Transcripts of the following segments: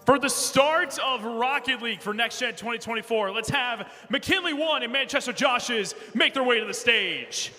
For the start of Rocket League for Next Gen 2024, let's have McKinley One and Manchester Joshes make their way to the stage.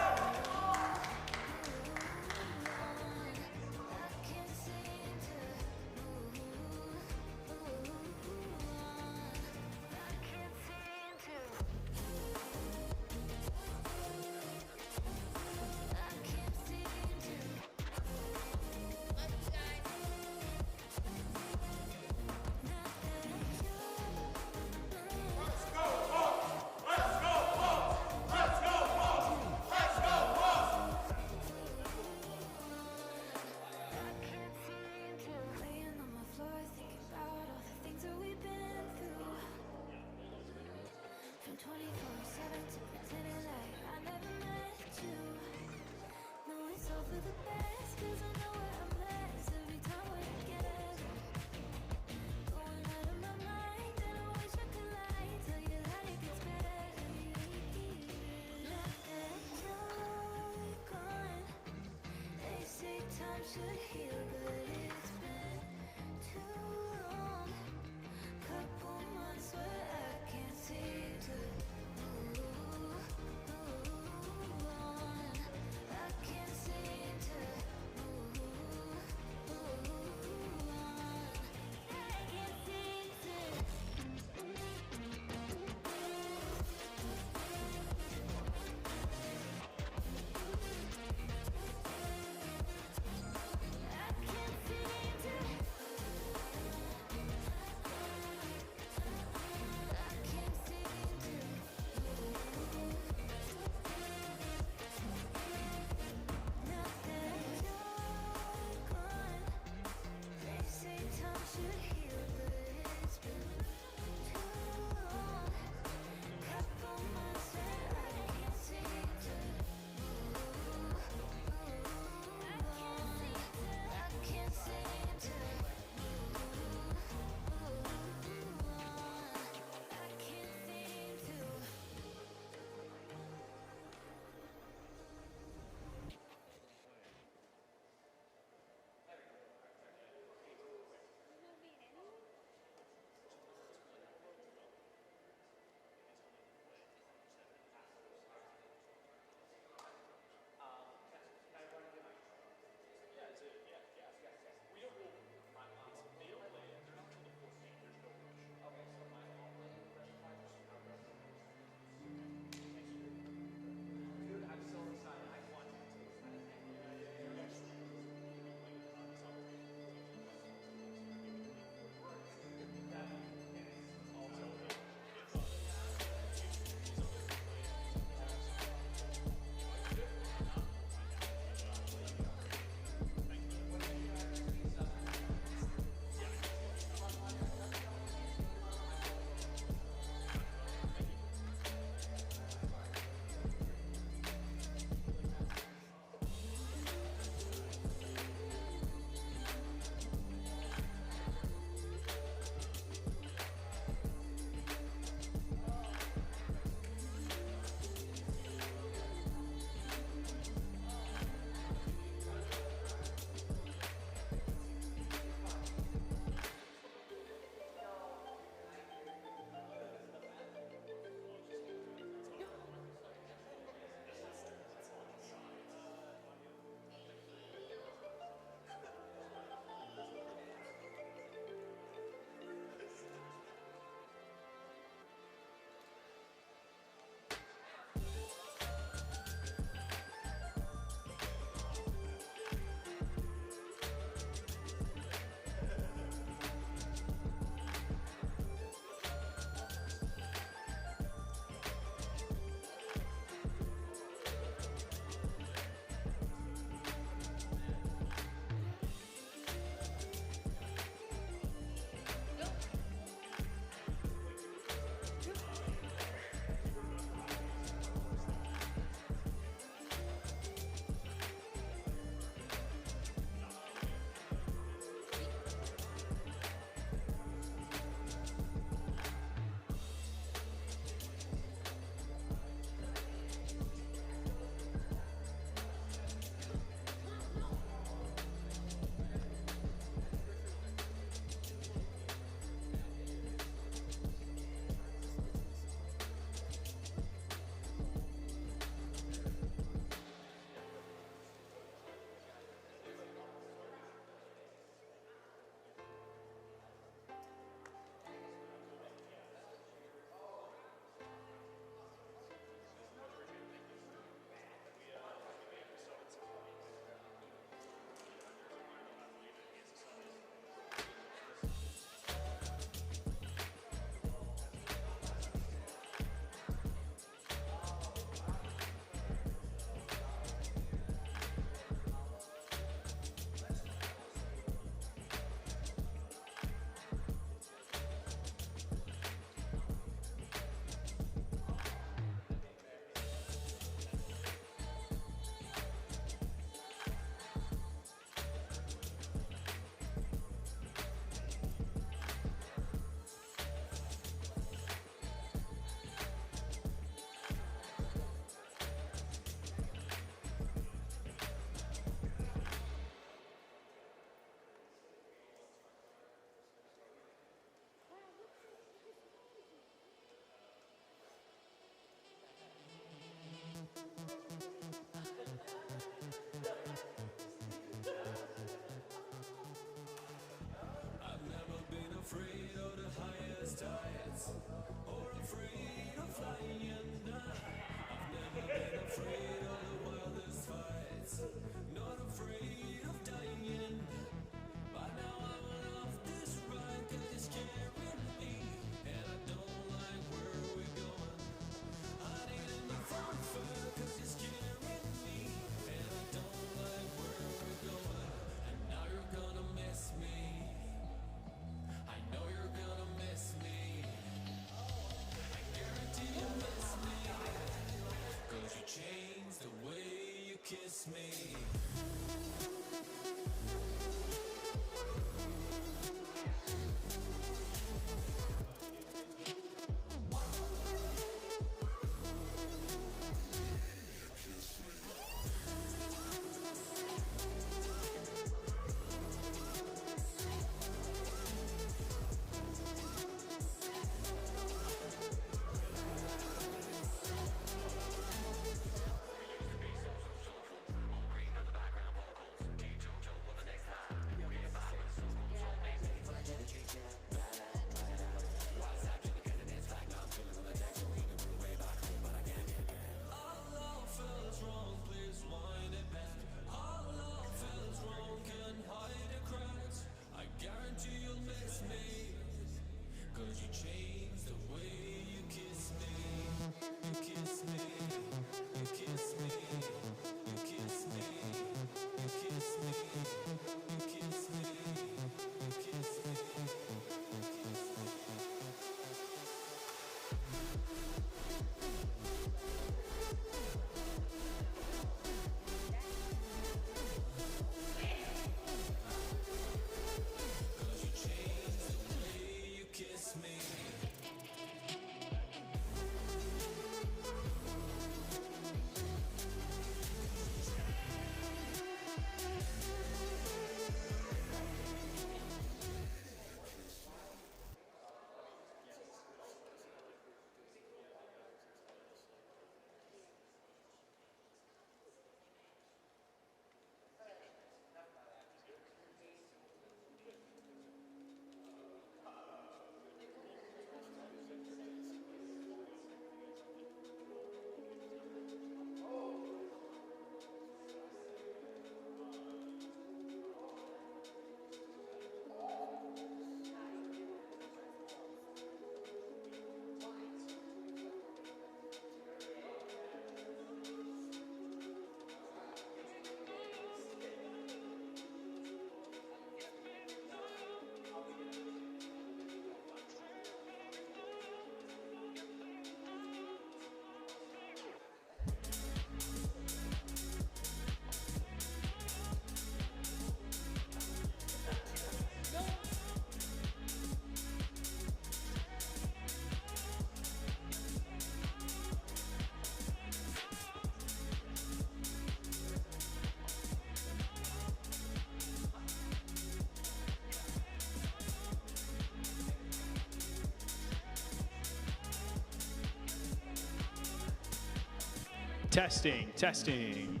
Testing, testing.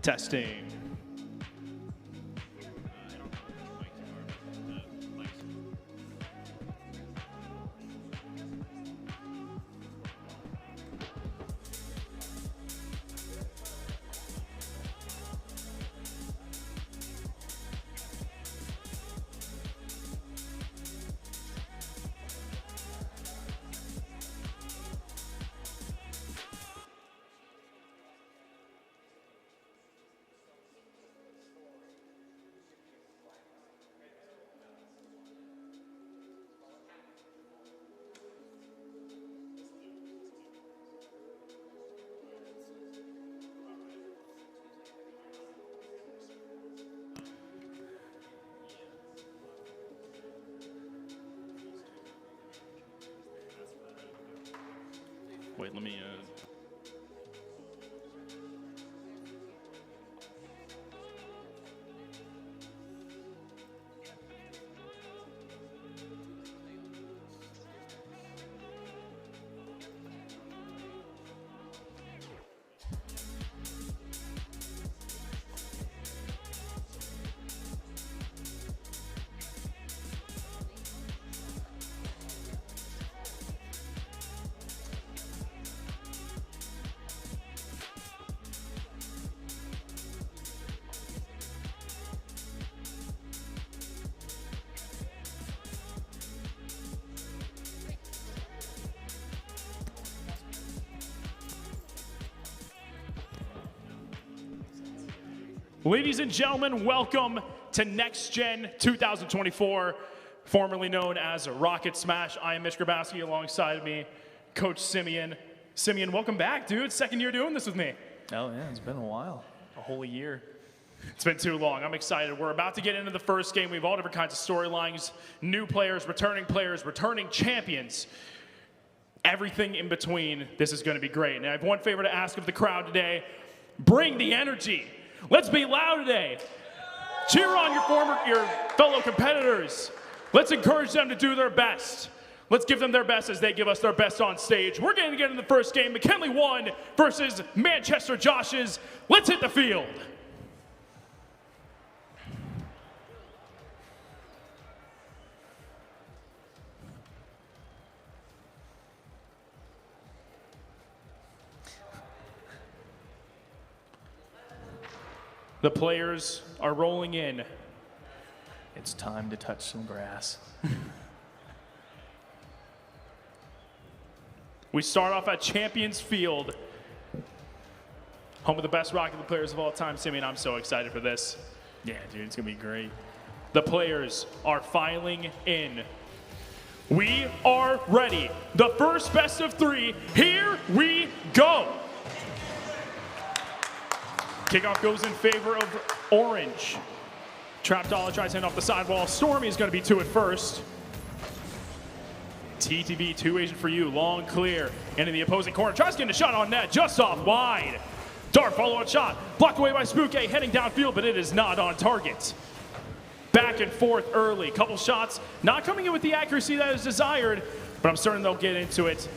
Testing. Wait, let me, Ladies and gentlemen, welcome to Next Gen 2024, formerly known as Rocket Smash. I am Mitch Grabowski, alongside me, Coach Simeon. Simeon, welcome back, dude. Second year doing this with me. Oh yeah, it's been a while. A whole year. It's been too long. I'm excited. We're about to get into the first game. We have all different kinds of storylines, new players, returning champions, everything in between. This is going to be great. And I have one favor to ask of the crowd today. Bring the energy. Let's be loud today. Cheer on your fellow competitors. Let's encourage them to do their best. Let's give them their best as they give us their best on stage. We're going to get in the first game. McKinley 1 versus Manchester Joshes. Let's hit the field. The players are rolling in. It's time to touch some grass. We start off at Champions Field, home of the best Rocket League players of all time. Simeon, I'm so excited for this. Yeah, dude, it's gonna be great. The players are filing in. We are ready. The first best of 3. Here we go. Kickoff goes in favor of Orange. Trap Dollar tries to hand off the sidewall. Stormy is going to be 2 at first. TTV, 2 agent for you, long clear. Into the opposing corner, tries to get a shot on net, just off wide. Dart follow-up shot, blocked away by Spooky, heading downfield, but it is not on target. Back and forth early, couple shots, not coming in with the accuracy that is desired, but I'm certain they'll get into it.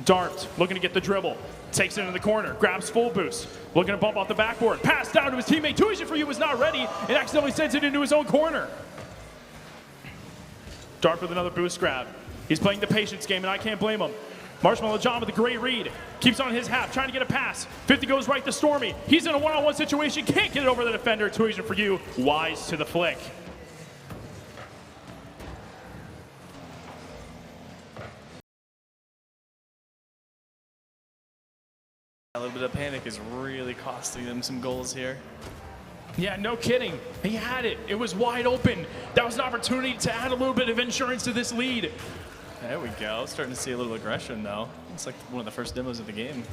Dart looking to get the dribble. Takes it into the corner, grabs full boost, looking to bump off the backboard, pass down to his teammate. 2 agent for you was not ready and accidentally sends it into his own corner. Dart with another boost grab. He's playing the patience game, and I can't blame him. Marshmallow John with a great read. Keeps on his half, trying to get a pass. 50 goes right to Stormy. He's in a one-on-one situation, can't get it over the defender. 2 agent for you, wise to the flick. A little bit of panic is really costing them some goals here. Yeah, no kidding. He had it. It was wide open. That was an opportunity to add a little bit of insurance to this lead. There we go. Starting to see a little aggression, though. It's like one of the first demos of the game.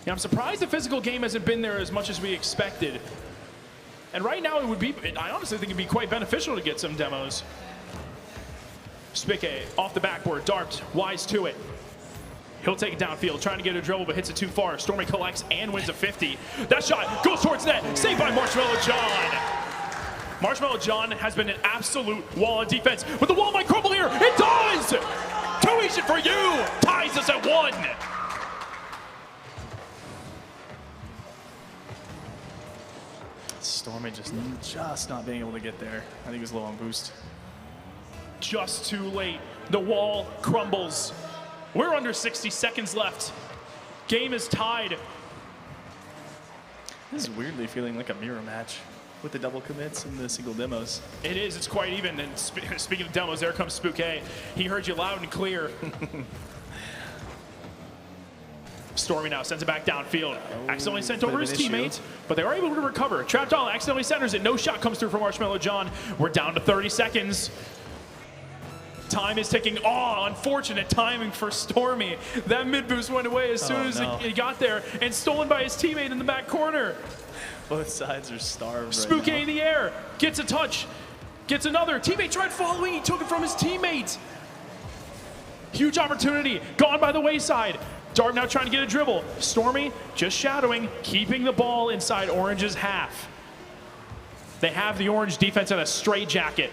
Yeah, I'm surprised the physical game hasn't been there as much as we expected. And right now, I honestly think it'd be quite beneficial to get some demos. Spique off the backboard, Dart, wise to it. He'll take it downfield, trying to get a dribble, but hits it too far. Stormy collects and wins a 50. That shot goes towards net, saved by Marshmallow John. Marshmallow John has been an absolute wall of defense. But the wall might crumble here. It does! Too easy for you. Ties us at 1. Stormy just not being able to get there. I think he was low on boost. Just too late. The wall crumbles. We're under 60 seconds left. Game is tied. This is weirdly feeling like a mirror match with the double commits and the single demos. It is. It's quite even. And speaking of demos, there comes Spooky. He heard you loud and clear. Stormy now sends it back downfield. Accidentally sent over his teammate, but they are able to recover. Trapdoll accidentally centers it. No shot comes through from Marshmallow John. We're down to 30 seconds. Time is ticking. Oh, unfortunate timing for Stormy. That mid boost went away as soon as he got there and stolen by his teammate in the back corner. Both sides are starved. Spooky right in the air, gets a touch, gets another. Teammate tried following, he took it from his teammate. Huge opportunity, gone by the wayside. Darb now trying to get a dribble. Stormy just shadowing, keeping the ball inside Orange's half. They have the Orange defense in a straitjacket.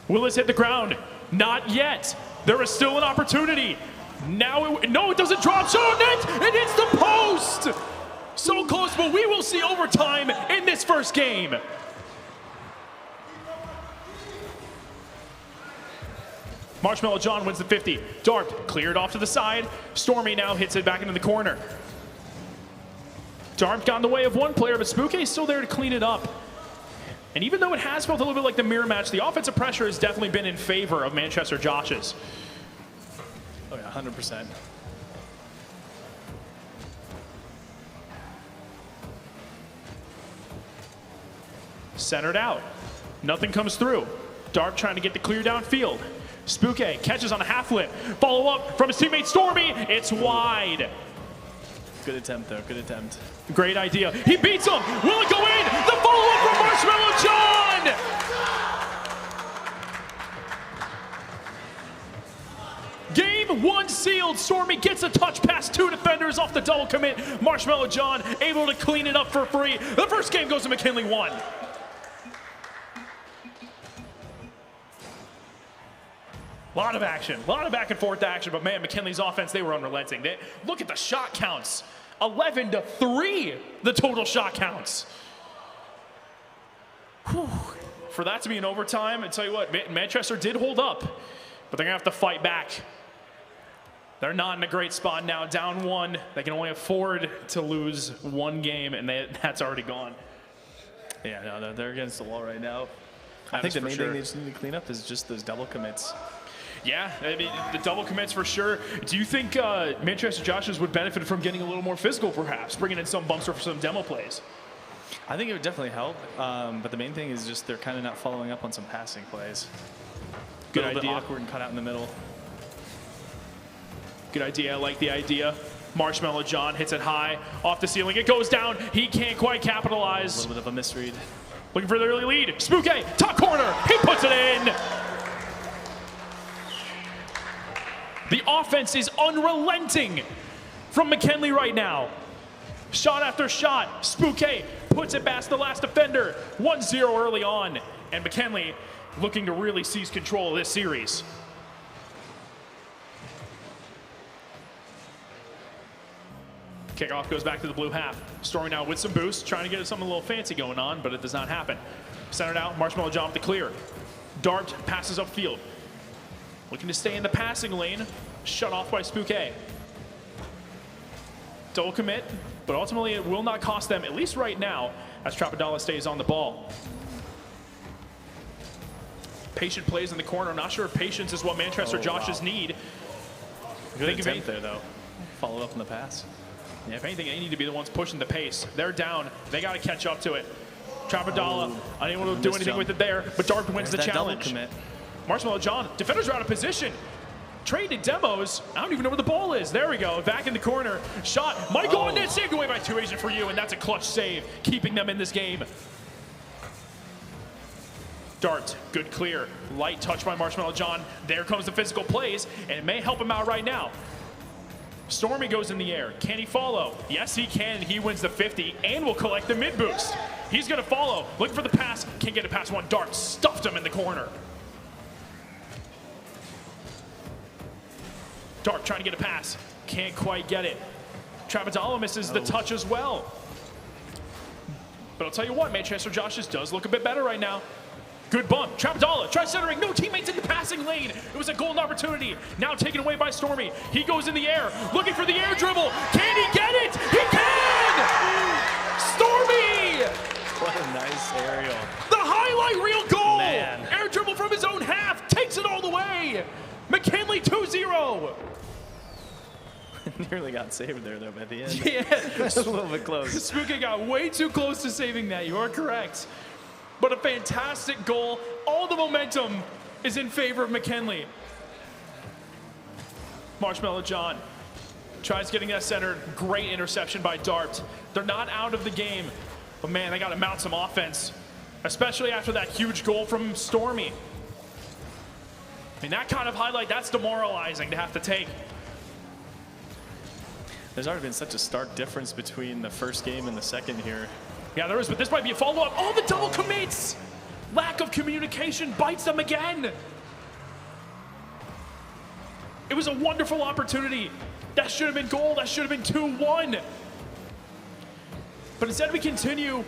Will this hit the ground? Not yet. There is still an opportunity. Now, no, it doesn't drop. Shot on net. It hits the post. So close, but we will see overtime in this first game. Marshmallow John wins the 50. Dart cleared off to the side. Stormy now hits it back into the corner. Dart got in the way of one player, but Spooky is still there to clean it up. And even though it has felt a little bit like the mirror match, the offensive pressure has definitely been in favor of Manchester Josh's. Oh yeah, 100%. Centered out. Nothing comes through. Dart trying to get the clear downfield. Spooky catches on a half flip. Follow up from his teammate Stormy. It's wide. Good attempt though, good attempt. Great idea. He beats him. Will it go in? The follow-up from Marshmallow John! Game 1 sealed. Stormy gets a touch past 2 defenders off the double commit. Marshmallow John able to clean it up for free. The first game goes to McKinley 1. A lot of action, a lot of back and forth action, but man, McKinley's offense, they were unrelenting. Look at the shot counts. 11-3, the total shot counts. Whew. For that to be an overtime, I tell you what, Manchester did hold up, but they're gonna have to fight back. They're not in a great spot now, down 1. They can only afford to lose 1 game, and that's already gone. Yeah, no, they're against the wall right now. I think the main thing they just need to clean up is just those double commits. Yeah, I mean, the double commits for sure. Do you think Manchester Josh's would benefit from getting a little more physical, perhaps, bringing in some bumps or some demo plays? I think it would definitely help, but the main thing is just they're kind of not following up on some passing plays. Good idea. A little bit idea. awkward and cut out in the middle. Good idea. I like the idea. Marshmallow John hits it high, off the ceiling. It goes down. He can't quite capitalize. A little bit of a misread. Looking for the early lead. Spooky, top corner. He puts it in. The offense is unrelenting from McKinley right now. Shot after shot. Spooky puts it past the last defender. 1-0 early on. And McKinley looking to really seize control of this series. Kickoff goes back to the blue half. Stormy now with some boost, trying to get something a little fancy going on, but it does not happen. Centered out, Marshmallow John with the clear. Dart passes upfield. Looking to stay in the passing lane, shut off by Spooky. Double commit, but ultimately it will not cost them, at least right now, as Trapadala stays on the ball. Patient plays in the corner. I'm not sure if patience is what Manchester Josh's need. Good attempt there, though. Follow up on the pass. Yeah, if anything, they need to be the ones pushing the pace. They're down. They got to catch up to it. Trapadala unable to do anything with it there, but Dart wins the challenge. Marshmallow John, defenders are out of position. Traded demos. I don't even know where the ball is. There we go. Back in the corner. Shot. Might go on net. Saved away by 2 Agent for you, and that's a clutch save, keeping them in this game. Dart, good clear. Light touch by Marshmallow John. There comes the physical plays, and it may help him out right now. Stormy goes in the air. Can he follow? Yes, he can. He wins the 50 and will collect the mid boost. He's going to follow. Looking for the pass. Can't get it past one. Dart stuffed him in the corner. Dart trying to get a pass. Can't quite get it. Trapadala misses the touch as well. But I'll tell you what, Manchester Josh's does look a bit better right now. Good bump. Trapadala tries centering. No teammates in the passing lane. It was a golden opportunity. Now taken away by Stormy. He goes in the air, looking for the air dribble. Can he get it? He can! Stormy! What a nice aerial. The highlight reel goal! Man. Air dribble from his own half. Takes it all the way. McKinley 2-0. Nearly got saved there, though, by the end. Yeah. A little bit close. Spooky got way too close to saving that. You are correct. But a fantastic goal. All the momentum is in favor of McKinley. Marshmallow John tries getting that centered. Great interception by Dart. They're not out of the game. But man, they got to mount some offense, especially after that huge goal from Stormy. I mean, that kind of highlight, that's demoralizing to have to take. There's already been such a stark difference between the first game and the second here. Yeah, there is, but this might be a follow-up. Oh, the double commits! Lack of communication bites them again. It was a wonderful opportunity. That should have been goal. That should have been 2-1. But instead we continue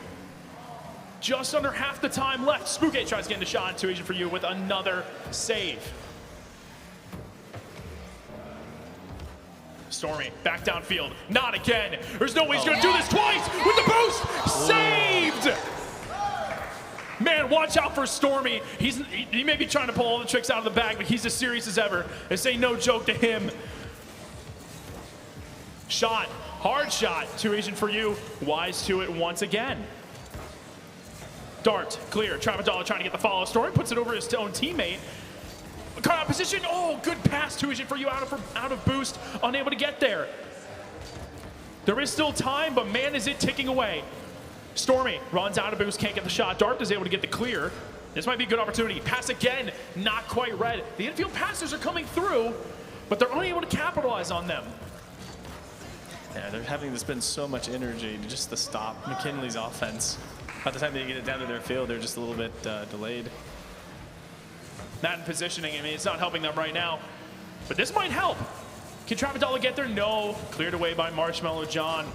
just under half the time left. Spooky tries to get into shot. 2 Asian for you with another save. Stormy back downfield. Not again. There's no way he's going to do this twice with the boost. Saved! Man, watch out for Stormy. He may be trying to pull all the tricks out of the bag, but he's as serious as ever. This ain't no joke to him. Shot. Hard shot. 2 Asian for you. Wise to it once again. Dart. Clear. Trapadala trying to get the follow. Stormy puts it over his own teammate. Cut out position. Oh, good pass. 2 Asian for you out of boost. Unable to get there. There is still time, but man, is it ticking away. Stormy runs out of boost, can't get the shot. Dart is able to get the clear. This might be a good opportunity. Pass again, not quite red. The infield passes are coming through, but they're unable to capitalize on them. Yeah, they're having to spend so much energy just to stop McKinley's offense. By the time they get it down to their field, they're just a little bit delayed. That in positioning, I mean, it's not helping them right now, but this might help. Can Trapadala get there? No. Cleared away by Marshmallow John.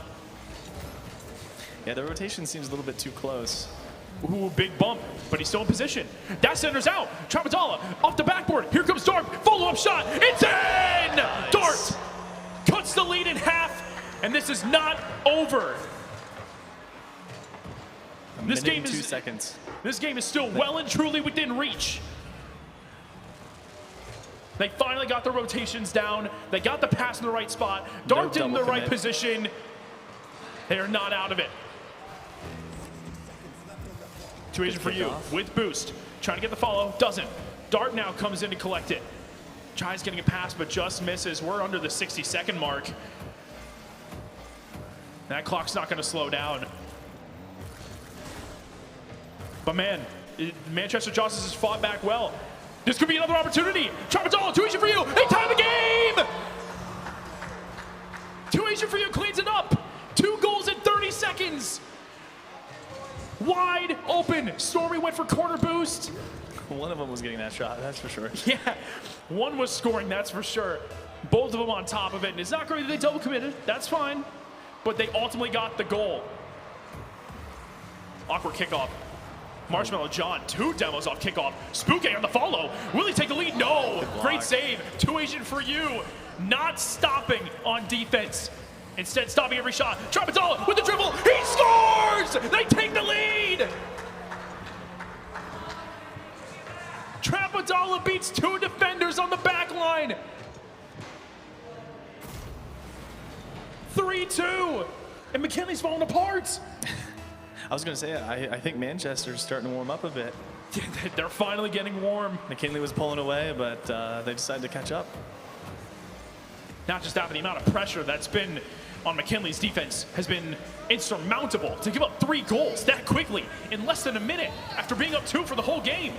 Yeah, the rotation seems a little bit too close. Ooh, big bump, but he's still in position. That center's out. Trapadala off the backboard. Here comes Dart. Follow-up shot. It's in! Nice. Dart cuts the lead in half, and this is not over. This game is 2 seconds. This game is still well and truly within reach. They finally got the rotations down. They got the pass in the right spot. Dart in the right position. They are not out of it. 2 Asian for you with boost. Trying to get the follow, doesn't. Dart now comes in to collect it. Tries getting a pass, but just misses. We're under the 60-second mark. That clock's not going to slow down. But man, Manchester Josh has fought back well. This could be another opportunity. Trapadala, 2 Asian for you. They tie the game! 2 Asian for you cleans it up. 2 goals in 30 seconds. Wide open. Stormy went for corner boost. One of them was getting that shot, that's for sure. Yeah, one was scoring, that's for sure. Both of them on top of it. And it's not great that they double committed. That's fine. But they ultimately got the goal. Awkward kickoff. Marshmallow John, 2 demos off kickoff. Spooky on the follow. Will he take the lead? No. Great save. 2 Asian for you. Not stopping on defense. Instead, stopping every shot. Trapadala with the dribble. He scores! They take the lead! Trapadala beats 2 defenders on the back line. 3-2. And McKinley's falling apart. I was going to say, I think Manchester's starting to warm up a bit. They're finally getting warm. McKinley was pulling away, but they decided to catch up. Not just that, but the amount of pressure that's been on McKinley's defense has been insurmountable. To give up 3 goals that quickly in less than a minute after being up 2 for the whole game.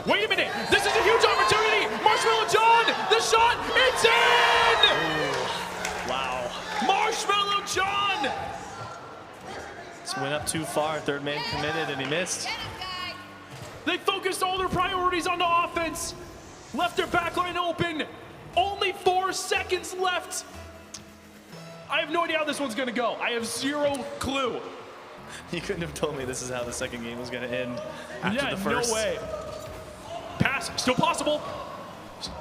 Wait a minute, this is a huge opportunity. Marshmallow John, the shot, it's in! Ooh, wow. Marshmallow John! This went up too far, third man committed, and he missed. They focused all their priorities on the offense, left their back line open, Only 4 seconds left. I have no idea how this one's gonna go. I have 0 clue. You couldn't have told me this is how the second game was going to end after the first. No way. Pass, still possible.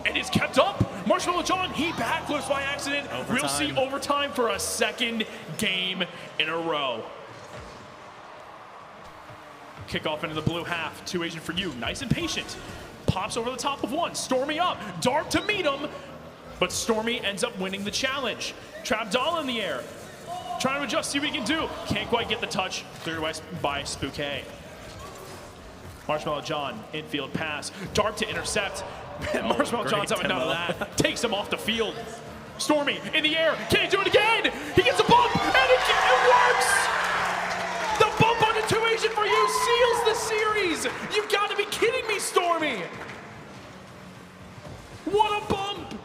And it's kept up. Marshmallow John, he backflips by accident. Overtime. We'll see overtime for a second game in a row. Kickoff into the blue half. 2 agent for you. Nice and patient. Pops over the top of one. Stormy up. Dart to meet him. But Stormy ends up winning the challenge. Trapdoll in the air. Trying to adjust, see what he can do. Can't quite get the touch. Cleared by Spooky. Marshmallow John, infield pass. Dart to intercept. Marshmallow John's having none of that. Takes him off the field. Stormy in the air. Can he do it again? He gets a bump, and it works! The bump on the 2 agent for you seals the series. You've got to be kidding me, Stormy. What a bump.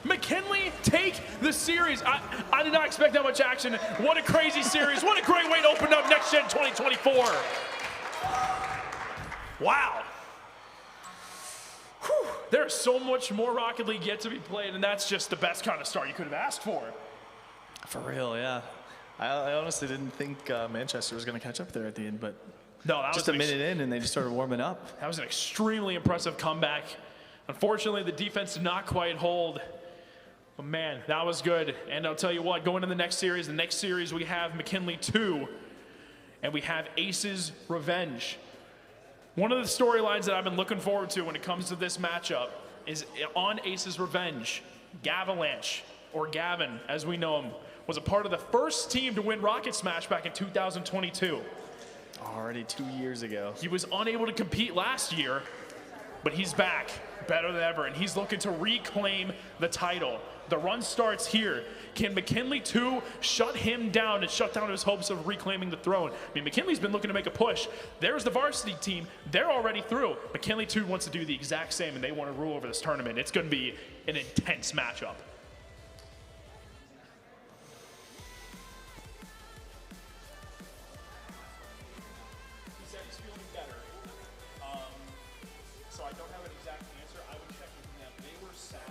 McKinley take the series. I did not expect that much action. What a crazy series. What a great way to open up Next Gen 2024. Wow. Whew. There's so much more Rocket League yet to be played, and that's just the best kind of start you could have asked for. For real, yeah. I honestly didn't think Manchester was going to catch up there at the end, but no, that just was a minute in and they just started warming up. That was an extremely impressive comeback. Unfortunately, the defense did not quite hold. But man, that was good. And I'll tell you what, going to the next series we have McKinley 2, and we have Aces Revenge. One of the storylines that I've been looking forward to when it comes to this matchup is on Aces Revenge, Gavalanche, or Gavin, as we know him, was a part of the first team to win Rocket Smash back in 2022. Already 2 years ago. He was unable to compete last year, but he's back, better than ever, and he's looking to reclaim the title. The run starts here. Can McKinley 2 shut him down and shut down his hopes of reclaiming the throne? I mean, McKinley's been looking to make a push. There's the varsity team. They're already through. McKinley 2 wants to do the exact same, and they want to rule over this tournament. It's going to be an intense matchup. He said he's feeling better. So I don't have an exact answer. I would check with them. They were sad.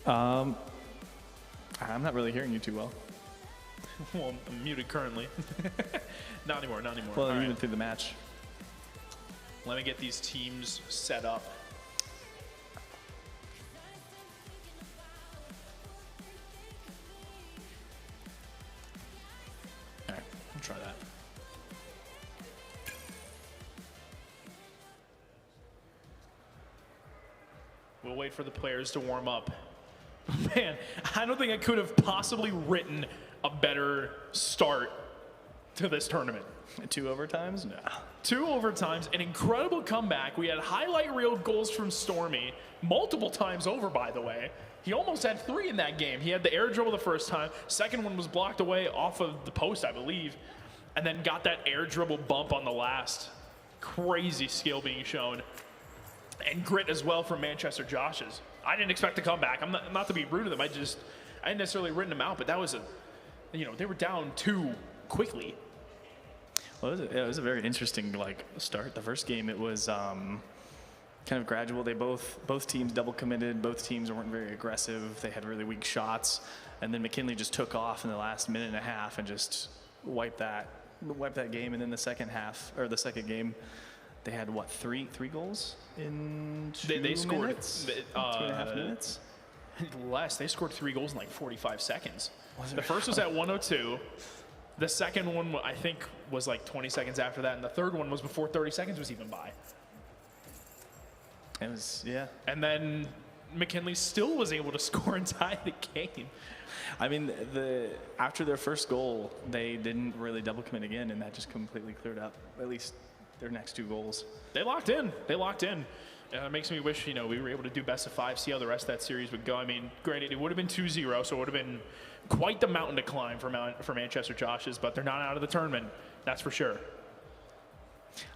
I'm not really hearing you too well. Well, I'm muted currently. Not anymore, not anymore. Well, All even right. through the match. Let me get these teams set up. All right, I'll try that. We'll wait for the players to warm up. Man, I don't think I could have possibly written a better start to this tournament. 2 overtimes? No. 2 overtimes, an incredible comeback. We had highlight reel goals from Stormy, multiple times over, by the way. He almost had 3 in that game. He had the air dribble the first time. Second one was blocked away off of the post, I believe. and then got that air dribble bump on the last. Crazy skill being shown. And grit as well from Manchester Josh's. I didn't expect to come back. I'm not to be rude to them. I hadn't necessarily written them out, but that was they were down 2 quickly. Well, it was a very interesting start. The first game, it was kind of gradual. They both teams double committed. Both teams weren't very aggressive. They had really weak shots, and then McKinley just took off in the last minute and a half and just wiped that game. And then the second game, they had what, three goals in they scored minutes? 2.5 minutes. Less. They scored 3 goals in like 45 seconds. The first was at 1:02. The second one, I think, was like 20 seconds after that, and the third one was before 30 seconds was even by. It was, yeah. And then McKinley still was able to score and tie the game. I mean, after their first goal, they didn't really double commit again, and that just completely cleared up at least their next 2 goals. They locked in. It makes me wish, we were able to do best of 5, see how the rest of that series would go. I mean, granted, it would have been 2-0, so it would have been quite the mountain to climb for Manchester Josh's, but they're not out of the tournament, that's for sure.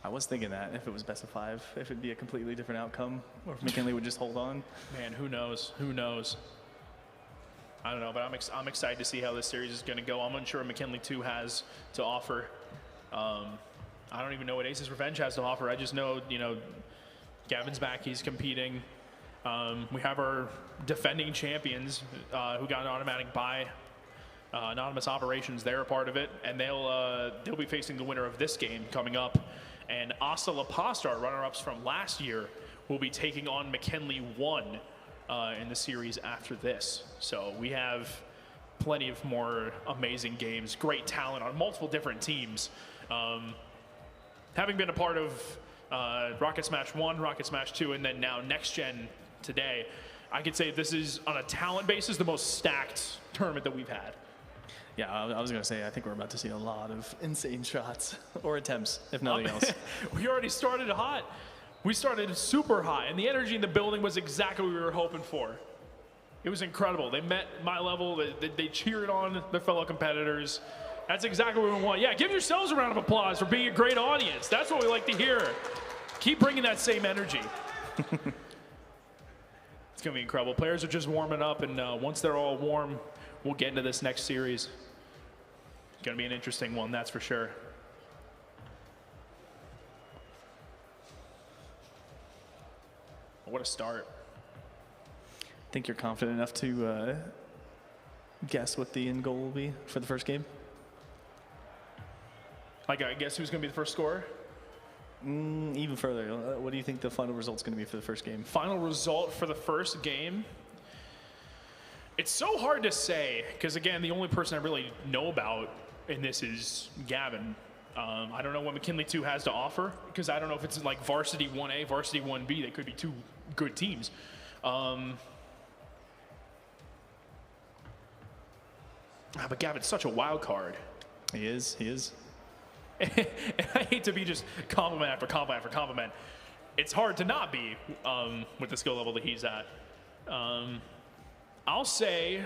I was thinking that if it was best of 5, if it'd be a completely different outcome, or if McKinley would just hold on. Man, who knows? I don't know, but I'm excited to see how this series is going to go. I'm unsure what McKinley 2 has to offer. I don't even know what Aces Revenge has to offer. I just know, Gavin's back, he's competing. We have our defending champions who got an automatic bye. Anonymous Operations, they're a part of it, and they'll be facing the winner of this game coming up. And Asta La Pasta, our runner-ups from last year, will be taking on McKinley 1 in the series after this. So we have plenty of more amazing games, great talent on multiple different teams. Having been a part of Rocket Smash 1, Rocket Smash 2, and then now Next Gen today, I could say this is, on a talent basis, the most stacked tournament that we've had. Yeah, I was going to say, I think we're about to see a lot of insane shots, or attempts, if nothing else. We already started hot. We started super hot, and the energy in the building was exactly what we were hoping for. It was incredible. They met my level. They cheered on their fellow competitors. That's exactly what we want. Yeah, give yourselves a round of applause for being a great audience. That's what we like to hear. Keep bringing that same energy. It's going to be incredible. Players are just warming up, and once they're all warm, we'll get into this next series. It's going to be an interesting one, that's for sure. What a start. Think you're confident enough to guess what the end goal will be for the first game? I guess who's going to be the first scorer? Even further, what do you think the final result's going to be for the first game? Final result for the first game? It's so hard to say, because again, the only person I really know about in this is Gavin. I don't know what McKinley 2 has to offer, because I don't know if it's like Varsity 1A, Varsity 1B. They could be 2 good teams. But Gavin's such a wild card. He is. And I hate to be just compliment after compliment after compliment. It's hard to not be with the skill level that he's at. I'll say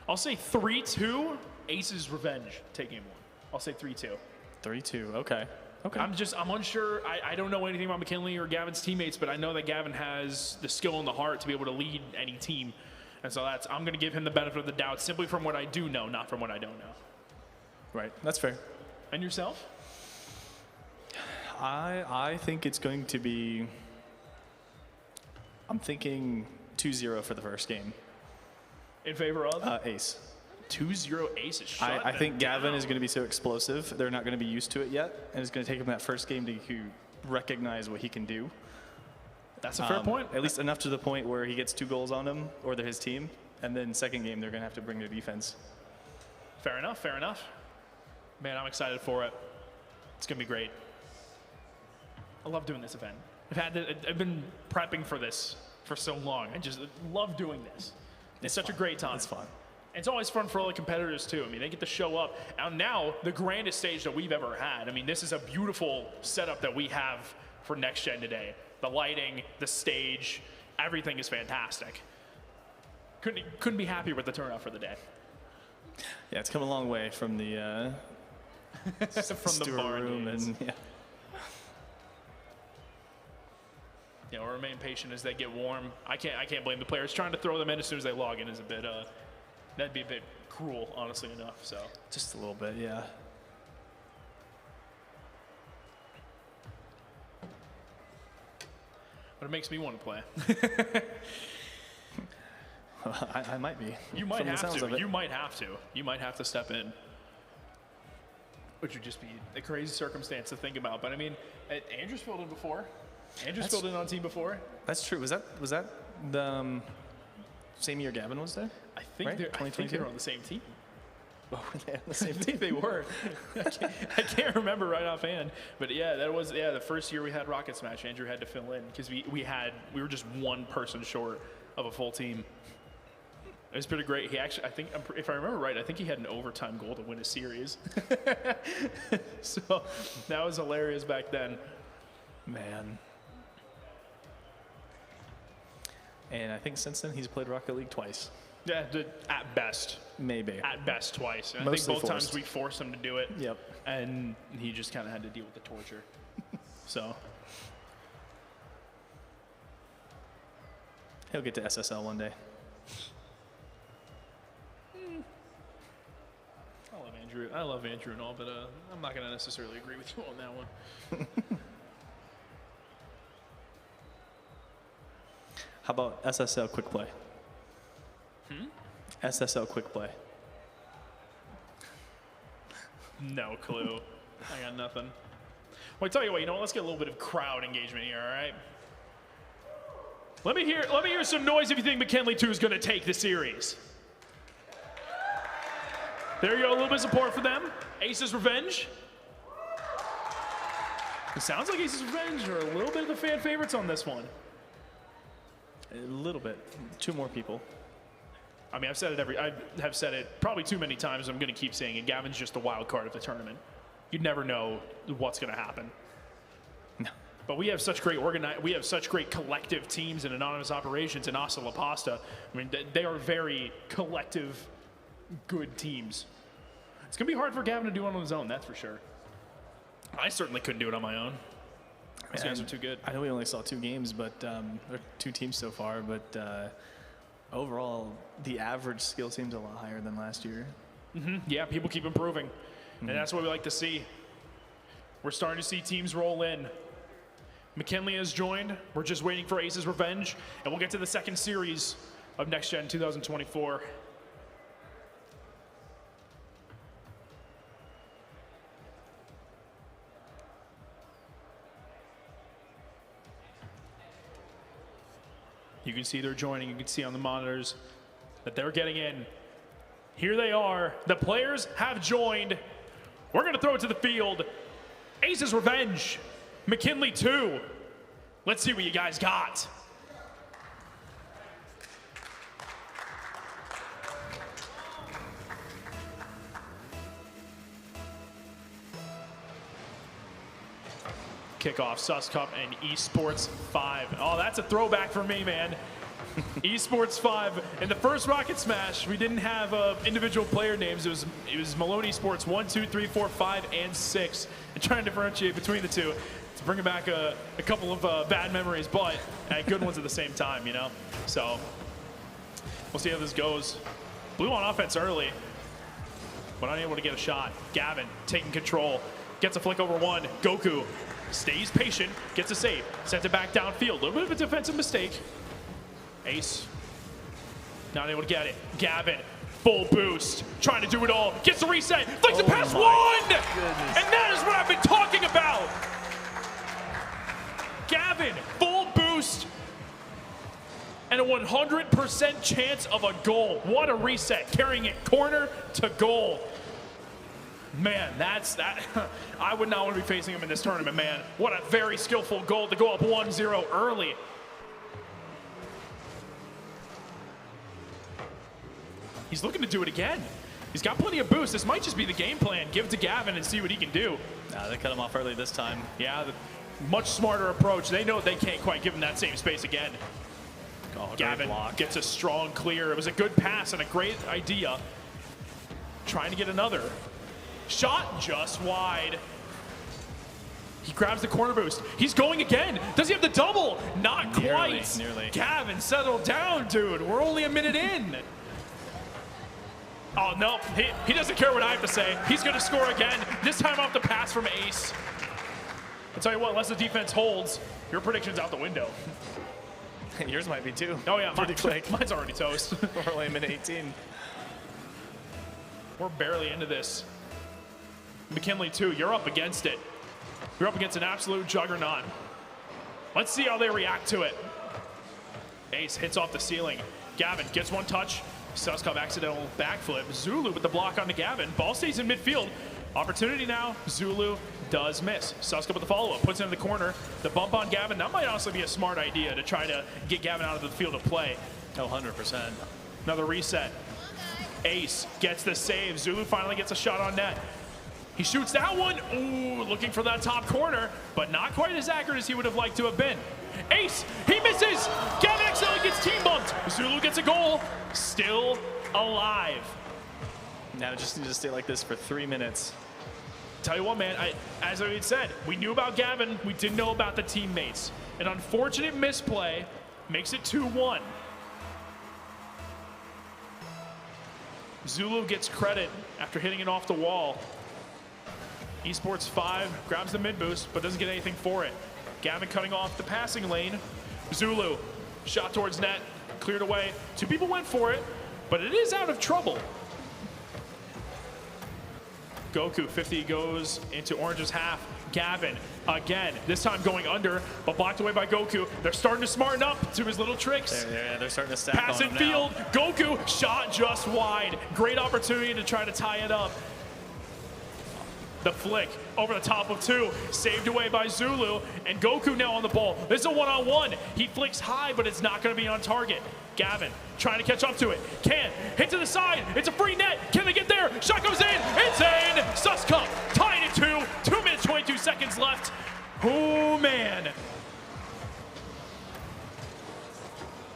3-2, Aces Revenge taking 1. I'll say 3-2. 3-2, okay. I'm unsure. I don't know anything about McKinley or Gavin's teammates, but I know that Gavin has the skill and the heart to be able to lead any team. And so I'm going to give him the benefit of the doubt simply from what I do know, not from what I don't know. Right, that's fair. And yourself? I think it's going to be, I'm thinking 2-0 for the first game. In favor of? Ace. 2-0 Ace is I think Gavin is going to be so explosive, they're not going to be used to it yet, and it's going to take him that first game to recognize what he can do. That's a fair point. At least enough to the point where he gets 2 goals on him, or they're his team, and then second game they're going to have to bring their defense. Fair enough. Man, I'm excited for it. It's going to be great. I love doing this event. I've been prepping for this for so long. I just love doing this. It's such a great time. It's fun. It's always fun for all the competitors, too. I mean, they get to show up. And now, the grandest stage that we've ever had. I mean, this is a beautiful setup that we have for Next Gen today. The lighting, the stage, everything is fantastic. Couldn't be happier with the turnout for the day. Yeah, it's come a long way from the From the steward bar room days. and yeah. You know, remain patient as they get warm. I can't blame the players. Trying to throw them in as soon as they log in is a bit that'd be a bit cruel, honestly enough. So Just a little bit, yeah. but it makes me want to play. I might be. You might from the have sounds to. of it. You might have to. You might have to step in. Which would just be a crazy circumstance to think about. But I mean, Andrew's filled in before. Andrew's filled in on team before. That's true. Was that the same year Gavin was there? I think Right? they're. I think 2022? they're on the same team. Oh, yeah, the I same think they were. I can't remember right offhand, but yeah, that was the first year we had Rocket Smash. Andrew had to fill in because we were just one person short of a full team. It was pretty great. He actually, I think, if I remember right, I think he had an overtime goal to win a series. So that was hilarious back then. Man. And I think since then he's played Rocket League twice. Yeah, at best. Maybe. At best twice. And I Mostly think both times forced. we forced him to do it. Yep. And he just kind of had to deal with the torture. So. He'll get to SSL one day. I love Andrew and all, but I'm not going to necessarily agree with you on that one. How about SSL quick play? SSL quick play. No clue. I got nothing. Well, I tell you what, let's get a little bit of crowd engagement here, all right? Let me hear some noise if you think McKinley 2 is going to take the series. There you go, a little bit of support for them. Ace's Revenge. It sounds like Ace's Revenge are a little bit of the fan favorites on this one. A little bit. 2 more people. I mean, I have said it probably too many times. I'm going to keep saying it. Gavin's just the wild card of the tournament. You never know what's going to happen. No. But we have such great collective teams and anonymous operations in Asa La Pasta. I mean, they are very collective, good teams. It's going to be hard for Gavin to do it on his own, that's for sure. I certainly couldn't do it on my own. These guys are too good. I know we only saw 2 games, but or 2 teams so far, but overall, the average skill seems a lot higher than last year. Yeah, people keep improving, and that's what we like to see. We're starting to see teams roll in. McKinley has joined. We're just waiting for Ace's Revenge, and we'll get to the second series of Next Gen 2024. You can see they're joining. You can see on the monitors that they're getting in. Here they are. The players have joined. We're going to throw it to the field. Ace's Revenge, McKinley 2. Let's see what you guys got. Kickoff, Sus Cup, and Esports 5. Oh, that's a throwback for me, man. Esports 5. In the first Rocket Smash, we didn't have individual player names. It was Malone Esports 1, 2, 3, 4, 5, and 6. And trying to differentiate between the two. It's bringing back a couple of bad memories, but good ones at the same time, So we'll see how this goes. Blue on offense early, but unable to get a shot. Gavin taking control. Gets a flick over one. Goku stays patient, gets a save, sends it back downfield. A little bit of a defensive mistake. Ace, not able to get it. Gavin, full boost, trying to do it all. Gets the reset, flicks it past one! Goodness. And that is what I've been talking about. Gavin, full boost, and a 100% chance of a goal. What a reset, carrying it corner to goal. Man, that's that. I would not want to be facing him in this tournament, man. What a very skillful goal to go up 1-0 early. He's looking to do it again. He's got plenty of boost. This might just be the game plan. Give it to Gavin and see what he can do. They cut him off early this time. Yeah, the much smarter approach. They know they can't quite give him that same space again. Oh, Gavin gets a strong clear. It was a good pass and a great idea. trying to get another. Shot just wide. He grabs the corner boost. He's going again. Does he have the double? Not quite. Nearly. Gavin, settle down, dude. We're only a minute in. Oh, no. He doesn't care what I have to say. He's going to score again. This time off the pass from Ace. I'll tell you what, unless the defense holds, your prediction's out the window. Yours might be too. Oh, yeah. Pretty quick. Mine's already toast. We're only minute 18. We're barely into this. McKinley, too. You're up against it. You're up against an absolute juggernaut. Let's see how they react to it. Ace hits off the ceiling. Gavin gets one touch. Suskov accidental backflip. Zulu with the block onto Gavin. Ball stays in midfield. Opportunity now. Zulu does miss. Suskov with the follow-up. Puts it in the corner. The bump on Gavin. That might honestly be a smart idea to try to get Gavin out of the field of play. Oh, 100%. Another reset. Ace gets the save. Zulu finally gets a shot on net. He shoots that one. Ooh, looking for that top corner, but not quite as accurate as he would have liked to have been. Ace, he misses. Gavin accidentally gets team bumped. Zulu gets a goal. Still alive. Now just need to stay like this for 3 minutes. Tell you what, man, as I had said, we knew about Gavin. We didn't know about the teammates. An unfortunate misplay makes it 2-1. Zulu gets credit after hitting it off the wall. Esports 5 grabs the mid boost, but doesn't get anything for it. Gavin cutting off the passing lane. Zulu, shot towards net, cleared away. 2 people went for it, but it is out of trouble. Goku, 50 goes into Orange's half. Gavin, again, this time going under, but blocked away by Goku. They're starting to smarten up to his little tricks. They're starting to stack Pass on in him field, now. Goku, shot just wide. Great opportunity to try to tie it up. The flick over the top of 2, saved away by Zulu, and Goku now on the ball. This is a one-on-one. He flicks high, but it's not going to be on target. Gavin trying to catch up to it. Can hit to the side. It's a free net. Can they get there? Shot goes in. It's in. Suskov tying it 2. 2 minutes, 22 seconds left. Oh, man.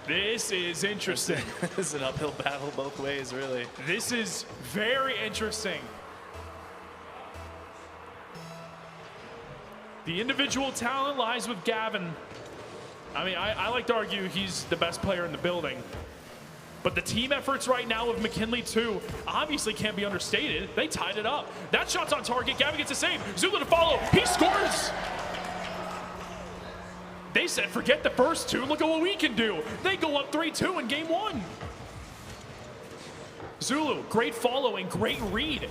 This is interesting. This is an uphill battle both ways, really. This is very interesting. The individual talent lies with Gavin. I mean, I like to argue he's the best player in the building. But the team efforts right now of McKinley, too, obviously can't be understated. They tied it up. That shot's on target. Gavin gets a save. Zulu to follow. He scores! They said, forget the first 2. Look at what we can do. They go up 3-2 in game 1. Zulu, great following, great read.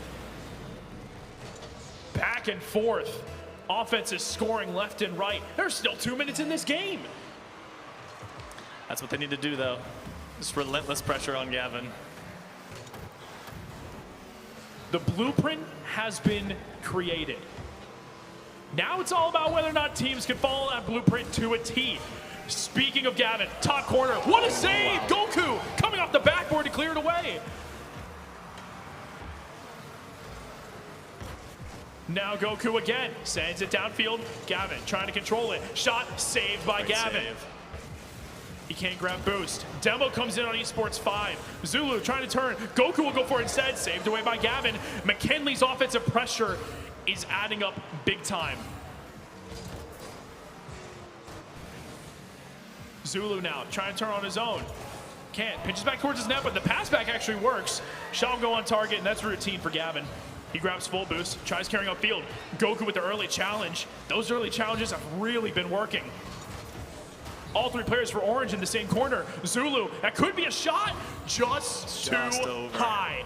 Back and forth. Offense is scoring left and right. There's still 2 minutes in this game. That's what they need to do, though. Just relentless pressure on Gavin. The blueprint has been created. Now it's all about whether or not teams can follow that blueprint to a T. Speaking of Gavin, top corner. What a save! Wow. Goku coming off the backboard to clear it away. Now Goku again, sends it downfield. Gavin trying to control it. Shot saved by Great Gavin. save. He can't grab boost. Demo comes in on Esports 5. Zulu trying to turn. Goku will go for it instead. Saved away by Gavin. McKinley's offensive pressure is adding up big time. Zulu now trying to turn on his own. Can't. Pitches back towards his net, but the pass back actually works. Shot will go on target, and that's routine for Gavin. He grabs full boost, tries carrying upfield. Goku with the early challenge. Those early challenges have really been working. All 3 players for Orange in the same corner. Zulu, that could be a shot, just too over. high.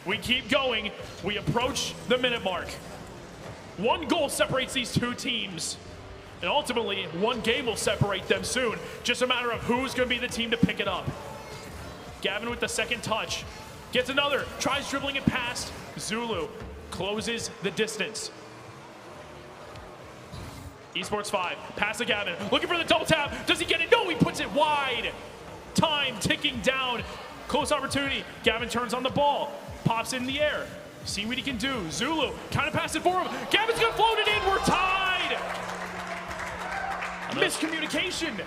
We keep going. We approach the minute mark. 1 goal separates these 2 teams. And ultimately, 1 game will separate them soon. Just a matter of who's going to be the team to pick it up. Gavin with the second touch. Gets another, tries dribbling it past. Zulu closes the distance. Esports 5, pass to Gavin, looking for the double tap. Does he get it? No, he puts it wide. Time ticking down. Close opportunity. Gavin turns on the ball, pops it in the air. See what he can do. Zulu kind of pass it for him. Gavin's gonna float it in. We're tied. Miscommunication.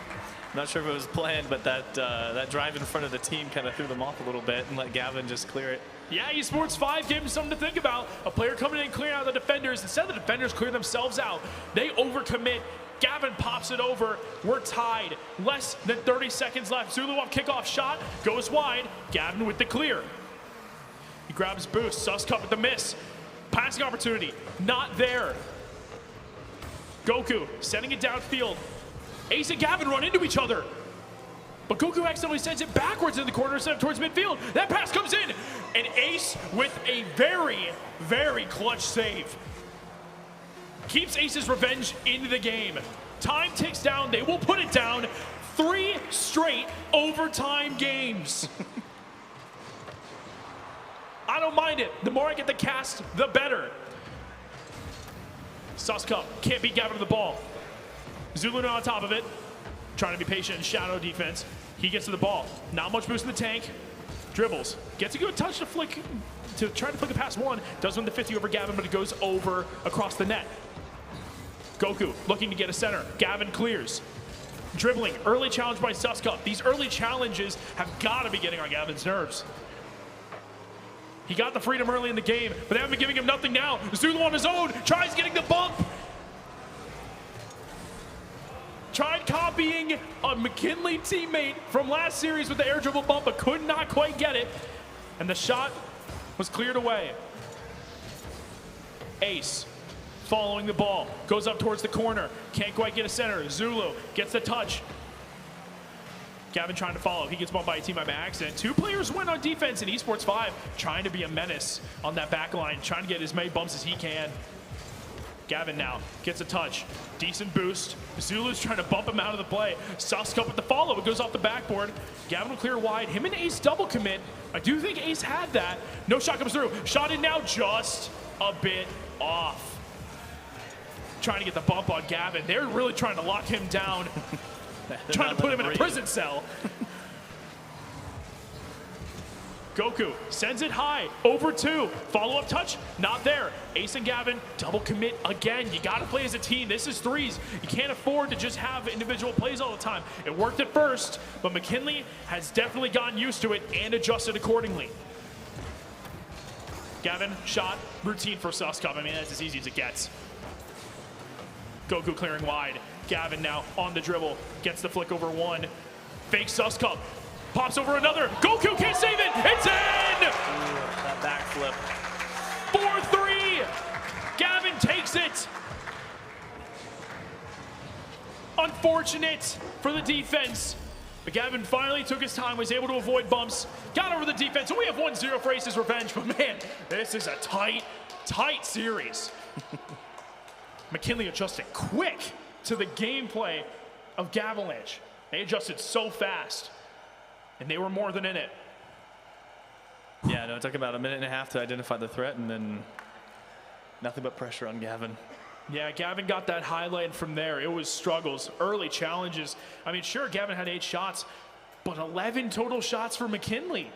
Not sure if it was planned, but that drive in front of the team kind of threw them off a little bit and let Gavin just clear it. Yeah, eSports 5 gave him something to think about. A player coming in and clearing out the defenders. Instead of the defenders clear themselves out, they overcommit. Gavin pops it over. We're tied. Less than 30 seconds left. Zulu off kickoff shot. Goes wide. Gavin with the clear. He grabs boost. Suscup with the miss. Passing opportunity. Not there. Goku sending it downfield. Ace and Gavin run into each other. But Goku accidentally sends it backwards in the corner instead of towards midfield. That pass comes in. And Ace with a very, very clutch save. Keeps Ace's revenge into the game. Time ticks down. They will put it down. 3 straight overtime games. I don't mind it. The more I get the cast, the better. Suscup can't beat Gavin to the ball. Zulu on top of it. Trying to be patient in shadow defense. He gets to the ball. Not much boost in the tank. Dribbles. Gets a good touch to flick, to try to flick a pass one. Does win the 50 over Gavin, but it goes over across the net. Goku looking to get a center. Gavin clears. Dribbling. Early challenge by Suscup. These early challenges have got to be getting on Gavin's nerves. He got the freedom early in the game, but they haven't been giving him nothing now. Zulu on his own. Tries getting the bump. Tried copying a McKinley teammate from last series with the air dribble bump, but could not quite get it. And the shot was cleared away. Ace following the ball, goes up towards the corner, can't quite get a center. Zulu gets the touch. Gavin trying to follow. He gets bumped by a teammate by accident. 2 players win on defense in eSports 5, trying to be a menace on that back line, trying to get as many bumps as he can. Gavin now gets a touch. Decent boost. Zulu's trying to bump him out of the play. Suscup with the follow. It goes off the backboard. Gavin will clear wide. Him and Ace double commit. I do think Ace had that. No shot comes through. Shot in now, just a bit off. Trying to get the bump on Gavin. They're really trying to lock him down. Trying to put him in a prison cell. Goku sends it high, over 2. Follow-up touch, not there. Ace and Gavin double commit again. You gotta play as a team. This is 3s. You can't afford to just have individual plays all the time. It worked at first, but McKinley has definitely gotten used to it and adjusted accordingly. Gavin, shot, routine for Suscup. I mean, that's as easy as it gets. Goku clearing wide. Gavin now on the dribble, gets the flick over 1. Fake Suscup. Pops over another. Goku can't save it. It's in! Ooh, that backflip. 4-3. Gavin takes it. Unfortunate for the defense. But Gavin finally took his time, was able to avoid bumps, got over the defense. And we have 1-0 for Ace's revenge. But man, this is a tight, tight series. McKinley adjusted quick to the gameplay of Gavalanche. They adjusted so fast. And they were more than in it. Yeah, no, it took about a minute and a half to identify the threat, and then nothing but pressure on Gavin. Yeah, Gavin got that highlight from there. It was struggles, early challenges. I mean, sure, Gavin had 8 shots, but 11 total shots for McKinley.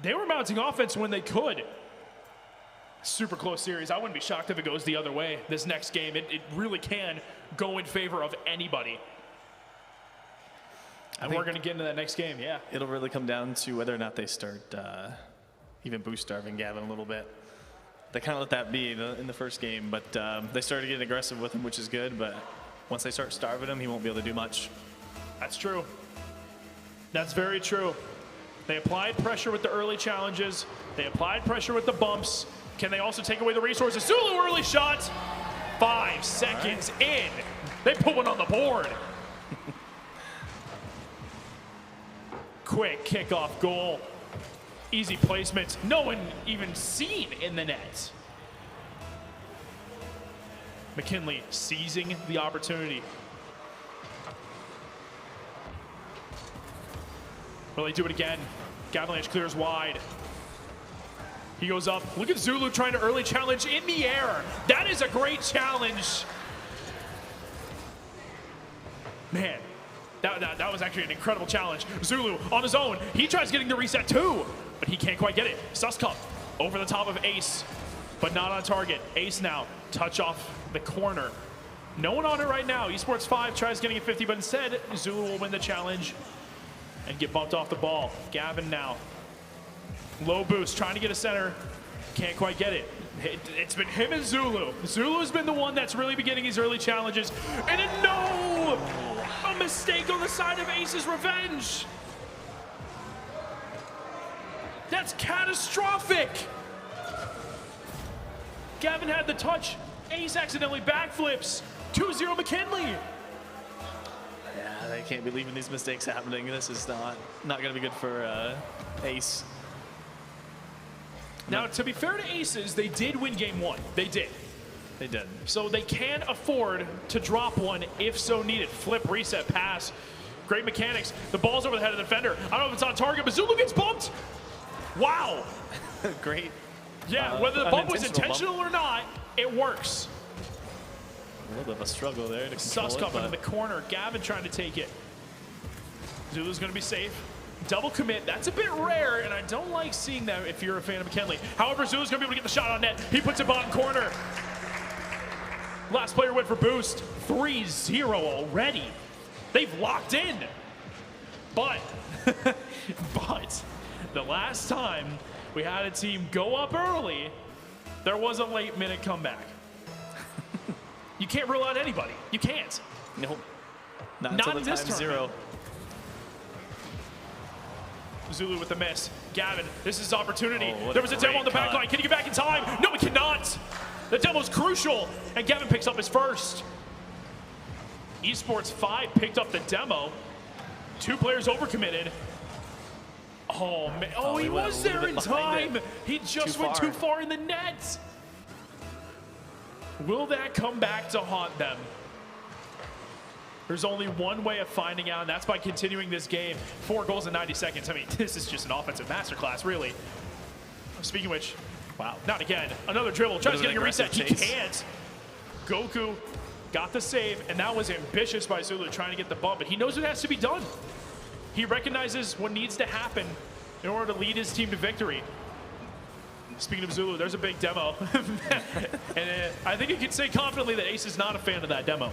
They were mounting offense when they could. Super close series. I wouldn't be shocked if it goes the other way this next game. It really can go in favor of anybody. And we're going to get into that next game, yeah. It'll really come down to whether or not they start even boost starving Gavin a little bit. They kind of let that be in the first game, but they started getting aggressive with him, which is good, but once they start starving him, he won't be able to do much. That's true. That's very true. They applied pressure with the early challenges. They applied pressure with the bumps. Can they also take away the resources? Zulu early shot. 5 seconds in. They put one on the board. Quick kickoff goal. Easy placements. No one even seen in the net. McKinley seizing the opportunity. Will they do it again? Gavalanche clears wide. He goes up. Look at Zulu trying to early challenge in the air. That is a great challenge. Man. That was actually an incredible challenge. Zulu on his own. He tries getting the reset too, but he can't quite get it. Suscup over the top of Ace, but not on target. Ace now, touch off the corner. No one on it right now. Esports 5 tries getting a 50, but instead, Zulu will win the challenge and get bumped off the ball. Gavin now. Low boost, trying to get a center. Can't quite get it. It's been him and Zulu. Zulu has been the one that's really been getting these early challenges. And a mistake on the side of Ace's Revenge. That's catastrophic. Gavin had the touch. Ace accidentally backflips. 2-0 McKinley. Yeah, they can't be leaving these mistakes happening. This is not going to be good for Ace. Now, to be fair to Aces, they did win game 1. They did. They did. So they can afford to drop one if so needed. Flip, reset, pass. Great mechanics. The ball's over the head of the defender. I don't know if it's on target, but Zulu gets bumped. Wow. Great. Yeah, whether the bump was intentional or not, it works. A little bit of a struggle there to control Susk up it, into the corner. Gavin trying to take it. Zulu's going to be safe. Double commit. That's a bit rare, and I don't like seeing that if you're a fan of McKinley. However, Zulu's going to be able to get the shot on net. He puts it bottom corner. Last player went for boost. 3-0 already. They've locked in. But the last time we had a team go up early, there was a late minute comeback. You can't rule out anybody. You can't. Nope. Not until the this time zero. Zulu with the miss. Gavin, this is his opportunity. Oh, there was a demo on the great back line. Can he get back in time? No, he cannot. The demo's crucial, and Gavin picks up his first. Esports 5 picked up the demo. 2 players overcommitted. Oh, man. Oh, he was there in time. He just went too far in the net. Will that come back to haunt them? There's only one way of finding out, and that's by continuing this game. 4 goals in 90 seconds. I mean, this is just an offensive masterclass, really. Speaking of which, wow, not again. Another dribble, tries getting a reset. He can't. Goku got the save, and that was ambitious by Zulu trying to get the bump, but he knows what has to be done. He recognizes what needs to happen in order to lead his team to victory. Speaking of Zulu, there's a big demo. And I think you can say confidently that Ace is not a fan of that demo.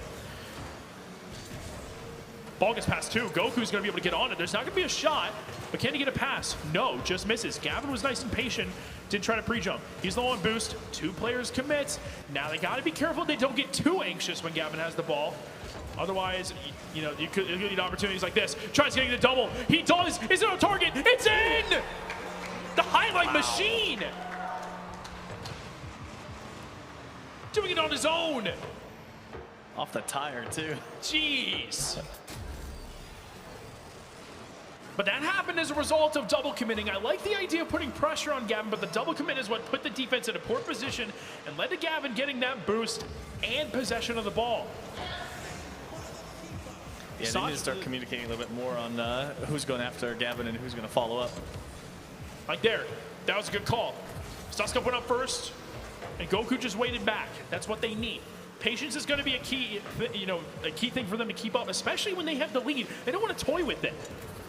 Ball gets past 2. Goku's going to be able to get on it. There's not going to be a shot, but can he get a pass? No, just misses. Gavin was nice and patient. Didn't try to pre-jump. He's low on boost. 2 players commit. Now they got to be careful they don't get too anxious when Gavin has the ball. Otherwise, you know, you could need opportunities like this. Tries getting the double. He does. Is it on target? It's in! The highlight machine! Doing it on his own. Off the tire, too. Jeez. But that happened as a result of double committing. I like the idea of putting pressure on Gavin, but the double commit is what put the defense in a poor position and led to Gavin getting that boost and possession of the ball. Yeah, they need to start communicating a little bit more on who's going after Gavin and who's going to follow up. Like there. That was a good call. Suska went up first, and Goku just waited back. That's what they need. Patience is going to be a key thing for them to keep up, especially when they have the lead. They don't want to toy with it.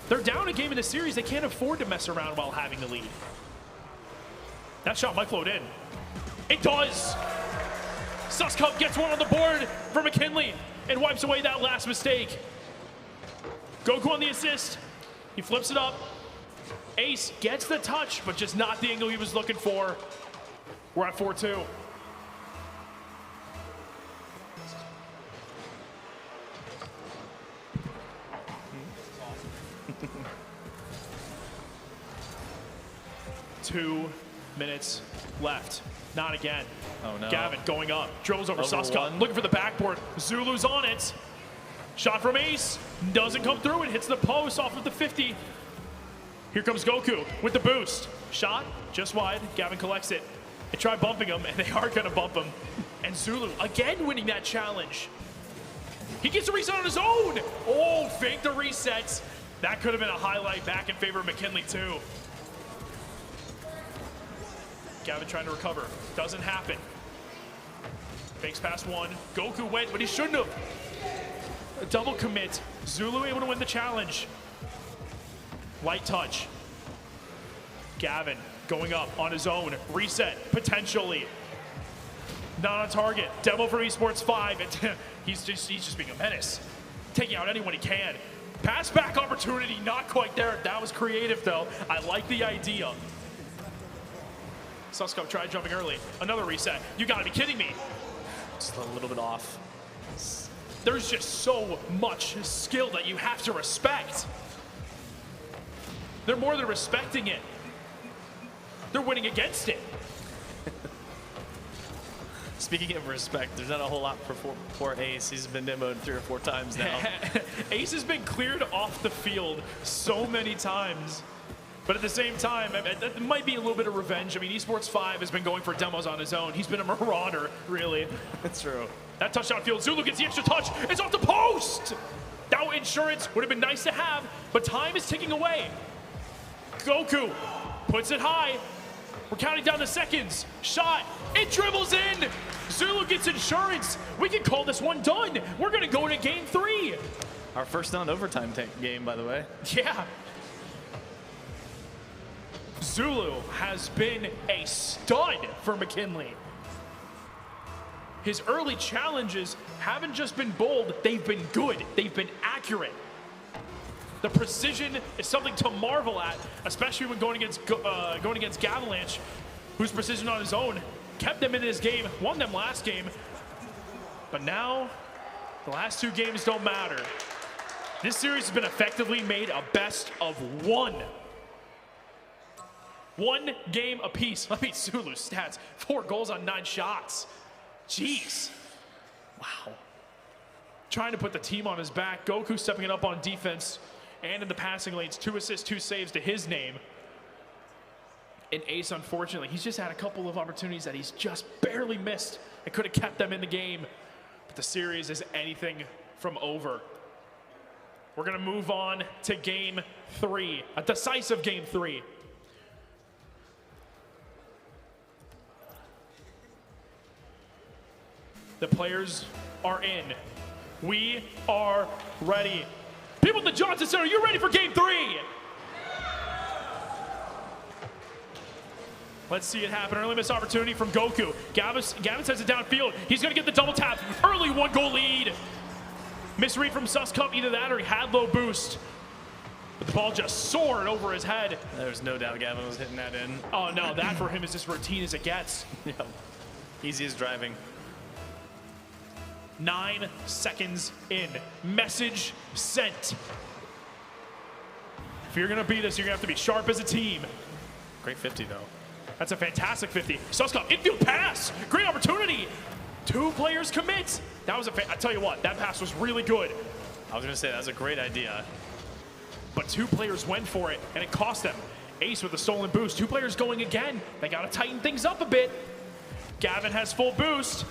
They're down a game in the series. They can't afford to mess around while having the lead. That shot might float in. It does. Suska gets one on the board for McKinley and wipes away that last mistake. Goku on the assist. He flips it up. Ace gets the touch, but just not the angle he was looking for. We're at 4-2. Two minutes left. Not again. Oh, no. Gavin going up. Dribbles over Suska. One. Looking for the backboard. Zulu's on it. Shot from Ace. Doesn't come through. It hits the post off of the 50. Here comes Goku with the boost. Shot just wide. Gavin collects it. They try bumping him, and they are going to bump him. And Zulu again winning that challenge. He gets a reset on his own. Oh, fake the resets. That could have been a highlight back in favor of McKinley, too. Gavin trying to recover. Doesn't happen. Fakes past 1. Goku went, but he shouldn't have. A double commit. Zulu able to win the challenge. Light touch. Gavin going up on his own. Reset, potentially. Not on target. Demo from Esports 5. He's just being a menace. Taking out anyone he can. Pass back opportunity, not quite there. That was creative though. I like the idea. Susscup tried jumping early. Another reset. You gotta be kidding me. Just a little bit off. There's just so much skill that you have to respect. They're more than respecting it. They're winning against it. Speaking of respect, there's not a whole lot for Ace. He's been demoed 3 or 4 times now. Ace has been cleared off the field so many times. But at the same time, that might be a little bit of revenge. I mean, Esports 5 has been going for demos on his own. He's been a marauder, really. That's true. That touchdown field, Zulu gets the extra touch. It's off the post! That insurance would have been nice to have, but time is ticking away. Goku puts it high. We're counting down the seconds. Shot, it dribbles in. Zulu gets insurance. We can call this one done. We're gonna go to game 3. Our first non-overtime game, by the way. Yeah. Zulu has been a stud for McKinley. His early challenges haven't just been bold, they've been good, they've been accurate. The precision is something to marvel at, especially when going against Gavalanche, whose precision on his own kept them in this game, won them last game. But now, the last 2 games don't matter. This series has been effectively made a best of 1. 1 game apiece. Let me Zulu's stats. 4 goals on 9 shots. Jeez. Wow. Trying to put the team on his back. Goku stepping it up on defense and in the passing lanes. 2 assists, 2 saves to his name. And Ace, unfortunately, he's just had a couple of opportunities that he's just barely missed. It could have kept them in the game. But the series is anything from over. We're going to move on to game 3. A decisive game 3. The players are in. We are ready. People at the Johnson Center, you ready for game 3? Let's see it happen. Early missed opportunity from Goku. Gavin sends it downfield. He's going to get the double tap. Early 1-goal lead. Misread from Susscup, either that or he had low boost. But the ball just soared over his head. There's no doubt Gavin was hitting that in. Oh no, that for him is as routine as it gets. Yep. Easy as driving. 9 seconds in. Message sent. If you're going to beat us, you're going to have to be sharp as a team. Great 50, though. That's a fantastic 50. Susscup, infield pass. Great opportunity. 2 players commit. That was I tell you what, that pass was really good. I was going to say, that was a great idea. But 2 players went for it, and it cost them. Ace with a stolen boost. 2 players going again. They got to tighten things up a bit. Gavin has full boost.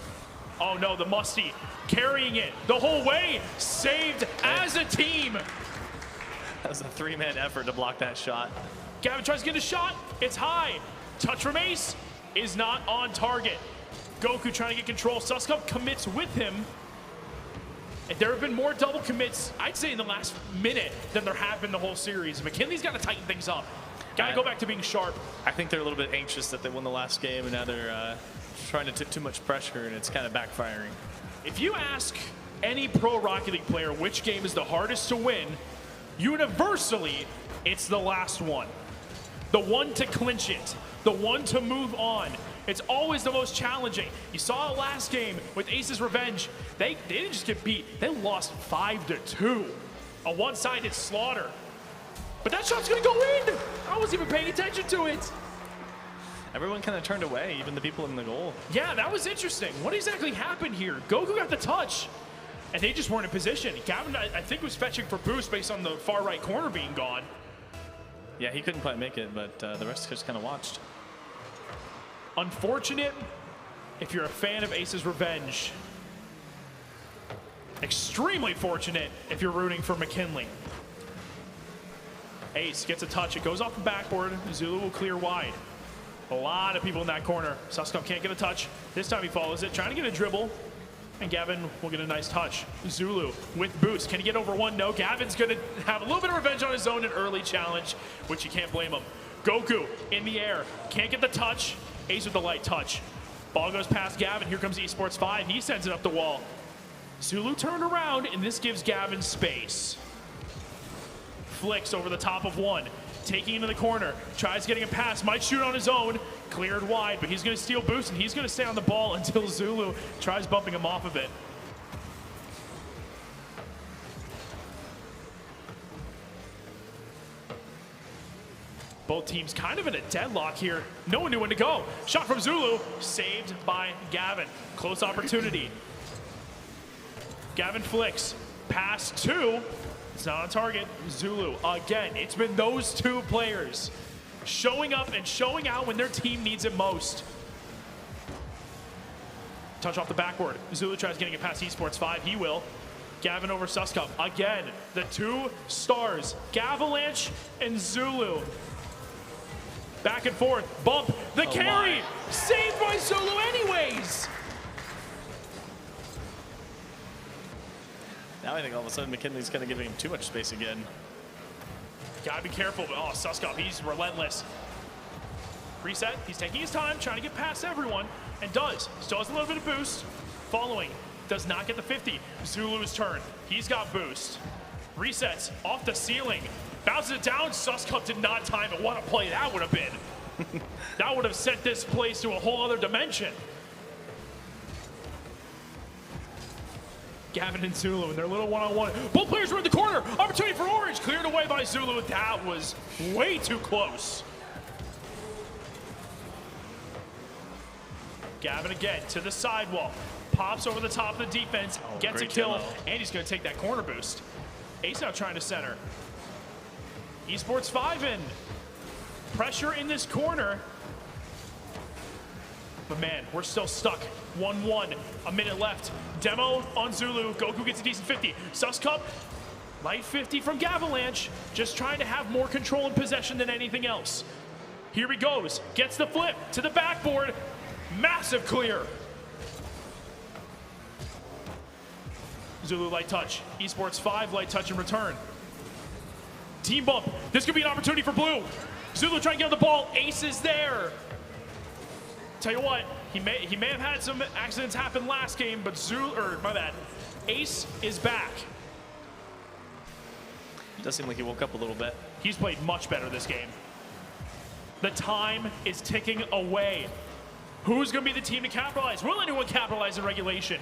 Oh no, the Musty carrying it the whole way. Saved as a team. That was a 3-man effort to block that shot. Gavin tries to get a shot. It's high. Touch from Ace is not on target. Goku trying to get control. Susscup commits with him. And there have been more double commits, I'd say, in the last minute than there have been the whole series. McKinley's got to tighten things up. Got to go back to being sharp. I think they're a little bit anxious that they won the last game, and now they're trying to take too much pressure, and it's kind of backfiring. If you ask any pro Rocket League player which game is the hardest to win, universally, it's the last one. The one to clinch it. The one to move on. It's always the most challenging. You saw it last game with Ace's Revenge. They didn't just get beat. They lost 5-2. A one-sided slaughter. But that shot's going to go in. I wasn't even paying attention to it. Everyone kind of turned away, even the people in the goal. Yeah, that was interesting. What exactly happened here? Goku got the touch, and they just weren't in position. Gavin, I think, was fetching for boost based on the far right corner being gone. Yeah, he couldn't quite make it, but the rest just kind of watched. Unfortunate if you're a fan of Ace's Revenge. Extremely fortunate if you're rooting for McKinley. Ace gets a touch. It goes off the backboard. Zulu will clear wide. A lot of people in that corner. Susscup can't get a touch. This time he follows it, trying to get a dribble. And Gavin will get a nice touch. Zulu with boost. Can he get over 1? No. Gavin's going to have a little bit of revenge on his own, an early challenge, which you can't blame him. Goku in the air. Can't get the touch. Ace with the light touch. Ball goes past Gavin. Here comes Esports 5. He sends it up the wall. Zulu turned around, and this gives Gavin space. Flicks over the top of one. Taking into the corner. Tries getting a pass. Might shoot on his own. Cleared wide, but he's going to steal boost, and he's going to stay on the ball until Zulu tries bumping him off of it. Both teams kind of in a deadlock here. No one knew when to go. Shot from Zulu, saved by Gavin. Close opportunity. Gavin flicks. Pass two. It's not on target. Zulu again. It's been those two players showing up and showing out when their team needs it most. Touch off the backboard. Zulu tries getting it past Esports 5. He will. Gavin over Suskup. Again, the two stars, Gavalanche and Zulu. Back and forth, bump, the carry, saved by Zulu anyways. Now I think all of a sudden McKinley's kind of giving him too much space again. Gotta be careful, but Suskup, he's relentless. Reset, he's taking his time, trying to get past everyone, and does. Still has a little bit of boost. Following, does not get the 50. Zulu's turn, he's got boost. Resets, off the ceiling. Bounces it down, Suskup did not time it. What a play that would have been. That would have sent this place to a whole other dimension. Gavin and Zulu in their little one-on-one. Both players were in the corner. Opportunity for Orange, cleared away by Zulu. That was way too close. Gavin again to the sidewall. Pops over the top of the defense, gets a kill, and he's gonna take that corner boost. Ace now trying to center. Esports 5 in. Pressure in this corner. But man, we're still stuck. 1-1, a minute left. Demo on Zulu. Goku gets a decent 50. Suskup, light 50 from Gavalanche. Just trying to have more control and possession than anything else. Here he goes. Gets the flip to the backboard. Massive clear. Zulu light touch. Esports 5 light touch in return. Team bump. This could be an opportunity for Blue. Zulu trying to get on the ball. Ace is there. Tell you what, he may have had some accidents happen last game, but Ace is back. It does seem like he woke up a little bit. He's played much better this game. The time is ticking away. Who's going to be the team to capitalize? Will anyone capitalize in regulation?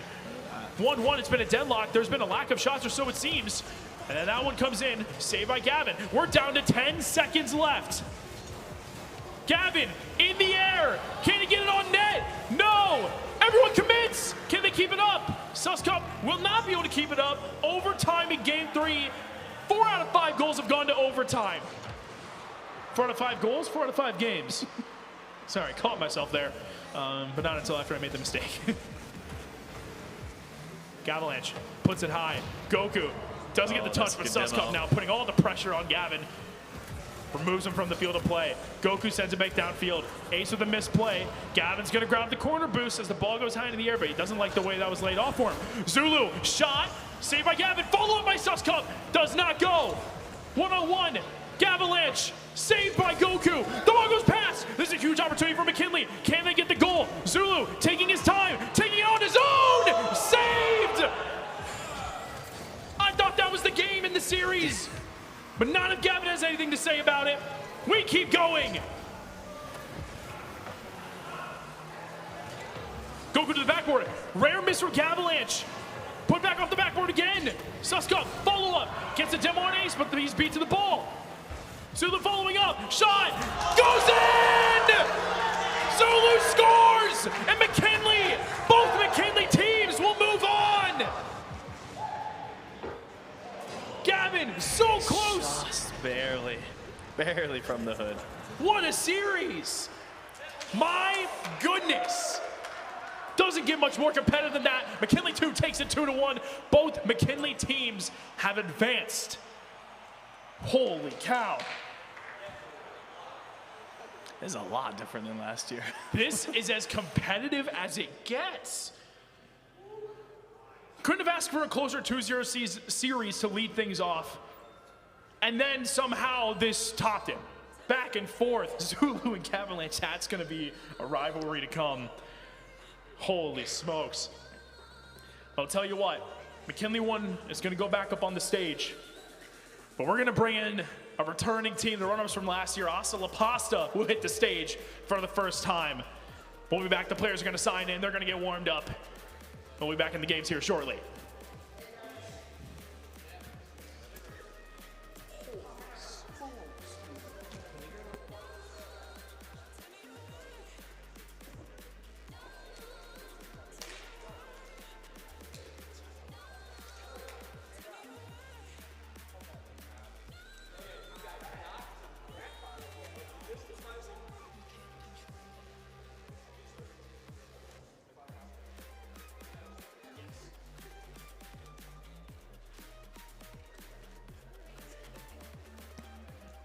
1-1, it's been a deadlock. There's been a lack of shots, or so it seems. And then that one comes in, saved by Gavin. We're down to 10 seconds left. Gavin, in the air. Can he get it on net? No. Everyone commits. Can they keep it up? Suskup will not be able to keep it up. Overtime in game 3. 4 out of 5 goals have gone to overtime. 4 out of 5 goals, 4 out of 5 games. Sorry, caught myself there. But not until after I made the mistake. Gavalanche puts it high. Goku doesn't get the touch, but Suskup now putting all the pressure on Gavin. Removes him from the field of play. Goku sends it back downfield. Ace with a misplay. Gavin's gonna grab the corner boost as the ball goes high in the air, but he doesn't like the way that was laid off for him. Zulu, shot, saved by Gavin, follow up by Suskup, does not go. 1-on-1, Gavalanche, saved by Goku. The ball goes past. This is a huge opportunity for McKinley. Can they get the goal? Zulu taking his time, taking it on his own, saved! I thought that was the game in the series. But none of Gavin has anything to say about it. We keep going. Goku to the backboard. Rare miss for Gavalanche. Put back off the backboard again. Suskup, follow up. Gets a demo on Ace, but he's beat to the ball. Zulu following up. Shot. Goes in! Zulu scores! And McKinley, both McKinley teams will move on. Gavin, so close. Just barely from the hood. What a series. My goodness. Doesn't get much more competitive than that. McKinley 2 takes it 2-1. Both McKinley teams have advanced. Holy cow. This is a lot different than last year. This is as competitive as it gets. Couldn't have asked for a closer 2-0 series to lead things off. And then somehow this topped it. Back and forth, Zulu and Gavalanche, that's gonna be a rivalry to come. Holy smokes. I'll tell you what, McKinley 1 is going to go back up on the stage, but we're going to bring in a returning team, the runners from last year, Asa La Pasta, who hit the stage for the first time. We'll be back. The players are going to sign in. They're going to get warmed up. We'll be back in the games here shortly.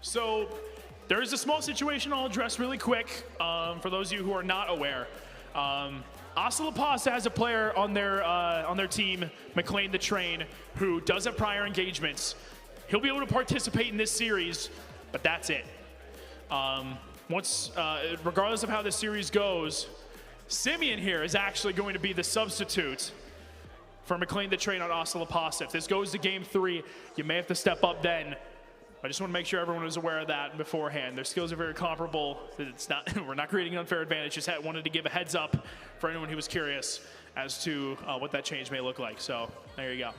So there is a small situation I'll address really quick for those of you who are not aware. Asa La Pasta has a player on their team, McLean the Train, who does have prior engagements. He'll be able to participate in this series, but that's it. Regardless of how this series goes, Simeon here is actually going to be the substitute for McLean the Train on Asa La Pasta. If this goes to game 3, you may have to step up then. I just want to make sure everyone is aware of that beforehand. Their skills are very comparable. It's not, we're not creating an unfair advantage. Just wanted to give a heads up for anyone who was curious as to what that change may look like. So there you go.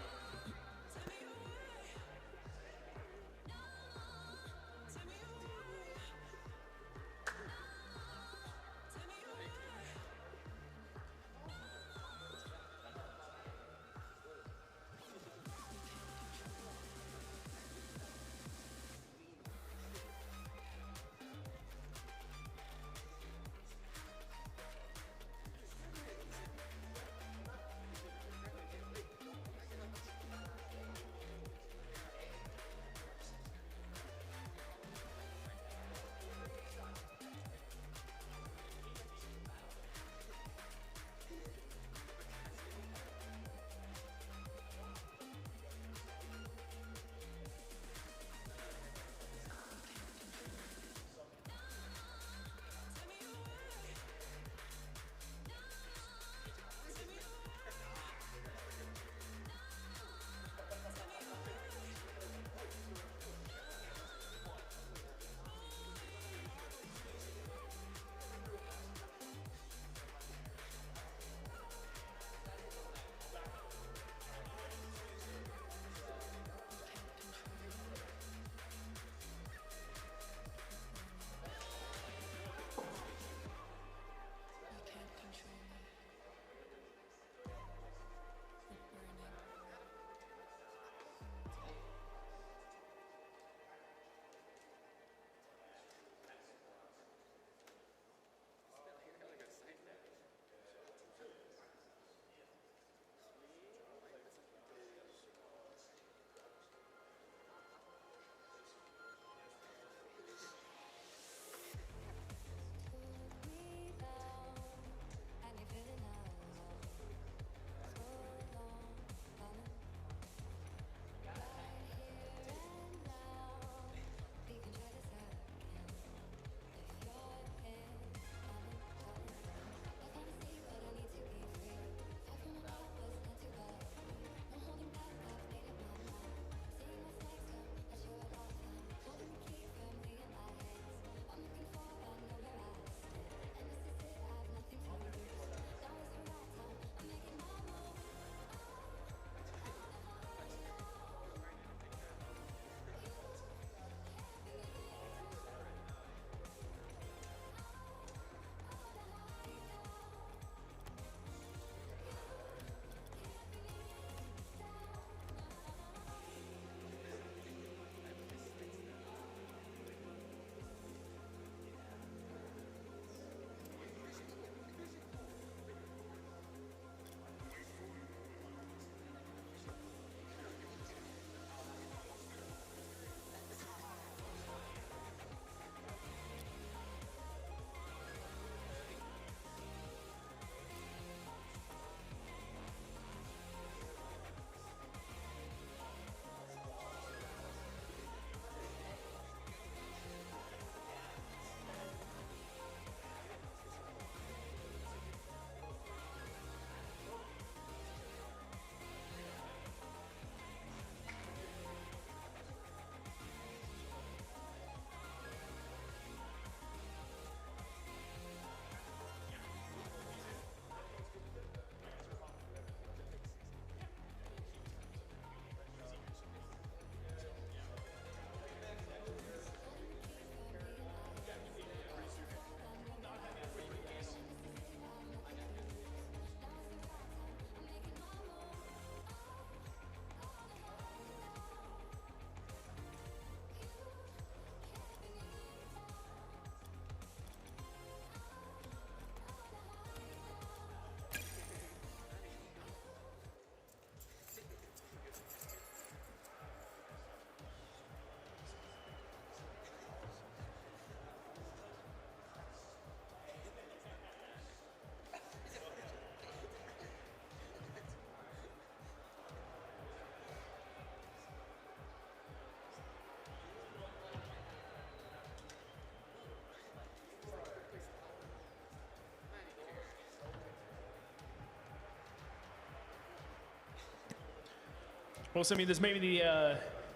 Well, so, I mean, this may be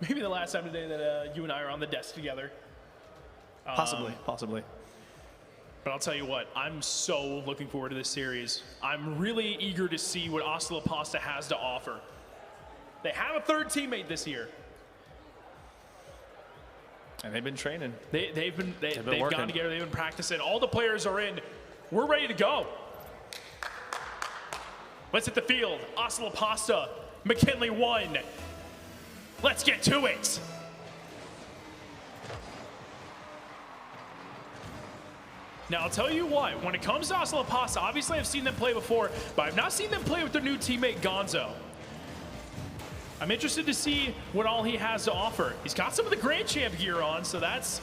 maybe the last time today that you and I are on the desk together. Possibly. But I'll tell you what, I'm so looking forward to this series. I'm really eager to see what Assa La Pasta has to offer. They have a third teammate this year. And they've been training. They've been gone working together. They've been practicing. All the players are in. We're ready to go. Let's hit the field. Assa La Pasta, McKinley 1. Let's get to it. Now, I'll tell you what, when it comes to Assa La Pasta, obviously I've seen them play before, but I've not seen them play with their new teammate, Gonzo. I'm interested to see what all he has to offer. He's got some of the Grand Champ gear on, so that's,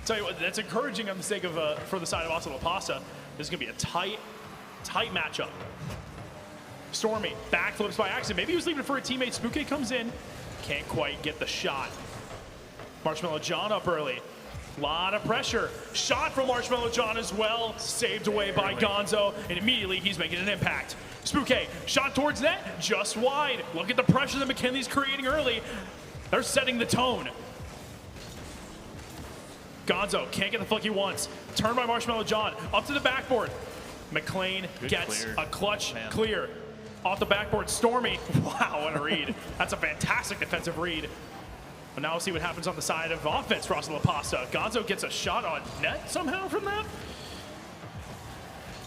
tell you what, that's encouraging on the sake of, for the side of Assa La Pasta. This is going to be a tight matchup. Stormy, backflips by accident. Maybe he was leaving for a teammate. Spooky comes in, can't quite get the shot. Marshmallow John up early. Lot of pressure. Shot from Marshmallow John as well. Saved away by Gonzo, and immediately he's making an impact. Spooky, shot towards net, just wide. Look at the pressure that McKinley's creating early. They're setting the tone. Gonzo can't get the flick he wants. Turned by Marshmallow John, up to the backboard. McLean gets a clutch clear. Off the backboard, Stormy. Wow, what a read. That's a fantastic defensive read. But now we'll see what happens on the side of offense for Assa La Pasta. Gonzo gets a shot on net somehow from that.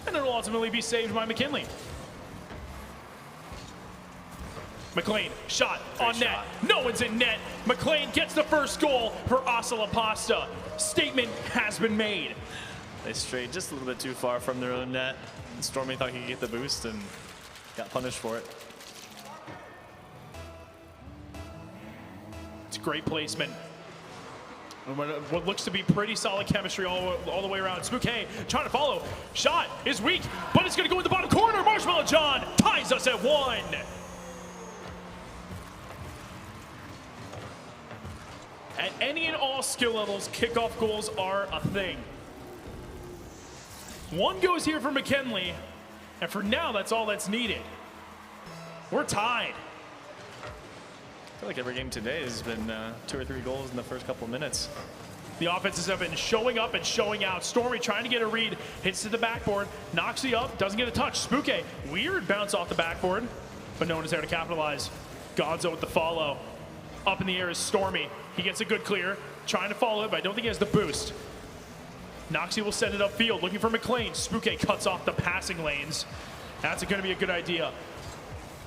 And it'll ultimately be saved by McKinley. McLean, shot on net. No one's in net. McLean gets the first goal for Assa La Pasta. Statement has been made. They strayed just a little bit too far from their own net. Stormy thought he could get the boost and got punished for it. It's great placement. What looks to be pretty solid chemistry all the way around. Spooky trying to follow. Shot is weak, but it's going to go in the bottom corner. Marshmallow John ties us at 1. At any and all skill levels, kickoff goals are a thing. One goes here for McKinley, and for now, that's all that's needed. We're tied. I feel like every game today has been 2 or 3 goals in the first couple of minutes. The offenses have been showing up and showing out. Stormy trying to get a read, hits to the backboard, knocks it up, doesn't get a touch. Spooky, weird bounce off the backboard, but no one is there to capitalize. Gonzo with the follow. Up in the air is Stormy. He gets a good clear, trying to follow it, but I don't think he has the boost. Noxie will send it upfield, looking for McLean. Spooky cuts off the passing lanes. That's going to be a good idea,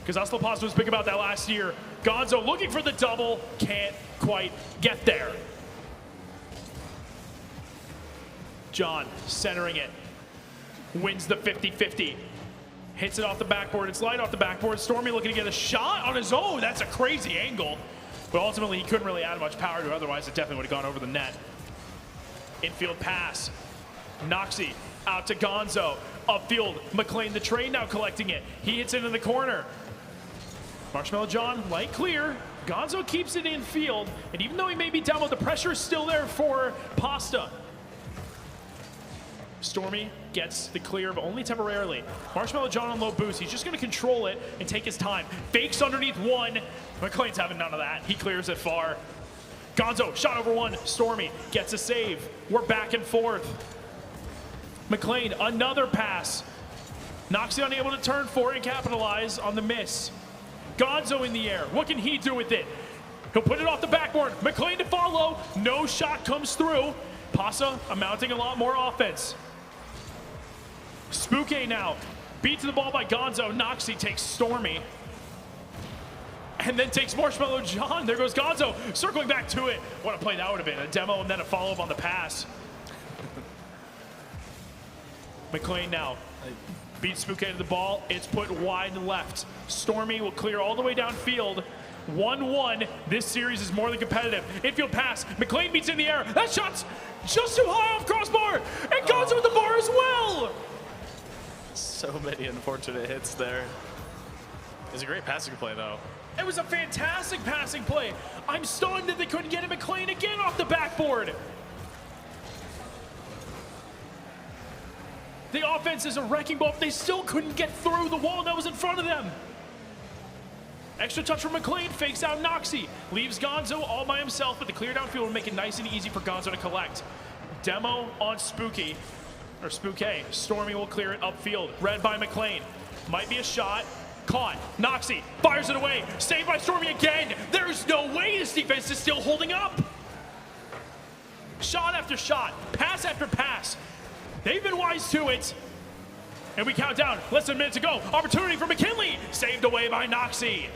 because Assa La Pasta was big about that last year. Gonzo looking for the double, can't quite get there. John centering it, wins the 50-50. Hits it off the backboard, it's light off the backboard. Stormy looking to get a shot on his own. That's a crazy angle, but ultimately he couldn't really add much power to it, otherwise it definitely would have gone over the net. Infield pass, Noxie out to Gonzo. Upfield, McLean the train now collecting it. He hits it in the corner. Marshmallow John, light clear. Gonzo keeps it in field, and even though he may be down, the pressure is still there for Pasta. Stormy gets the clear, but only temporarily. Marshmallow John on low boost. He's just going to control it and take his time. Fakes underneath 1. McLean's having none of that. He clears it far. Gonzo, shot over 1. Stormy gets a save. We're back and forth. McLean, another pass. Noxie unable to turn for it and capitalize on the miss. Gonzo in the air. What can he do with it? He'll put it off the backboard. McLean to follow. No shot comes through. Pasa amounting a lot more offense. Spooky now. Beat to the ball by Gonzo. Noxie takes Stormy. And then takes Marshmallow John. There goes Gonzo. Circling back to it. What a play that would have been. A demo and then a follow-up on the pass. McLean now. Beats Spooky to the ball. It's put wide left. Stormy will clear all the way downfield. 1-1. This series is more than competitive. Infield pass. McLean beats in the air. That shot's just too high off crossbar. And Gonzo with the bar as well. So many unfortunate hits there. It's a great passing play, though. It was a fantastic passing play. I'm stunned that they couldn't get it. McLean again off the backboard. The offense is a wrecking ball. They still couldn't get through the wall that was in front of them. Extra touch from McLean, fakes out Noxie. Leaves Gonzo all by himself, but the clear downfield will make it nice and easy for Gonzo to collect. Demo on Spooky, or Spooky. Stormy will clear it upfield. Read by McLean. Might be a shot. Caught. Noxie fires it away. Saved by Stormy again. There's no way this defense is still holding up. Shot after shot. Pass after pass. They've been wise to it. And we count down. Less than a minute to go. Opportunity for McKinley. Saved away by Noxie.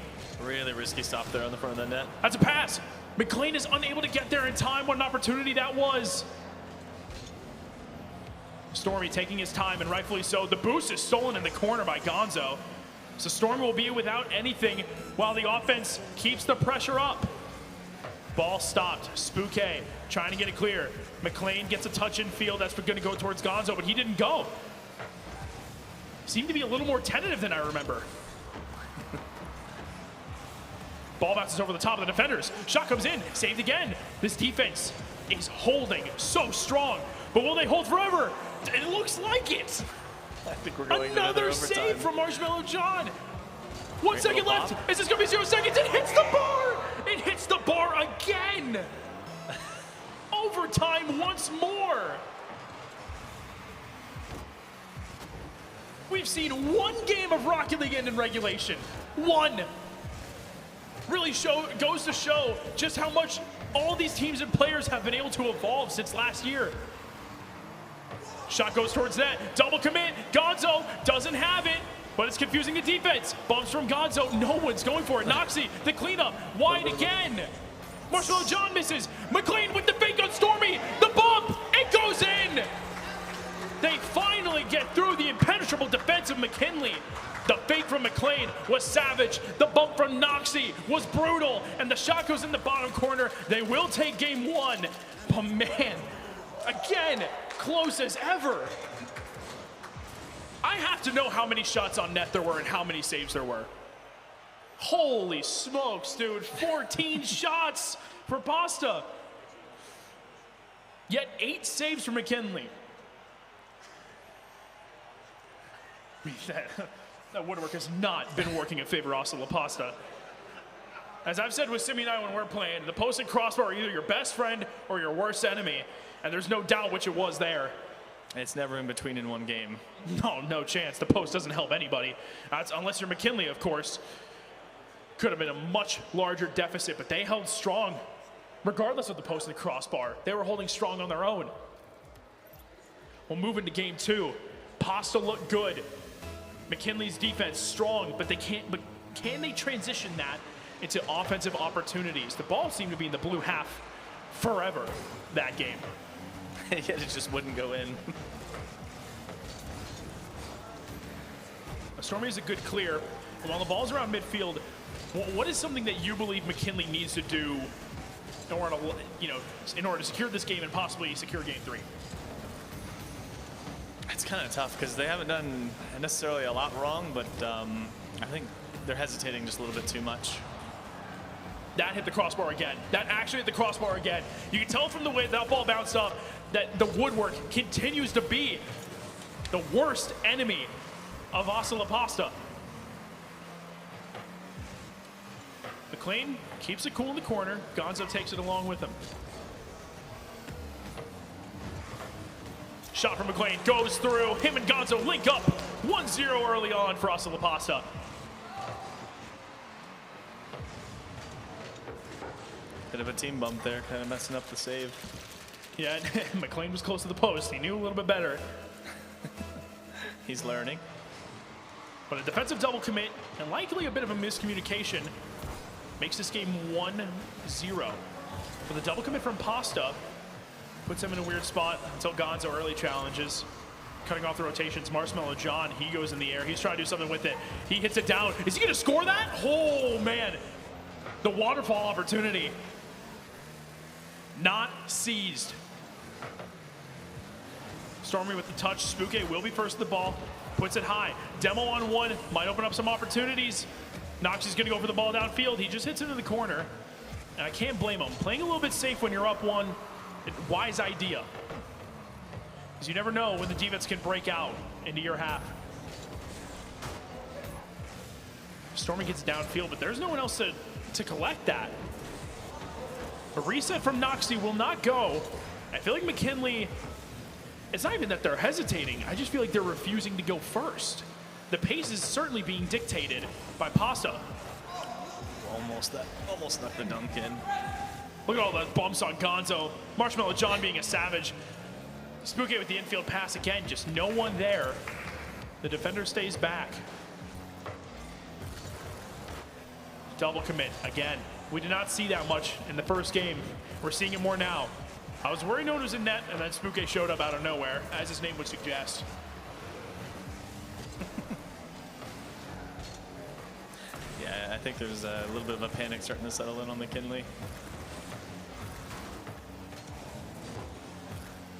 Really risky stop there on the front of the net. That's a pass. McLean is unable to get there in time. What an opportunity that was. Stormy taking his time, and rightfully so. The boost is stolen in the corner by Gonzo. So Stormy will be without anything while the offense keeps the pressure up. Ball stopped. Spooky trying to get it clear. McLean gets a touch in field. That's going to go towards Gonzo, but he didn't go. Seemed to be a little more tentative than I remember. Ball bounces over the top of the defenders. Shot comes in. Saved again. This defense is holding so strong. But will they hold forever? It looks like it. I think we're going Another save from Marshmallow John. 1 second left. Is this going to be 0 seconds? It hits the bar. It hits the bar again. Overtime once more. We've seen one game of Rocket League end in regulation. One. Really goes to show just how much all these teams and players have been able to evolve since last year. Shot goes towards net. Double commit. Gonzo doesn't have it, but it's confusing the defense. Bumps from Gonzo. No one's going for it. Noxie, the cleanup. Wide again. Marshmallow John misses. McLean with the fake on Stormy. The bump. It goes in. They finally get through the impenetrable defense of McKinley. The fake from McLean was savage. The bump from Noxie was brutal. And the shot goes in the bottom corner. They will take game one. But man, again, close as ever. I have to know how many shots on net there were and how many saves there were. Holy smokes, dude. 14 shots for Pasta. Yet 8 saves for McKinley. I mean, that woodwork has not been working in favor of Asa La Pasta. As I've said with Simi and I when we're playing, the post and crossbar are either your best friend or your worst enemy. And there's no doubt which it was there. It's never in between in one game. No chance. The post doesn't help anybody. Unless you're McKinley, of course. Could have been a much larger deficit, but they held strong. Regardless of the post and the crossbar, they were holding strong on their own. We'll move into game 2. Pasta looked good. McKinley's defense strong, but can they transition that into offensive opportunities? The ball seemed to be in the blue half forever that game. Yet it just wouldn't go in. Stormy is a good clear. And while the ball's around midfield, what is something that you believe McKinley needs to do in order to secure this game and possibly secure game 3? It's kind of tough because they haven't done necessarily a lot wrong, but I think they're hesitating just a little bit too much. That hit the crossbar again. That actually hit the crossbar again. You can tell from the way that ball bounced up that the woodwork continues to be the worst enemy of Asa La Pasta. McLean keeps it cool in the corner. Gonzo takes it along with him. Shot from McLean goes through. Him and Gonzo link up. 1-0 early on for Asa La Pasta. Bit of a team bump there, kind of messing up the save. Yeah, McLean was close to the post. He knew a little bit better. He's learning. But a defensive double commit and likely a bit of a miscommunication makes this game 1-0. With a double commit from Pasta, puts him in a weird spot until Gonzo early challenges. Cutting off the rotations, Marshmallow John, he goes in the air. He's trying to do something with it. He hits it down. Is he going to score that? Oh, man. The waterfall opportunity. Not seized. Stormy with the touch. Spooky will be first to the ball. Puts it high. Demo on 1. Might open up some opportunities. Noxie's going to go for the ball downfield. He just hits it into the corner. And I can't blame him. Playing a little bit safe when you're up 1, wise idea. Because you never know when the defense can break out into your half. Stormy gets downfield, but there's no one else to collect that. A reset from Noxie will not go. I feel like McKinley, it's not even that they're hesitating. I just feel like they're refusing to go first. The pace is certainly being dictated by Pasta. Almost snuck the dunk in. Look at all the bumps on Gonzo. Marshmallow John being a savage. Spooky with the infield pass again, just no one there. The defender stays back. Double commit again. We did not see that much in the first game. We're seeing it more now. I was worried no one was in net, and then Spooky showed up out of nowhere, as his name would suggest. Yeah, I think there's a little bit of a panic starting to settle in on McKinley.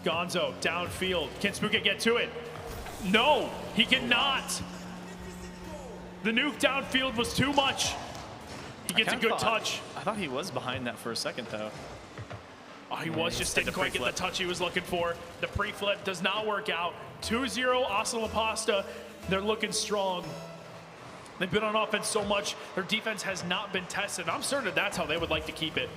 Gonzo downfield. Can Spooky get to it? No, he cannot. The nuke downfield was too much. He gets a good touch. I thought he was behind that for a second, though. Oh, he was, just didn't quite get the touch he was looking for. The pre-flip does not work out. 2-0 Asa La Pasta. They're looking strong. They've been on offense so much. Their defense has not been tested. I'm certain that's how they would like to keep it.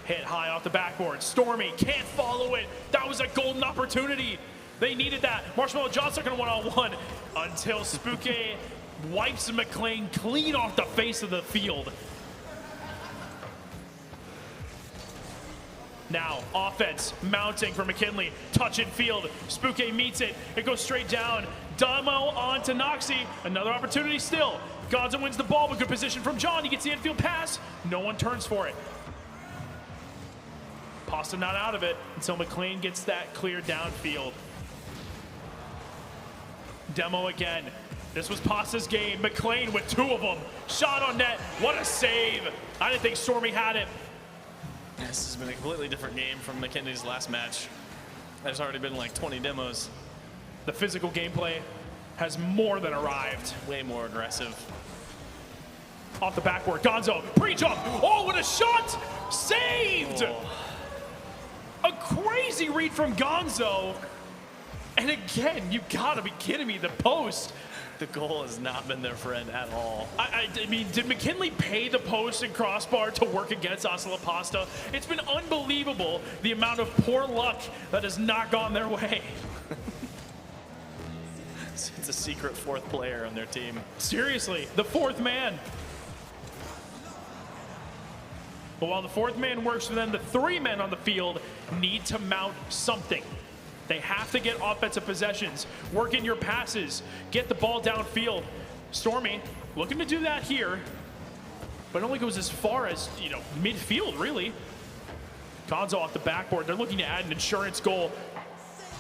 Hit high off the backboard. Stormy can't follow it. That was a golden opportunity. They needed that. Marshmallow Johnson going one-on-one until Spooky wipes McLean clean off the face of the field. Now, offense mounting for McKinley. Touch in field. Spooky meets it. It goes straight down. Demo on to Noxie. Another opportunity still. Gonzo wins the ball with good position from John. He gets the infield pass. No one turns for it. Pasta not out of it until McLean gets that cleared downfield. Demo again. This was Pasta's game. McLean with two of them. Shot on net. What a save. I didn't think Stormy had it. This has been a completely different game from McKinley's last match. There's already been like 20 demos. The physical gameplay has more than arrived. Way more aggressive. Off the backboard, Gonzo, pre-jump. Oh, what a shot! Saved! Oh. A crazy read from Gonzo. And again, you gotta be kidding me, the post. The goal has not been their friend at all. I mean, did McKinley pay the post and crossbar to work against Asa La Pasta? It's been unbelievable the amount of poor luck that has not gone their way. It's a secret fourth player on their team. Seriously, the fourth man. But while the fourth man works for them, the three men on the field need to mount something. They have to get offensive possessions, work in your passes, get the ball downfield. Stormy looking to do that here, but it only goes as far as, midfield, really. Gonzo off the backboard. They're looking to add an insurance goal.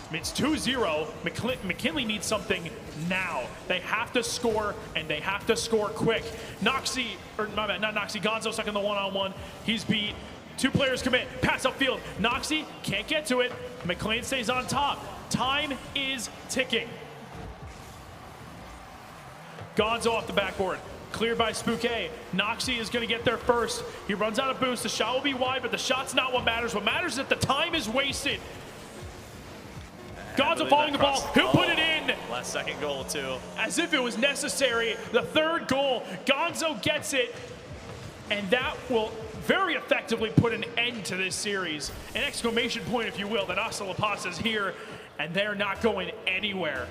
I mean, it's 2-0. McKinley needs something now. They have to score, and they have to score quick. Noxie, or my bad, not Noxie, Gonzo stuck in the one-on-one. He's beat. Two players commit. Pass upfield. Noxie can't get to it. McLean stays on top. Time is ticking. Gonzo off the backboard. Cleared by Spooky. Noxie is going to get there first. He runs out of boost. The shot will be wide, but the shot's not what matters. What matters is that the time is wasted. Gonzo following the ball. He'll put it in. Last second goal, too. As if it was necessary. The third goal. Gonzo gets it. And that will very effectively put an end to this series. An exclamation point, if you will, that Asa La Pasta is here, and they're not going anywhere.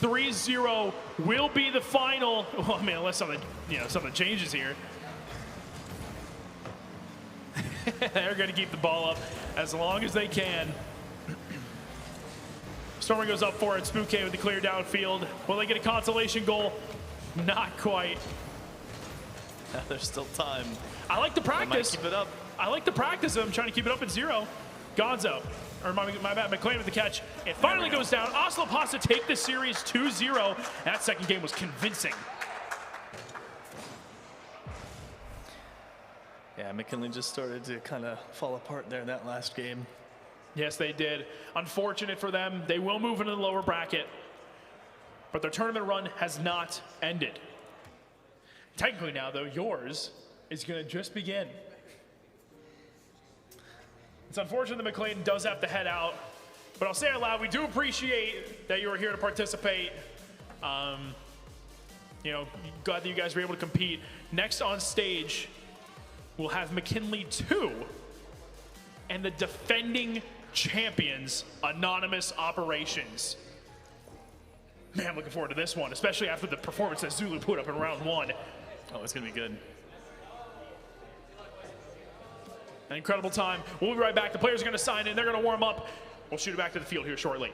3-0 will be the final. Well, I mean, unless something, something changes here. They're going to keep the ball up as long as they can. Stormer goes up for it. Spooky with the clear downfield. Will they get a consolation goal? Not quite. There's still time. I like the practice. They might keep it up. I like the practice of them trying to keep it up at 0. Gonzo, or my bad, McLean with the catch. It finally goes down. Asa La Pasta take the series 2-0. That second game was convincing. Yeah, McKinley just started to kind of fall apart there in that last game. Yes, they did. Unfortunate for them. They will move into the lower bracket, but their tournament run has not ended. Technically now, though, yours is going to just begin. It's unfortunate that McLean does have to head out, but I'll say it loud, we do appreciate that you were here to participate. You know, glad that you guys were able to compete. Next on stage, we'll have McKinley 2 and the defending champions, Anonymous Operations. Man, I'm looking forward to this one, especially after the performance that Zulu put up in round 1. Oh, it's going to be good. An incredible time. We'll be right back. The players are going to sign in. They're going to warm up. We'll shoot it back to the field here shortly.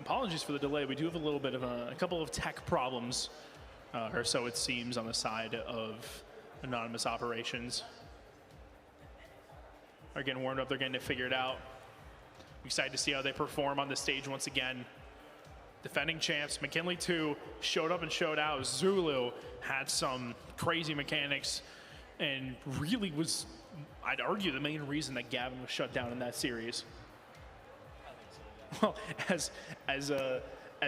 Apologies for the delay. We do have a little bit of a couple of tech problems, or so it seems, on the side of Anonymous Operations. They're getting warmed up. They're getting it figured out. Excited to see how they perform on the stage once again. Defending champs, McKinley 2 showed up and showed out. Zulu had some crazy mechanics and really was, I'd argue, the main reason that Gavin was shut down in that series. Well, as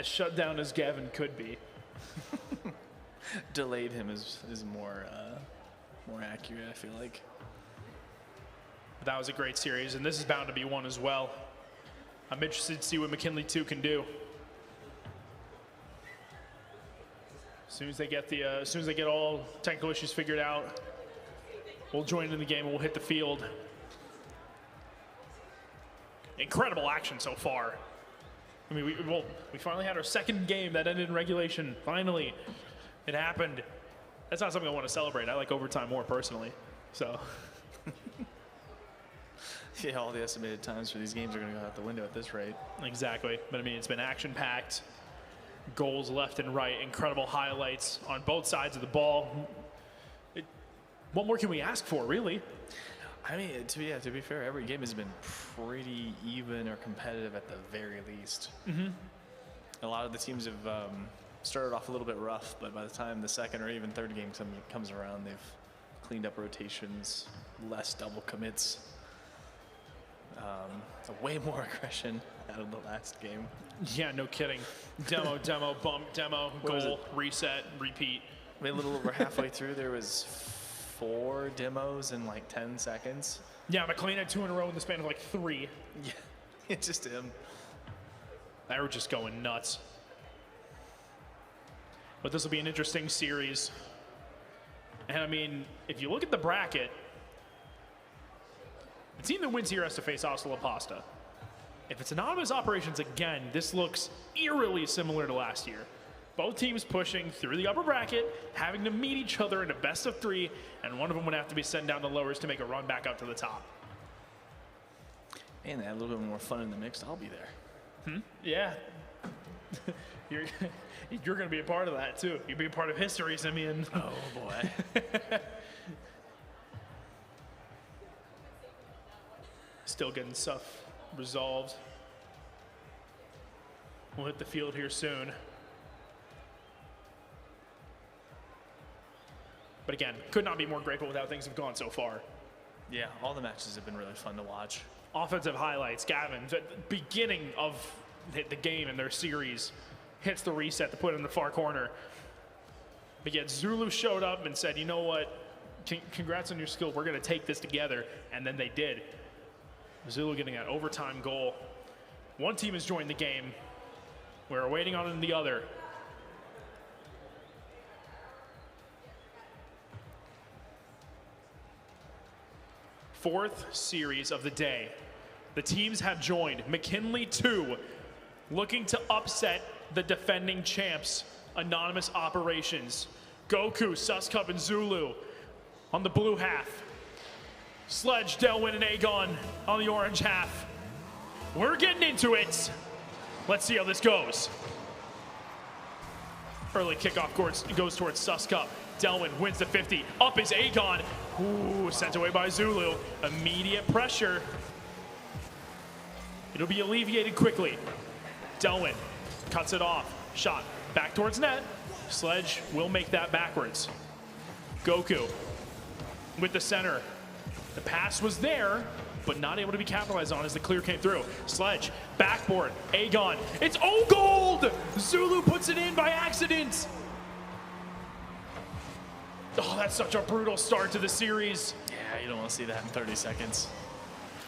shut down as Gavin could be. Delayed him is more accurate, I feel like. That was a great series, and this is bound to be one as well. I'm interested to see what McKinley 2 can do. As soon as they get all technical issues figured out, we'll join in the game and we'll hit the field. Incredible action so far. I mean, we finally had our second game that ended in regulation. Finally, it happened. That's not something I want to celebrate. I like overtime more personally. So. Yeah, all the estimated times for these games are going to go out the window at this rate. Exactly. But I mean, it's been action-packed. Goals left and right. Incredible highlights on both sides of the ball. What more can we ask for, really? I mean, to be fair, every game has been pretty even or competitive at the very least. Mm-hmm. A lot of the teams have started off a little bit rough, but by the time the second or even third game comes around, they've cleaned up rotations, less double commits. Way more aggression out of the last game. Yeah, no kidding. Demo, bump, demo, goal, reset, repeat. I mean, a little over halfway through, there was 4 demos in like 10 seconds. Yeah, McLean had 2 in a row in the span of like 3. Yeah, it's just him. They were just going nuts. But this will be an interesting series. And I mean, if you look at the bracket, the team that wins here has to face Oslo La Pasta. If it's Anonymous Operations again, this looks eerily similar to last year. Both teams pushing through the upper bracket, having to meet each other in a best of 3, and one of them would have to be sent down to lowers to make a run back up to the top. And add a little bit more fun in the mix, I'll be there. Yeah. You're going to be a part of that, too. You'll be a part of history, Simeon. Oh, boy. Still getting stuff resolved. We'll hit the field here soon. But again, could not be more grateful with how things have gone so far. Yeah, all the matches have been really fun to watch. Offensive highlights. Gavin, at the beginning of the game in their series, hits the reset to put it in the far corner. But yet Zulu showed up and said, you know what, congrats on your skill. We're going to take this together. And then they did. Zulu getting that overtime goal. One team has joined the game. We're waiting on the other. Fourth series of the day. The teams have joined. McKinley 2, looking to upset the defending champs, Anonymous Operations. Goku, Suscup, and Zulu on the blue half. Sledge, Delwyn, and Aegon on the orange half. We're getting into it. Let's see how this goes. Early kickoff goes towards Suscup. Delwyn wins the 50. Up is Aegon. Ooh, sent away by Zulu. Immediate pressure. It'll be alleviated quickly. Delwyn cuts it off. Shot back towards net. Sledge will make that backwards. Goku with the center. The pass was there, but not able to be capitalized on as the clear came through. Sledge, backboard, Aegon. It's Ogold! Zulu puts it in by accident. Oh, that's such a brutal start to the series. Yeah, you don't want to see that in 30 seconds.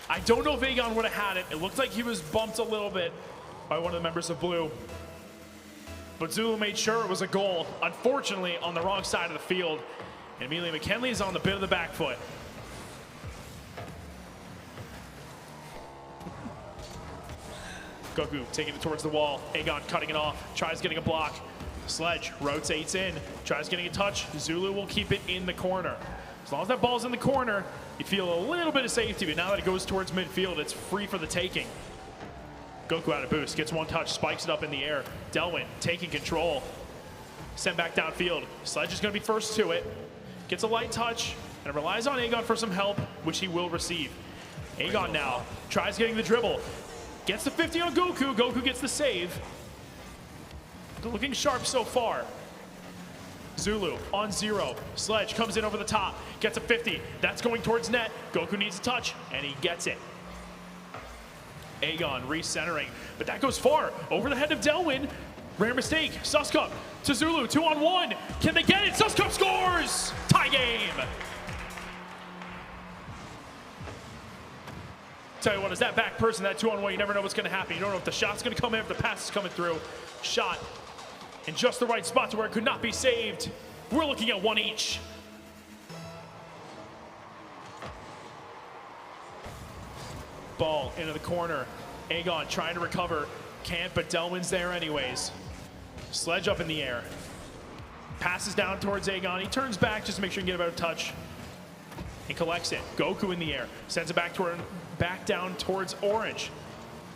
I don't know if Aegon would have had it. It looked like he was bumped a little bit by one of the members of Blue. But Zulu made sure it was a goal. Unfortunately, on the wrong side of the field. And Amelia McKinley is on the bit of the back foot. Goku taking it towards the wall. Aegon cutting it off. Tries getting a block. Sledge rotates in. Tries getting a touch. Zulu will keep it in the corner. As long as that ball's in the corner, you feel a little bit of safety. But now that it goes towards midfield, it's free for the taking. Goku out of boost, gets one touch, spikes it up in the air. Delwyn taking control. Sent back downfield. Sledge is going to be first to it. Gets a light touch and relies on Aegon for some help, which he will receive. Aegon now tries getting the dribble. Gets the 50 on Goku. Goku gets the save. They're looking sharp so far. Zulu on 0. Sledge comes in over the top. Gets a 50. That's going towards net. Goku needs a touch, and he gets it. Aegon recentering, but that goes far. Over the head of Delwyn. Rare mistake. Suskup to Zulu. 2-on-1. Can they get it? Suskup scores! Tie game. Tell you what, is that back person, that 2-on-1, you never know what's going to happen. You don't know if the shot's going to come in, if the pass is coming through. Shot in just the right spot to where it could not be saved. We're looking at one each. Ball into the corner. Aegon trying to recover. Can't, but Delwyn's there anyways. Sledge up in the air. Passes down towards Aegon. He turns back just to make sure he can get a better touch. And collects it. Goku in the air. Sends it back down towards Orange.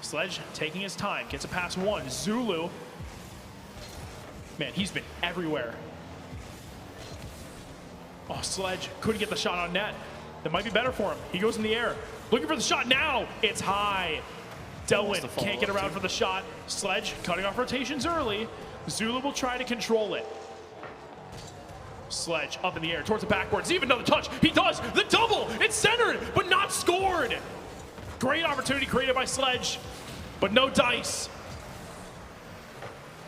Sledge taking his time. Gets a pass one. Zulu. Man, he's been everywhere. Oh, Sledge couldn't get the shot on net. That might be better for him. He goes in the air. Looking for the shot now. It's high. Delwyn can't get around for the shot. Sledge cutting off rotations early. Zulu will try to control it. Sledge up in the air towards the backboards. Even another touch. He does. The double. It's centered, but not scored. Great opportunity created by Sledge, but no dice.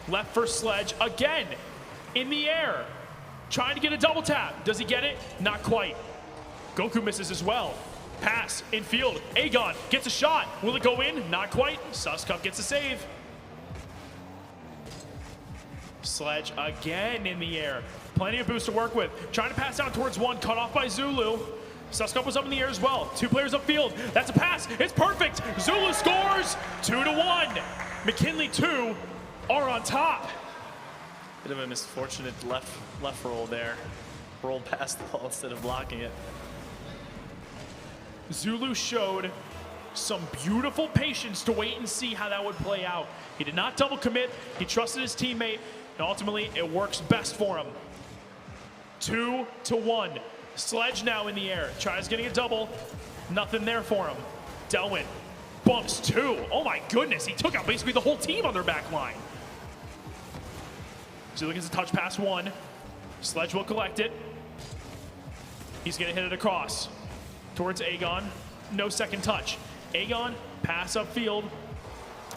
Left for Sledge again in the air. Trying to get a double tap. Does he get it? Not quite. Goku misses as well. Pass infield. Aegon gets a shot. Will it go in? Not quite. Suskup gets a save. Sledge again in the air. Plenty of boost to work with. Trying to pass down towards one. Cut off by Zulu. Suskup was up in the air as well. 2 players upfield. That's a pass. It's perfect. Zulu scores. 2-1. McKinley 2 are on top. Bit of a misfortunate left roll there. Rolled past the ball instead of blocking it. Zulu showed some beautiful patience to wait and see how that would play out. He did not double commit. He trusted his teammate, and ultimately it works best for him. 2-1. Sledge now in the air. Tries getting a double. Nothing there for him. Delwyn bumps 2. Oh my goodness, he took out basically the whole team on their back line. Zulu gets a touch pass 1. Sledge will collect it. He's gonna hit it across towards Aegon. No second touch. Aegon, pass upfield,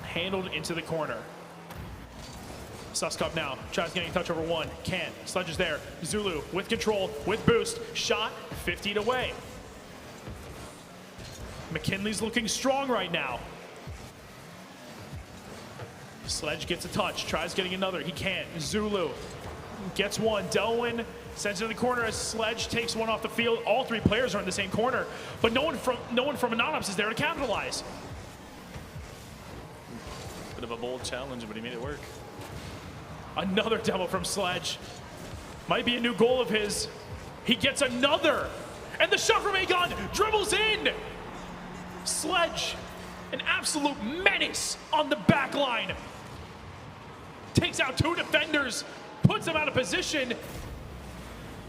handled into the corner. Suskup now, tries getting a touch over 1, can't. Sledge is there. Zulu with control, with boost, shot, 50 away. McKinley's looking strong right now. Sledge gets a touch, tries getting another, he can't. Zulu gets one. Delwyn sends it in the corner as Sledge takes one off the field. All 3 players are in the same corner, but no one from Anonymous is there to capitalize. Bit of a bold challenge, but he made it work. Another double from Sledge. Might be a new goal of his. He gets another, and the shot from Aegon dribbles in. Sledge, an absolute menace on the back line. Takes out 2 defenders, puts them out of position.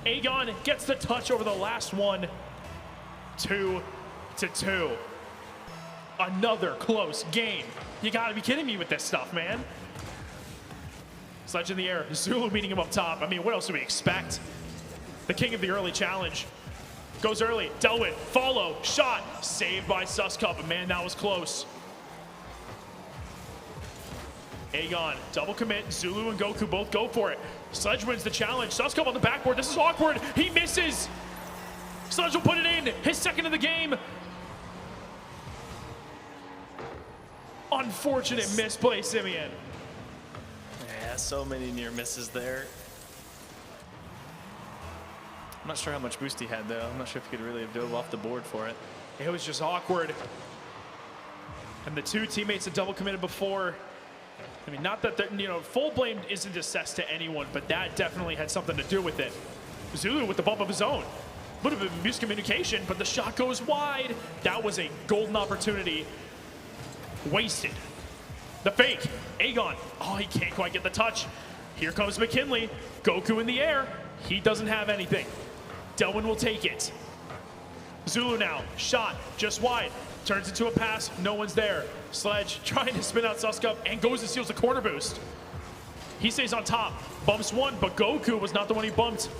Aegon gets the touch over the last one. 2-2. Another close game. You gotta be kidding me with this stuff, man. Sledge in the air. Zulu meeting him up top. I mean, what else do we expect? The king of the early challenge. Goes early. Delwyn, follow, shot. Saved by Suskup. Man, that was close. Aegon, double commit. Zulu and Goku both go for it. Sledge wins the challenge. Suskup on the backboard. This is awkward. He misses. Sledge will put it in. His second of the game. Unfortunate misplay, Simeon. Yeah, so many near misses there. I'm not sure how much boost he had, though. I'm not sure if he could really have dove off the board for it. It was just awkward. And the 2 teammates that double committed before, I mean, not that, full blame isn't assessed to anyone, but that definitely had something to do with it. Zulu with the bump of his own. A little bit of miscommunication, but the shot goes wide. That was a golden opportunity wasted The fake. Aegon. Oh, he can't quite get the touch. Here comes McKinley. Goku in the air. He doesn't have anything. Delwyn will take it. Zulu now. Shot. Just wide. Turns into a pass. No one's there. Sledge trying to spin out Suskup and goes and steals the corner boost. He stays on top. Bumps one, but Goku was not the one he bumped.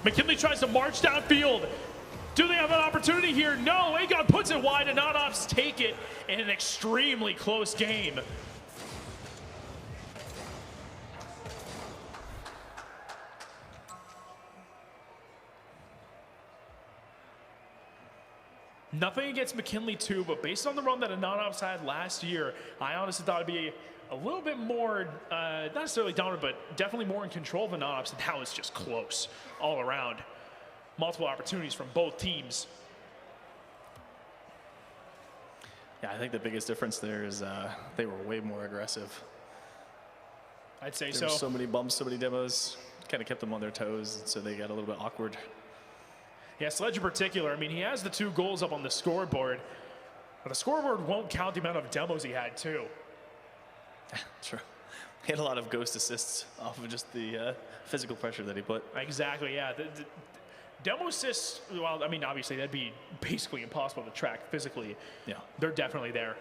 McKinley tries to march downfield. Do they have an opportunity here? No. Aegon puts it wide and Non-Ops take it in an extremely close game. Nothing against McKinley too, but based on the run that Non-Ops had last year, I honestly thought it'd be a little bit more, not necessarily dominant, but definitely more in control than Non-Ops, and now it's just close all around. Multiple opportunities from both teams. Yeah, I think the biggest difference there is they were way more aggressive. I'd say There so. were so many bumps, so many demos, kind of kept them on their toes, so they got a little bit awkward. Yeah, Sledge in particular, I mean, he has the 2 goals up on the scoreboard, but the scoreboard won't count the amount of demos he had too. True. He had a lot of ghost assists off of just the physical pressure that he put. Exactly, yeah. The demo assists, well, I mean, obviously that'd be basically impossible to track physically. Yeah. They're definitely there.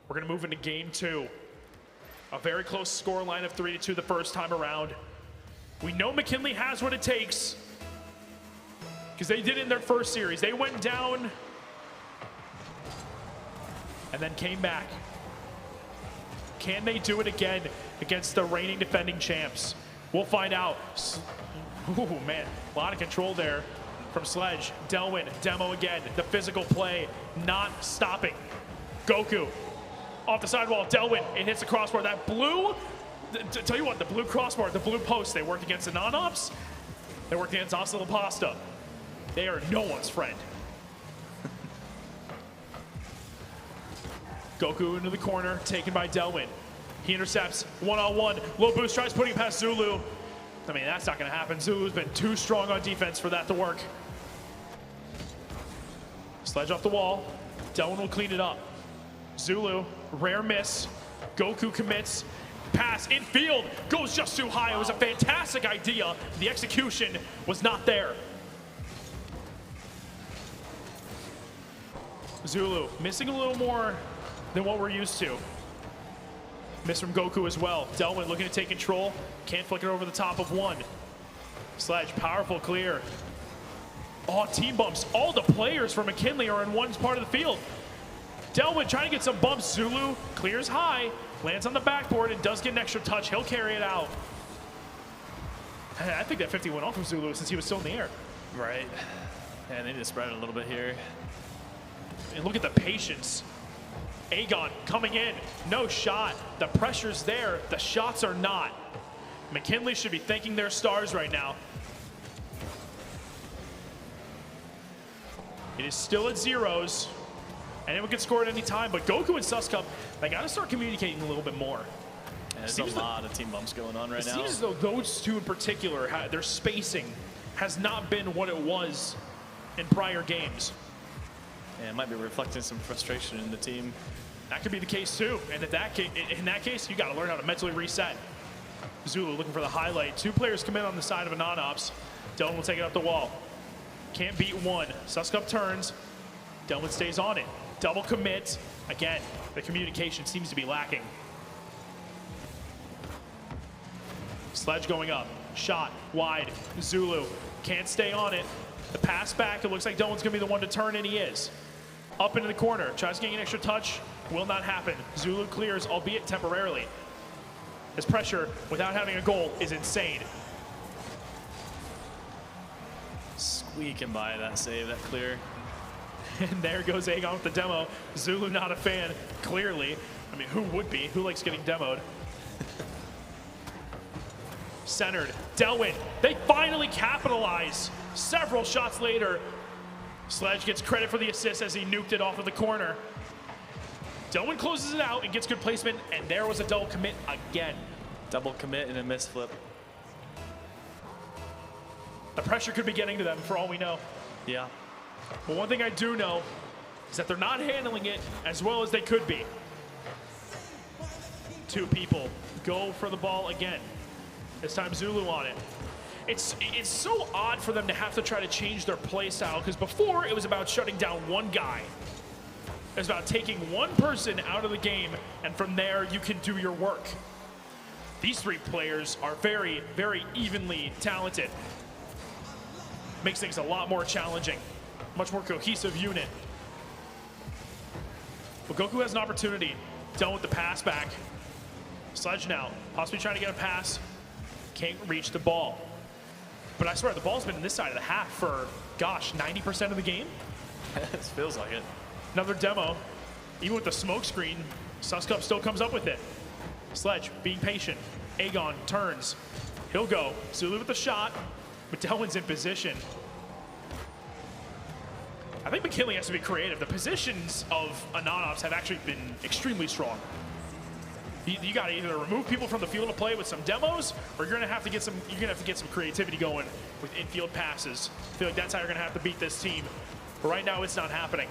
We're gonna move into game 2. A very close score line of 3-2 the first time around. We know McKinley has what it takes, because they did it in their first series. They went down and then came back. Can they do it again against the reigning defending champs? We'll find out. Ooh, man, a lot of control there from Sledge. Delwyn, demo again. The physical play not stopping. Goku off the sidewall. Delwyn, it hits the crossbar. That blue, tell you what, the blue crossbar, the blue post, they worked against the Non-Ops. They worked against Asa La Pasta. They are no one's friend. Goku into the corner, taken by Delwyn. He intercepts one-on-one. Low boost tries putting past Zulu. I mean, that's not going to happen. Zulu's been too strong on defense for that to work. Sledge off the wall. Delwyn will clean it up. Zulu, rare miss. Goku commits. Pass infield, goes just too high. It was a fantastic idea. The execution was not there. Zulu missing a little more than what we're used to. Miss from Goku as well. Delwyn looking to take control. Can't flick it over the top of one. Sledge, powerful clear. Oh, team bumps. All the players for McKinley are in one part of the field. Delwyn trying to get some bumps. Zulu clears high, lands on the backboard, and does get an extra touch. He'll carry it out. I think that 50 went off from Zulu since he was still in the air. Right. Yeah, they need to spread it a little bit here. And look at the patience. Aegon coming in, no shot. The pressure's there, the shots are not. McKinley should be thanking their stars right now. It is still at zeros. Anyone can score at any time, but Goku and Suskup, they gotta start communicating a little bit more. And there's a lot of team bumps going on right now. It seems as though those two in particular, their spacing has not been what it was in prior games. And it might be reflecting some frustration in the team. That could be the case too. And in that case, you got to learn how to mentally reset. Zulu looking for the highlight. 2 players come in on the side of a Non-Ops. Delwyn will take it up the wall. Can't beat one. Suskup turns. Delwyn stays on it. Double commit. Again, the communication seems to be lacking. Sledge going up. Shot wide. Zulu can't stay on it. The pass back. It looks like Delwyn's going to be the one to turn, and he is. Up into the corner. Tries getting an extra touch. Will not happen. Zulu clears, albeit temporarily. His pressure without having a goal is insane. Squeaking by that save, that clear. And there goes Aegon with the demo. Zulu not a fan, clearly. I mean, who would be? Who likes getting demoed? Centered. Delwyn. They finally capitalize. Several shots later. Sledge gets credit for the assist as he nuked it off of the corner. Delwyn closes it out and gets good placement, and there was a double commit again. Double commit and a miss flip. The pressure could be getting to them for all we know. Yeah. But one thing I do know is that they're not handling it as well as they could be. Two people go for the ball again. This time Zulu on it. It's so odd for them to have to try to change their play style, because before it was about shutting down one guy. It was about taking one person out of the game, and from there you can do your work. These three players are very, very evenly talented. Makes things a lot more challenging, much more cohesive unit. But Goku has an opportunity, done with the pass back. Sledge now, possibly trying to get a pass, can't reach the ball. But I swear, the ball's been in this side of the half for, gosh, 90% of the game? It feels like it. Another demo, even with the smoke screen, Suskup still comes up with it. Sledge being patient, Aegon turns, he'll go, Zulu with the shot, but Delwyn's in position. I think McKinley has to be creative. The positions of Ananops have actually been extremely strong. You got to either remove people from the field of play with some demos, or you're gonna have to get some creativity going with infield passes. I feel like that's how you're gonna have to beat this team. But right now, it's not happening.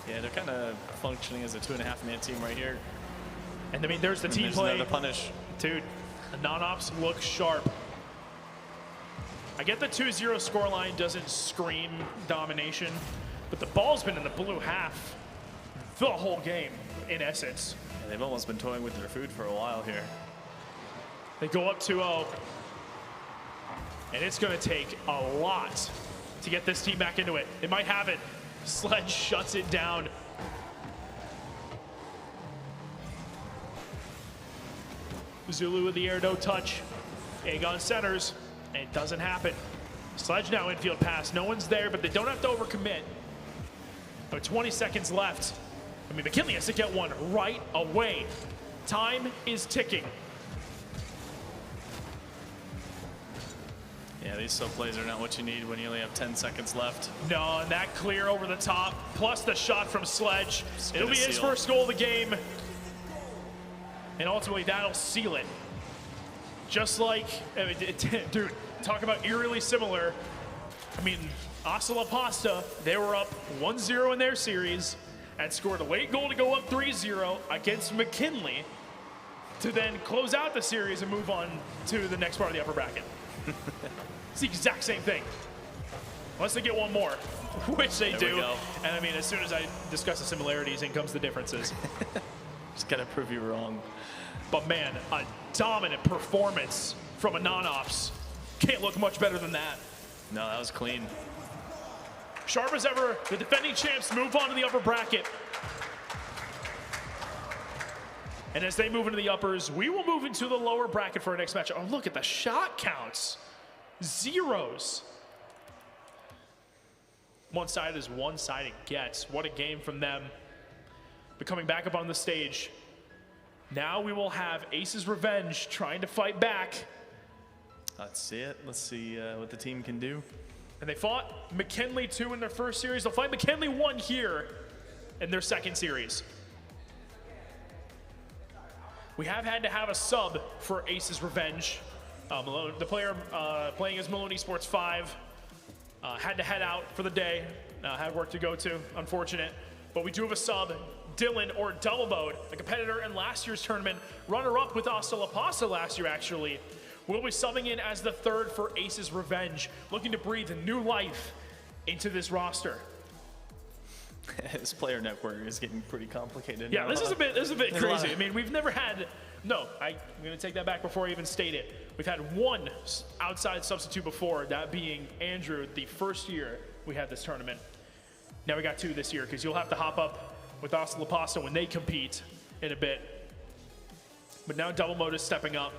Yeah, they're kind of functioning as a 2.5-man team right here. And I mean, there's the And team there's play. another punish. Dude, Ananops looks sharp. I get the 2-0 scoreline doesn't scream domination, but the ball's been in the blue half the whole game, in essence. Yeah, they've almost been toying with their food for a while here. They go up 2-0, and it's going to take a lot to get this team back into it. They might have it. Sledge shuts it down. Zulu with the air, no touch. Aegon centers, and it doesn't happen. Sledge now infield pass. No one's there, but they don't have to overcommit. But 20 seconds left. I mean, McKinley has to get one right away. Time is ticking. Yeah, these sub plays are not what you need when you only have 10 seconds left. No, and that clear over the top, plus the shot from Sledge. It'll be his seal. first goal of the game. And ultimately, that'll seal it. Just like, dude, talk about eerily similar. I mean, Asala Pasta, they were up 1-0 in their series and scored a late goal to go up 3-0 against McKinley to then close out the series and move on to the next part of the upper bracket. It's the exact same thing. Unless they get one more, which they do. And I mean, as soon as I discuss the similarities, in comes the differences. Just gotta prove you wrong. But man, a dominant performance from Ananops. Can't look much better than that. No, that was clean. Sharp as ever, the defending champs move on to the upper bracket. And as they move into the uppers, we will move into the lower bracket for our next match. Oh, look at the shot counts. Zeros. One side is one side it gets. What a game from them. But coming back up on the stage, now we will have Ace's Revenge trying to fight back. Let's see it. Let's see what the team can do. And they fought McKinley 2 in their first series. They'll fight McKinley 1 here in their second series. We have had to have a sub for Ace's Revenge. The player playing as Maloney Sports 5 had to head out for the day, had work to go to, unfortunate. But we do have a sub, Dylan, or Double Mode, a competitor in last year's tournament, runner-up with Asta La Pasta last year, actually. Will be subbing in as the third for Ace's Revenge, looking to breathe new life into this roster. This player network is getting pretty complicated. Yeah, now. this is a bit crazy. of- I mean, we've never had. No, I'm going to take that back before I even state it. We've had one outside substitute before, that being Andrew, the first year we had this tournament. Now we got 2 this year, because you'll have to hop up with Asta La Pasta when they compete in a bit. But now Double Mode is stepping up.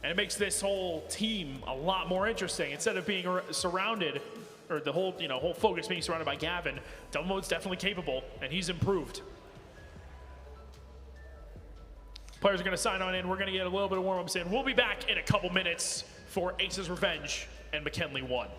And it makes this whole team a lot more interesting. Instead of being surrounded, or the whole, whole focus being surrounded by Gavin, Double Mode's definitely capable, and he's improved. Players are going to sign on in. We're going to get a little bit of warm-ups in. We'll be back in a couple minutes for Ace's Revenge and McKinley 1.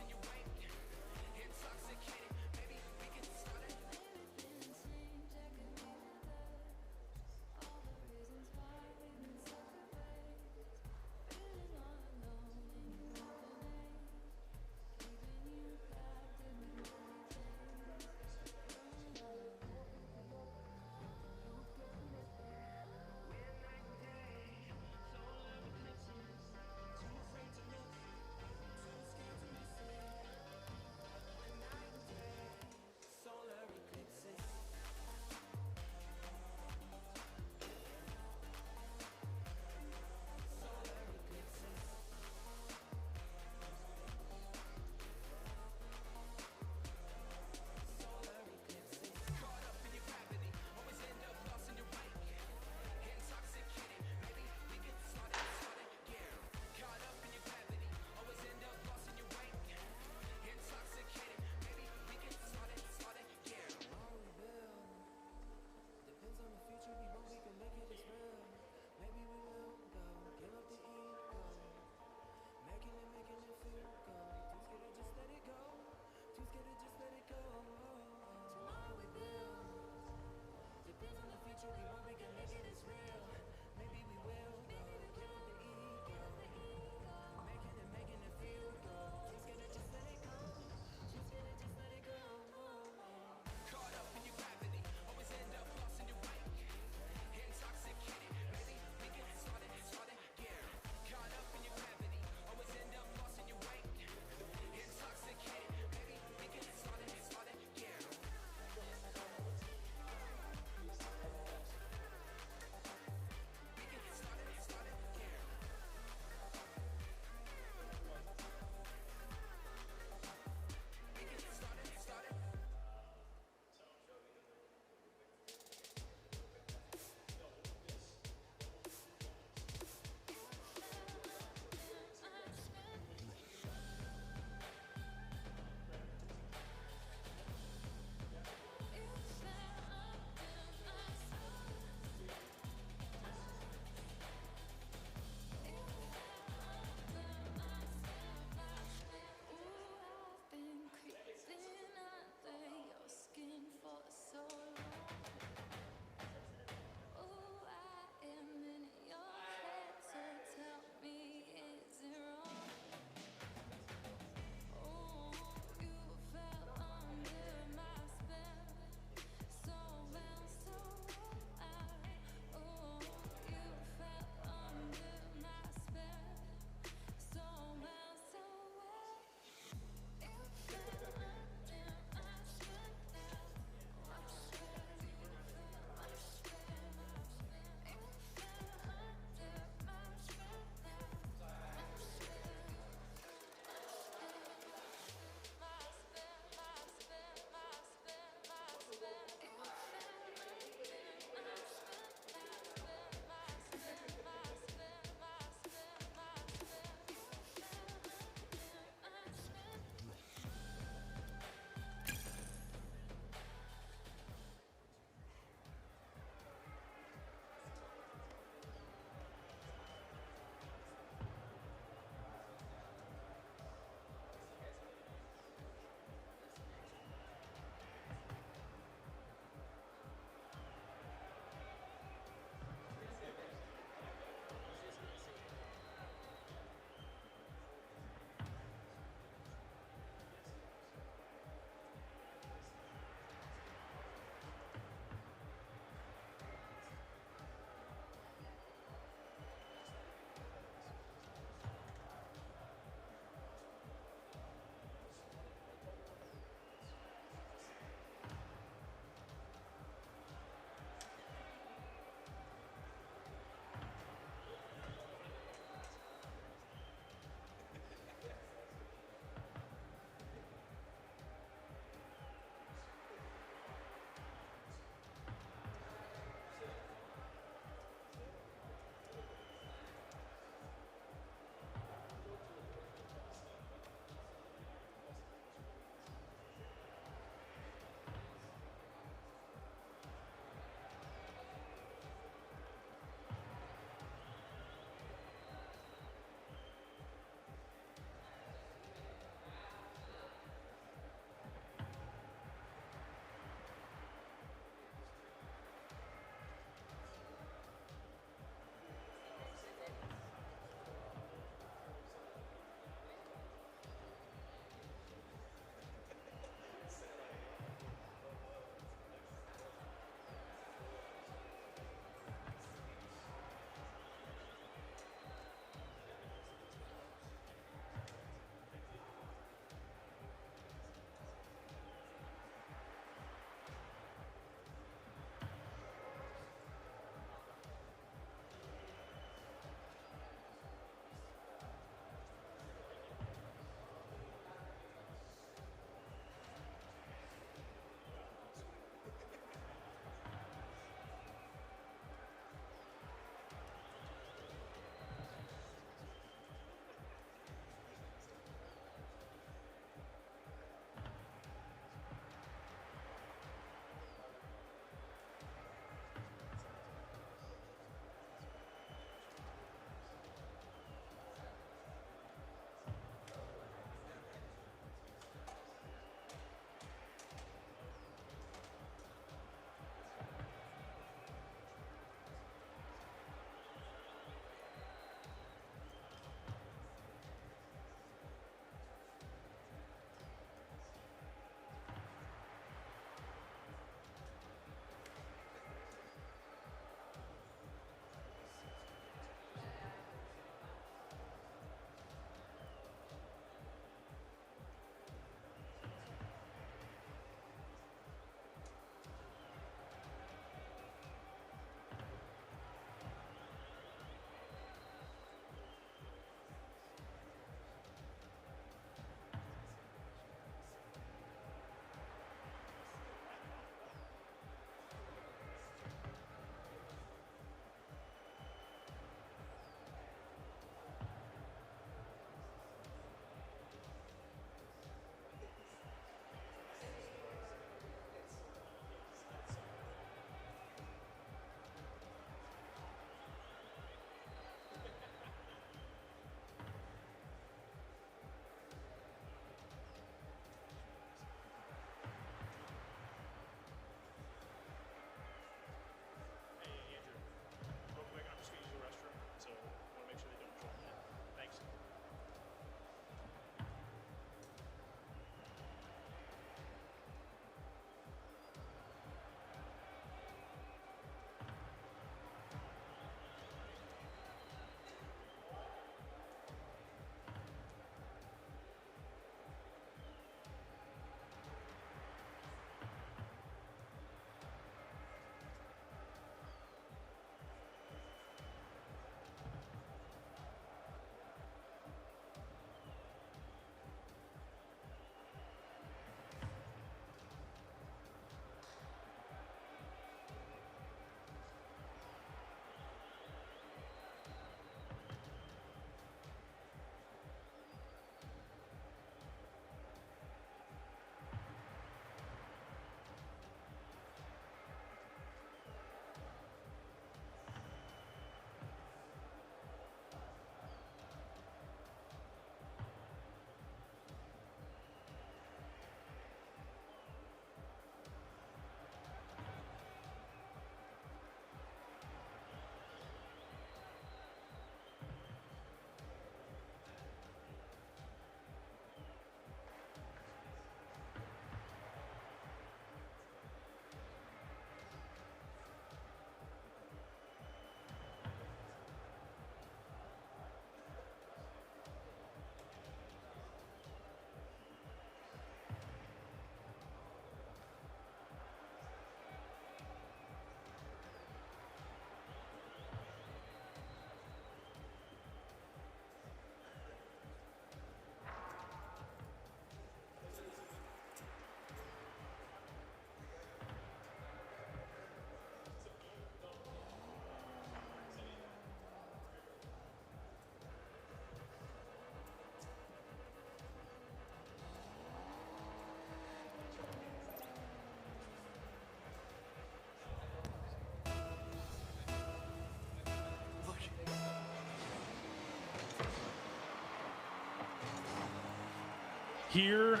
Here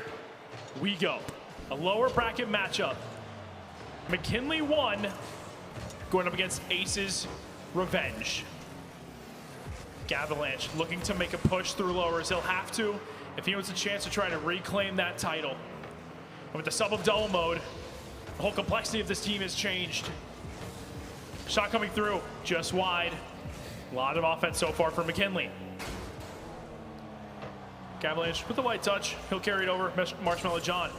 we go. A lower bracket matchup. McKinley 1 going up against Aces Revenge. Gavalanche looking to make a push through lowers. He'll have to if he wants a chance to try to reclaim that title. And with the sub of double mode, the whole complexity of this team has changed. Shot coming through, just wide. A lot of offense so far for McKinley. Gavalanche with the light touch. He'll carry it over. Marshmallow John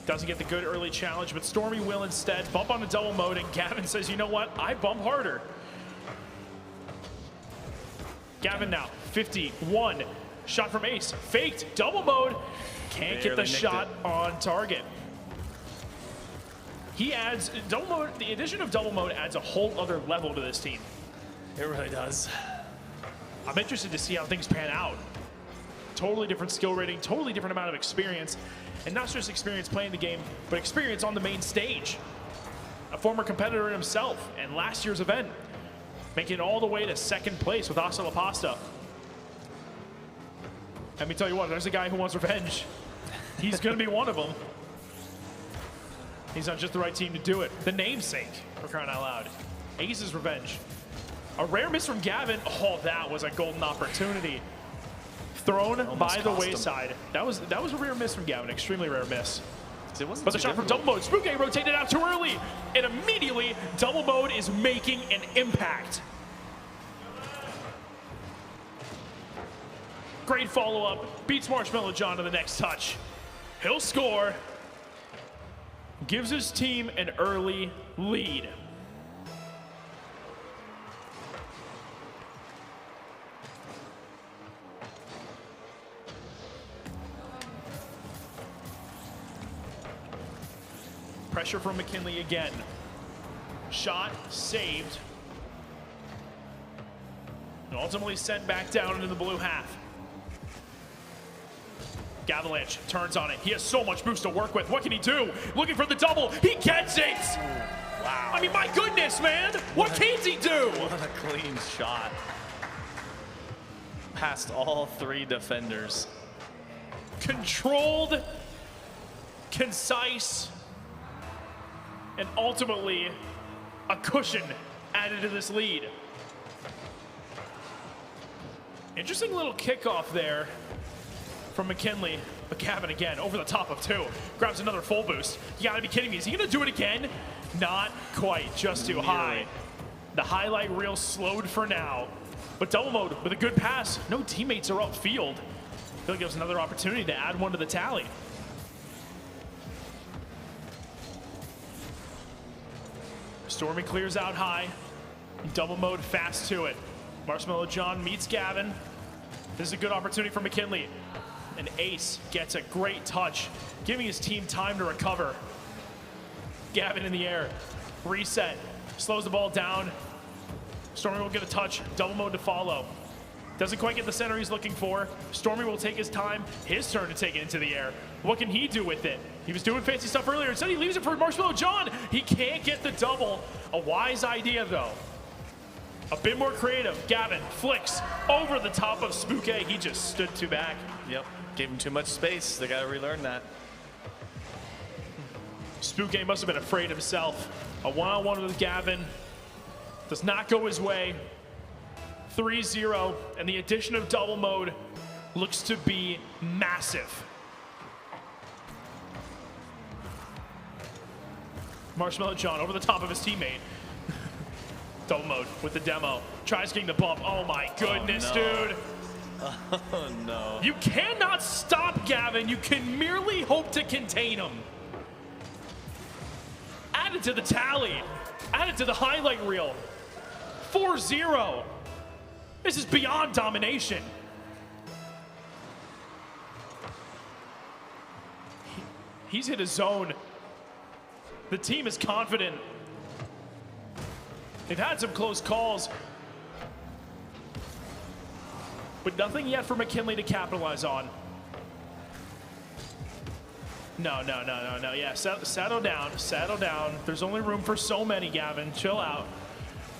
doesn't get the good early challenge, but Stormy will instead bump on the double mode, and Gavin says, you know what? I bump harder. Gavin now, 51. Shot from Ace. Faked. Double mode. Can't get the shot on target. He adds double mode. The addition of double mode adds a whole other level to this team. It really does. I'm interested to see how things pan out. Totally different skill rating, totally different amount of experience. And not just experience playing the game, but experience on the main stage. A former competitor himself in last year's event, making it all the way to second place with Asa La Pasta. Let me tell you what, there's a guy who wants revenge. He's going to be one of them. He's on just the right team to do it. The namesake, for crying out loud. Ace's Revenge. A rare miss from Gavin. Oh, that was a golden opportunity. Thrown by the wayside. That was a rare miss from Gavin. Extremely rare miss. But the shot from double mode. Spooky rotated out too early. And immediately, double mode is making an impact. Great follow-up. Beats Marshmallow John to the next touch. He'll score. Gives his team an early lead. Pressure from McKinley again. Shot saved. And ultimately sent back down into the blue half. Gavalanche turns on it. He has so much boost to work with. What can he do? Looking for the double. He gets it! Wow. I mean, my goodness, man! What can he do? What a clean shot. Past all three defenders. Controlled, concise, and ultimately a cushion added to this lead. Interesting little kickoff there from McKinley, but Gavin again over the top of two. Grabs another full boost. You gotta be kidding me. Is he gonna do it again? Not quite, just too high. The highlight reel slowed for now, but double mode with a good pass. No teammates are upfield. He'll give us another opportunity to add one to the tally. Stormy clears out high. Double mode fast to it. Marshmallow John meets Gavin. This is a good opportunity for McKinley. And Ace gets a great touch, giving his team time to recover. Gavin in the air. Reset. Slows the ball down. Stormy will get a touch. Double mode to follow. Doesn't quite get the center he's looking for. Stormy will take his time. His turn to take it into the air. What can he do with it? He was doing fancy stuff earlier. Instead, he leaves it for Marshmallow John. He can't get the double. A wise idea, though. A bit more creative. Gavin flicks over the top of Spooky. He just stood too back. Yep. Gave him too much space. They got to relearn that. Spooky must have been afraid himself. A one-on-one with Gavin does not go his way. 3-0, and the addition of double mode looks to be massive. Marshmallow John over the top of his teammate. Double mode with the demo. Tries getting the bump. Oh my goodness, dude. Oh no. You cannot stop Gavin. You can merely hope to contain him. Added to the tally. Added to the highlight reel. 4-0. This is beyond domination. He's hit a zone. The team is confident. They've had some close calls, but nothing yet for McKinley to capitalize on. No. Yeah, settle down. There's only room for so many, Gavin. Chill out.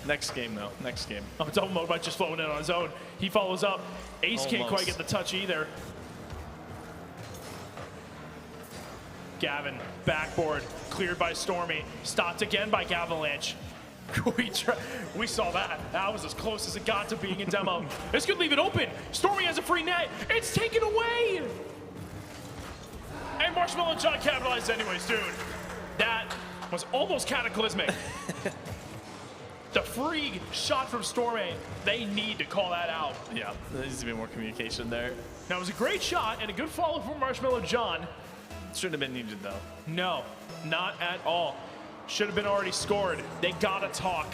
Next game, though. Next game. Oh, double mode might just float in on his own. He follows up. Ace can't quite get the touch either. Gavin, backboard, cleared by Stormy, stopped again by Gavalanche. We saw that. That was as close as it got to being a demo. This could leave it open. Stormy has a free net. It's taken away. And Marshmello John capitalized anyways, dude. That was almost cataclysmic. The free shot from Stormy, they need to call that out. Yeah, there needs to be more communication there. Now, it was a great shot and a good follow from Marshmello John. Shouldn't have been needed, though. No, not at all. Should have been already scored. They gotta talk.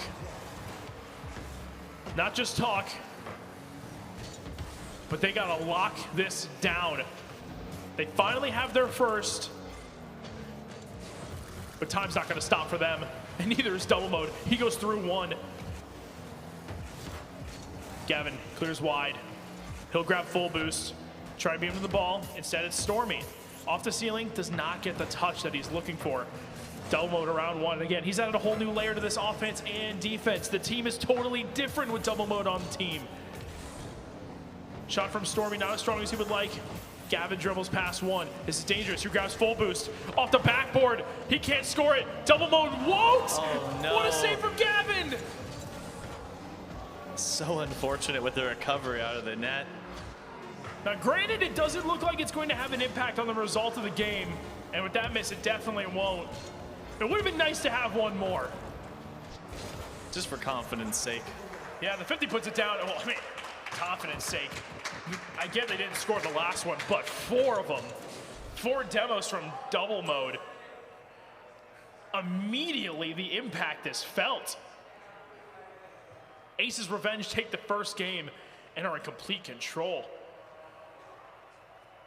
Not just talk, but they gotta lock this down. They finally have their first, but time's not gonna stop for them, and neither is Double Mode. He goes through one. Gavin clears wide. He'll grab full boost, try to beam to the ball. Instead, it's Stormy. Off the ceiling, does not get the touch that he's looking for. Double Mode around one. Again, he's added a whole new layer to this offense and defense. The team is totally different with Double Mode on the team. Shot from Stormy, not as strong as he would like. Gavin dribbles past one. This is dangerous. He grabs full boost off the backboard. He can't score it. Double Mode won't. Oh, no. What a save from Gavin. So unfortunate with the recovery out of the net. Now, granted, it doesn't look like it's going to have an impact on the result of the game. And with that miss, it definitely won't. It would have been nice to have one more. Just for confidence sake. Yeah, the 50 puts it down. Well, I mean, confidence sake. I get they didn't score the last one, but 4 of them. 4 demos from Double Mode. Immediately, the impact is felt. Ace's Revenge take the first game and are in complete control.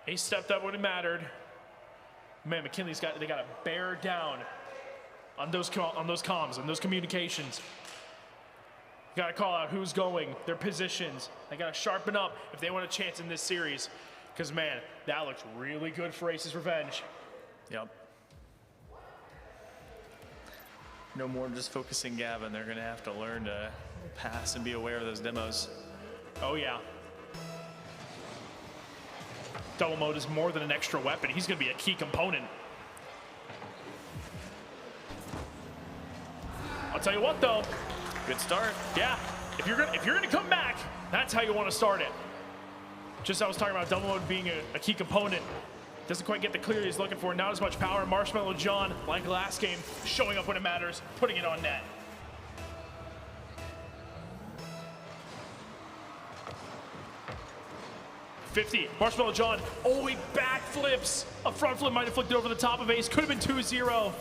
Ace stepped up when it mattered. Man, McKinley's they got to bear down on those comms and those communications. Got to call out who's going, their positions. They got to sharpen up if they want a chance in this series. Because, man, that looks really good for Ace's Revenge. Yep. No more just focusing Gavin. They're going to have to learn to pass and be aware of those demos. Oh, yeah. Double Mode is more than an extra weapon. He's going to be a key component. I'll tell you what, though. Good start. Yeah, if you're gonna come back, that's how you want to start it. Just I was talking about Double Mode being a key component. Doesn't quite get the clear he's looking for. Not as much power. Marshmello John, like last game, showing up when it matters, putting it on net. $50. Marshmello John. Oh, he backflips. A front flip might have flipped it over the top of Ace. Could have been 2-0.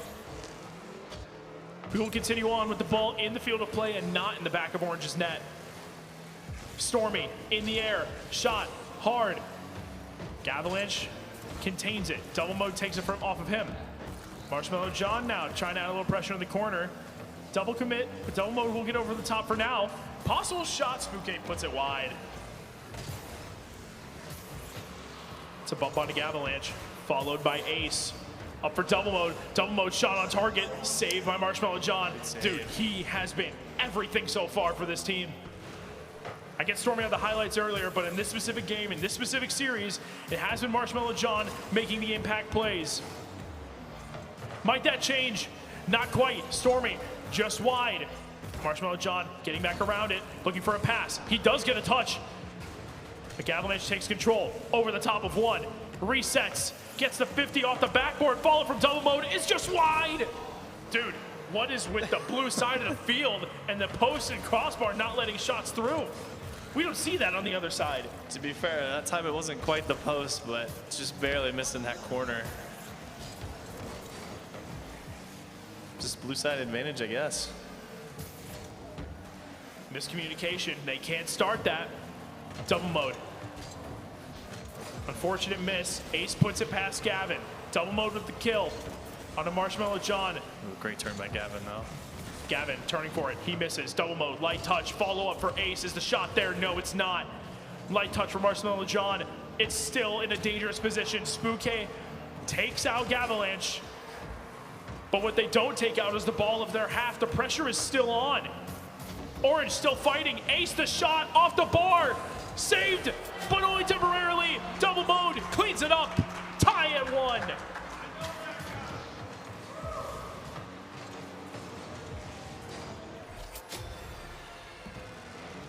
We will continue on with the ball in the field of play and not in the back of Orange's net. Stormy in the air. Shot hard. Gavalanche contains it. Double Mode takes it from off of him. Marshmello John now trying to add a little pressure in the corner. Double commit, but Double Mode will get over the top for now. Possible shot. Spooky puts it wide. It's a bump onto Gavalanche, followed by Ace. Up for Double Mode. Double Mode shot on target. Saved by Marshmello John. Dude, he has been everything so far for this team. I get Stormy on the highlights earlier, but in this specific game, in this specific series, it has been Marshmello John making the impact plays. Might that change? Not quite. Stormy just wide. Marshmello John getting back around it, looking for a pass. He does get a touch. But Gavalanche takes control over the top of one. Resets. Gets the 50 off the backboard. Followed from Double Mode. It's just wide. Dude, what is with the blue side of the field and the post and crossbar not letting shots through? We don't see that on the other side. To be fair, that time it wasn't quite the post, but just barely missing that corner. Just blue side advantage, I guess. Miscommunication. They can't start that. Double Mode. Unfortunate miss. Ace puts it past Gavin. Double Mode with the kill on a Marshmello John. Ooh, great turn by Gavin, though. Gavin turning for it. He misses. Double Mode. Light touch. Follow up for Ace. Is the shot there? No, it's not. Light touch for Marshmello John. It's still in a dangerous position. Spooky takes out Gavalanche. But what they don't take out is the ball of their half. The pressure is still on. Orange still fighting. Ace the shot off the bar. Saved, but only temporarily. Double Mode cleans it up. Tie at 1.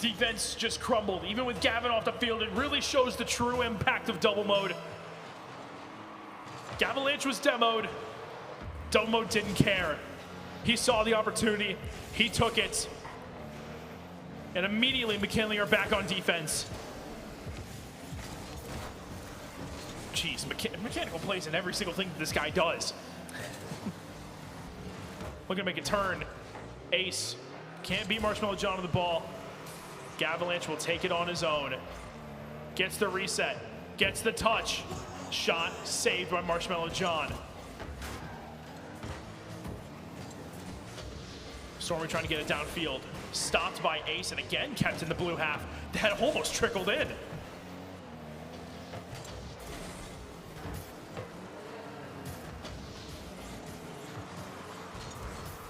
defense just crumbled. Even with Gavin off the field, it really shows the true impact of double mode. Gavalanche was demoed. Double mode didn't care. He saw the opportunity. He took it. And immediately, McKinley are back on defense. Jeez, mechanical plays in every single thing that this guy does. Looking to make a turn. Ace can't beat Marshmallow John on the ball. Gavalanche will take it on his own. Gets the reset. Gets the touch. Shot saved by Marshmallow John. Stormy trying to get it downfield. Stopped by Ace and again kept in the blue half. That almost trickled in.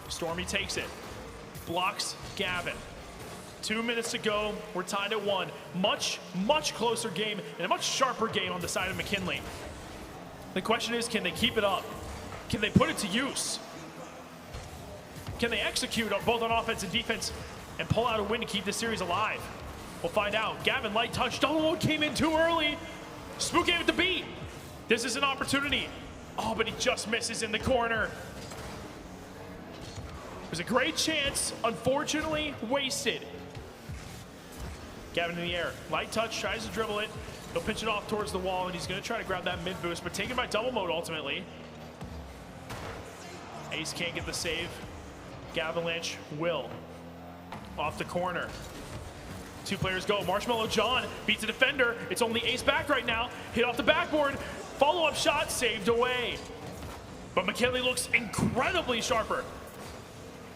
Stormy takes it. Blocks Gavin. 2 minutes to go. We're tied at 1. Much, much closer game and a much sharper game on the side of McKinley. The question is, can they keep it up? Can they put it to use? Can they execute both on offense and defense and pull out a win to keep this series alive? We'll find out. Gavin, light touch. Double mode came in too early. Spook gave it the beat. This is an opportunity. Oh, but he just misses in the corner. It was a great chance, unfortunately wasted. Gavin in the air. Light touch, tries to dribble it. He'll pitch it off towards the wall, and he's going to try to grab that mid boost, but taken by double mode ultimately. Ace can't get the save. Gavalanche will. Off the corner. 2 players go. Marshmallow John beats a defender. It's only Ace back right now. Hit off the backboard. Follow-up shot saved away. But McKinley looks incredibly sharper.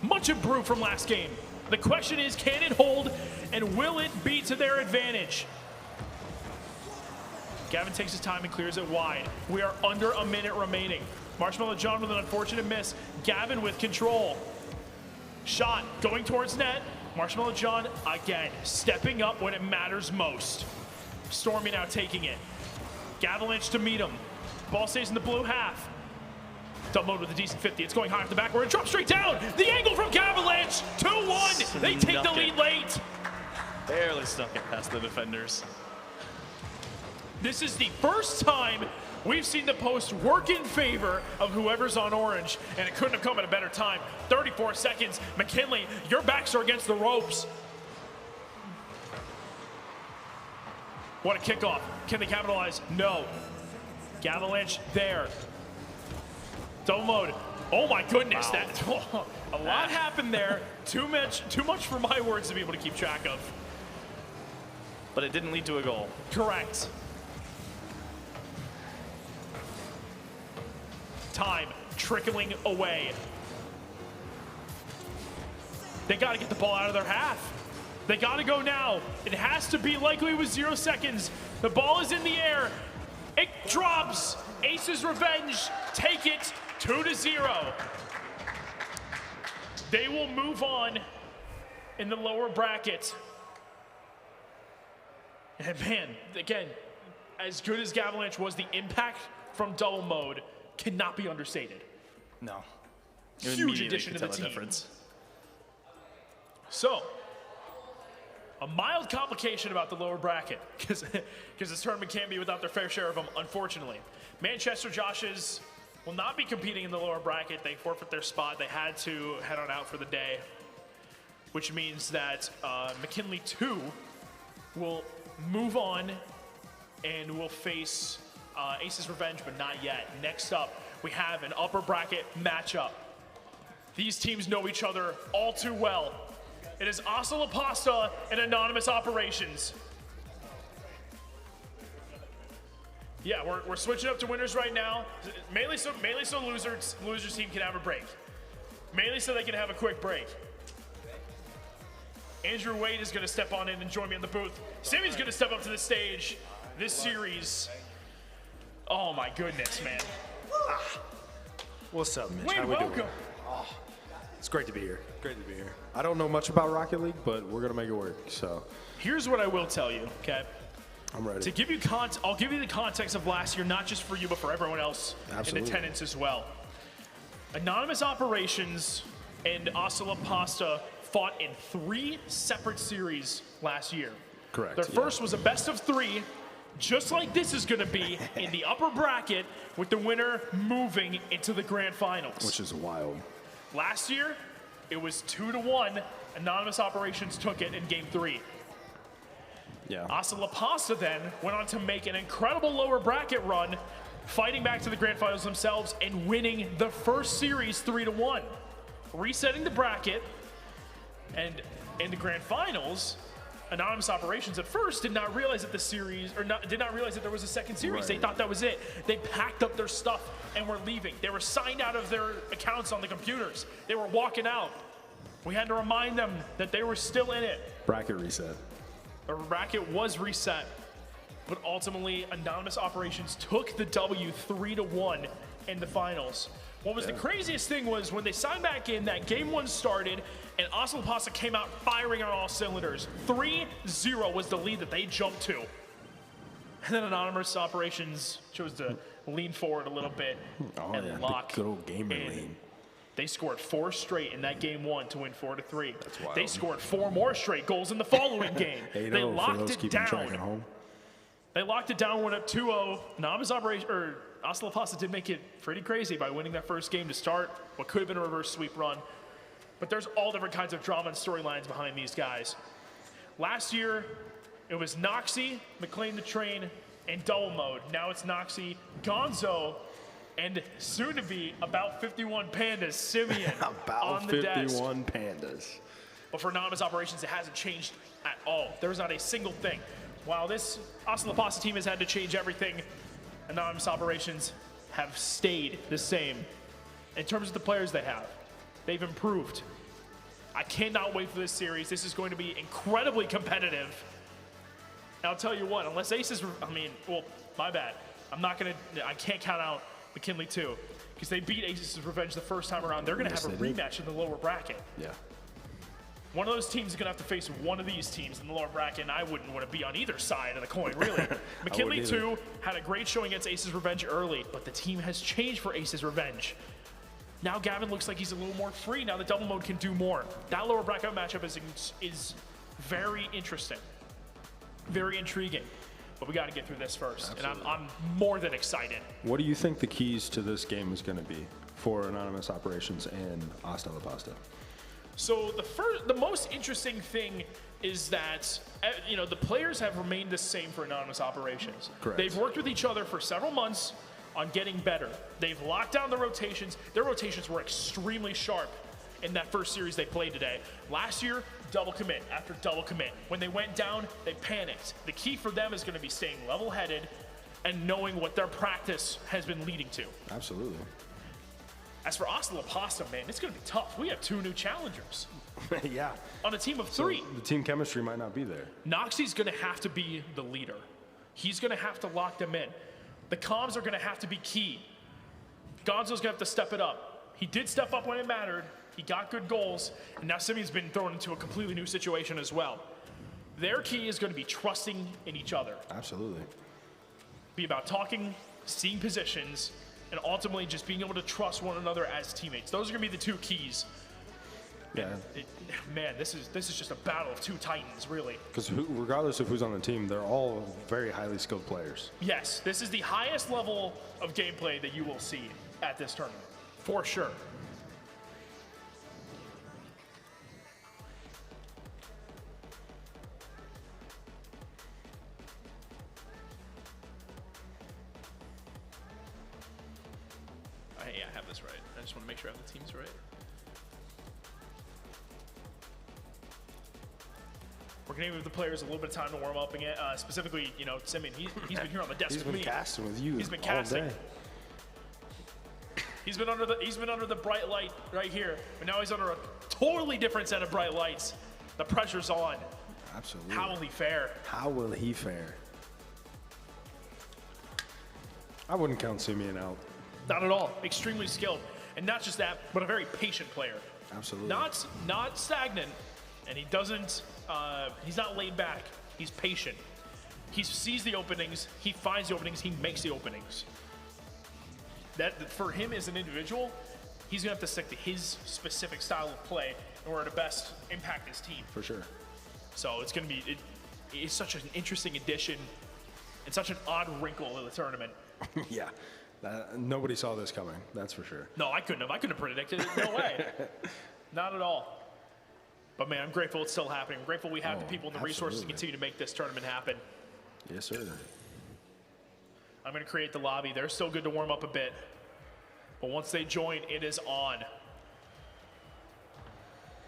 Much improved from last game. The question is, can it hold, and will it be to their advantage? Gavin takes his time and clears it wide. We are under a minute remaining. Marshmallow John with an unfortunate miss. Gavin with control. Shot going towards net. Marshmallow John again stepping up when it matters most. Stormy now taking it. Gavalanche to meet him. Ball stays in the blue half. Double mode with a decent 50. It's going high off the backboard. It drops straight down. The angle from Gavalanche. 2-1. They take the lead late. Barely snuck it past the defenders. This is the first time we've seen the post work in favor of whoever's on orange, and it couldn't have come at a better time. 34 seconds. McKinley, your backs are against the ropes. What a kickoff. Can they capitalize? No. Gavalanche there. Double mode. Oh my goodness, wow. That a lot happened there. Too much for my words to be able to keep track of. But it didn't lead to a goal. Correct. Time trickling away. They got to get the ball out of their half. They got to go now. It has to be likely with 0 seconds. The ball is in the air. It drops. Ace's revenge. Take it. 2-0. They will move on in the lower bracket. And man, again, as good as Gavalanche was, the impact from double mode cannot be understated. No. Huge addition to the team. Difference. So, a mild complication about the lower bracket, because this tournament can't be without their fair share of them, unfortunately. Manchester Joshes will not be competing in the lower bracket. They forfeit their spot. They had to head on out for the day, which means that McKinley 2 will move on and will face Ace's Revenge, but not yet. Next up, we have an upper bracket matchup. These teams know each other all too well. It is Asa La Pasta and Anonymous Operations. Yeah, we're switching up to winners right now. Mainly so losers team can have a break. Mainly so they can have a quick break. Andrew Wade is going to step on in and join me in the booth. Sammy's going to step up to the stage. This series, oh my goodness, man. What's up, Mitch? Wade, How we welcome. doing? Oh, it's great to be here. Great to be here. I don't know much about Rocket League, but we're going to make it work, so. Here's what I will tell you, okay? I'm ready. To give you I'll give you the context of last year, not just for you, but for everyone else in attendance as well. Anonymous Operations and Asa La Pasta fought in 3 separate series last year. Correct, Their yeah. first was a best of 3, just like this is going to be in the upper bracket, with the winner moving into the grand finals. Which is wild. Last year, it was 2-1. Anonymous Operations took it in Game 3. Yeah. Asa La Pasta then went on to make an incredible lower bracket run, fighting back to the grand finals themselves and winning the first series 3-1, resetting the bracket. And in the grand finals, Anonymous Operations at first did not realize that the series, did not realize that there was a second series. They Right. thought that was it. They packed up their stuff and were leaving. They were signed out of their accounts on the computers. They were walking out. We had to remind them that they were still in it. Bracket reset. The bracket was reset, but ultimately Anonymous Operations took the W 3-1 in the finals. What was the craziest thing was when they signed back in, that Game 1 started, and Asa La Pasta came out firing on all cylinders. 3-0 was the lead that they jumped to. And then Anonymous Operations chose to lean forward a little bit and the lock good old gamer in. lean. They scored 4 straight in that Game 1 to win 4-3. That's wild. They scored 4 more straight goals in the following game. 8-0 They for locked those it keeping track at down. home. They locked it down, went up 2-0. Anonymous Operation, or Asa La Pasta did make it pretty crazy by winning that first game to start what could have been a reverse sweep run. But there's all different kinds of drama and storylines behind these guys. Last year, it was Noxie, McLean the Train, and Double Mode. Now it's Noxie, Gonzo, and soon to be about 51 Pandas, Simeon on the desk. 51 pandas. But for Anonymous Operations, it hasn't changed at all. There's not a single thing. While this Asa La Pasta team has had to change everything, Anonymous Operations have stayed the same. In terms of the players they have, they've improved. I cannot wait for this series. This is going to be incredibly competitive. And I'll tell you what, unless Aces, my bad. I can't count out McKinley too, because they beat Aces Revenge the first time around. They're going to Yes, have a they did. rematch in the lower bracket. Yeah. One of those teams is going to have to face one of these teams in the lower bracket, and I wouldn't want to be on either side of the coin, really. McKinley, wouldn't either. too, had a great showing against Aces Revenge early, but the team has changed for Aces Revenge. Now Gavin looks like he's a little more free now that Double Mode can do more. That lower bracket matchup is very interesting, very intriguing. But we got to get through this first, and I'm more than excited. What do you think the keys to this game is going to be for Anonymous Operations and Asa La Pasta? So the most interesting thing is that the players have remained the same for Anonymous Operations. Correct. They've worked with each other for several months on getting better. They've locked down the rotations. Their rotations were extremely sharp in that first series they played today. Last year, double commit after double commit. When they went down, they panicked. The key for them is going to be staying level-headed and knowing what their practice has been leading to. Absolutely. As for Asa La Pasta, man, it's going to be tough. We have 2 new challengers Yeah. on a team of 3. The team chemistry might not be there. Noxie's going to have to be the leader. He's going to have to lock them in. The comms are going to have to be key. Gonzo's going to have to step it up. He did step up when it mattered. He got good goals, and now Simeon's been thrown into a completely new situation as well. Their key is going to be trusting in each other. Absolutely. Be about talking, seeing positions, and ultimately just being able to trust one another as teammates. Those are going to be the 2 keys. Yeah. Man, this is just a battle of 2 titans, really. Because regardless of who's on the team, they're all very highly skilled players. Yes, this is the highest level of gameplay that you will see at this tournament, for sure. I have this right. I just want to make sure I have the teams right. We're going to give the players a little bit of time to warm up again. Specifically, Simeon, he's been here on the desk He's with been me. casting with you He's been all casting. day. He's been under the bright light right here, but now he's under a totally different set of bright lights. The pressure's on. Absolutely. How will he fare? How will he fare? I wouldn't count Simeon out. Not at all. Extremely skilled, and not just that, but a very patient player. Absolutely. Not stagnant, and he doesn't. He's not laid back. He's patient. He sees the openings. He finds the openings. He makes the openings. That for him as an individual, he's going to have to stick to his specific style of play in order to best impact his team. For sure. So it's going to be it's such an interesting addition and such an odd wrinkle in the tournament. Yeah. Nobody saw this coming, that's for sure. No, I couldn't have predicted it. No way. Not at all. But man, I'm grateful it's still happening. I'm grateful we have the people and the resources to absolutely. continue to make this tournament happen. Yes, sir. I'm going to create the lobby. They're still good to warm up a bit. But once they join, it is on.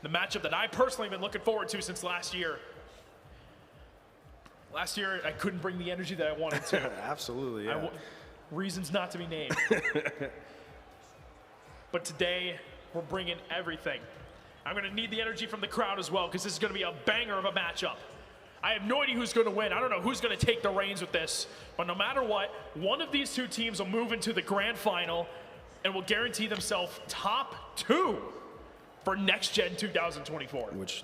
The matchup that I personally have been looking forward to since last year. Last year, I couldn't bring the energy that I wanted to. Absolutely, yeah. Reasons not to be named. But today, we're bringing everything. I'm going to need the energy from the crowd as well, because this is going to be a banger of a matchup. I have no idea who's going to win. I don't know who's going to take the reins with this. But no matter what, one of these two teams will move into the grand final and will guarantee themselves top 2 for Next Gen 2024. Which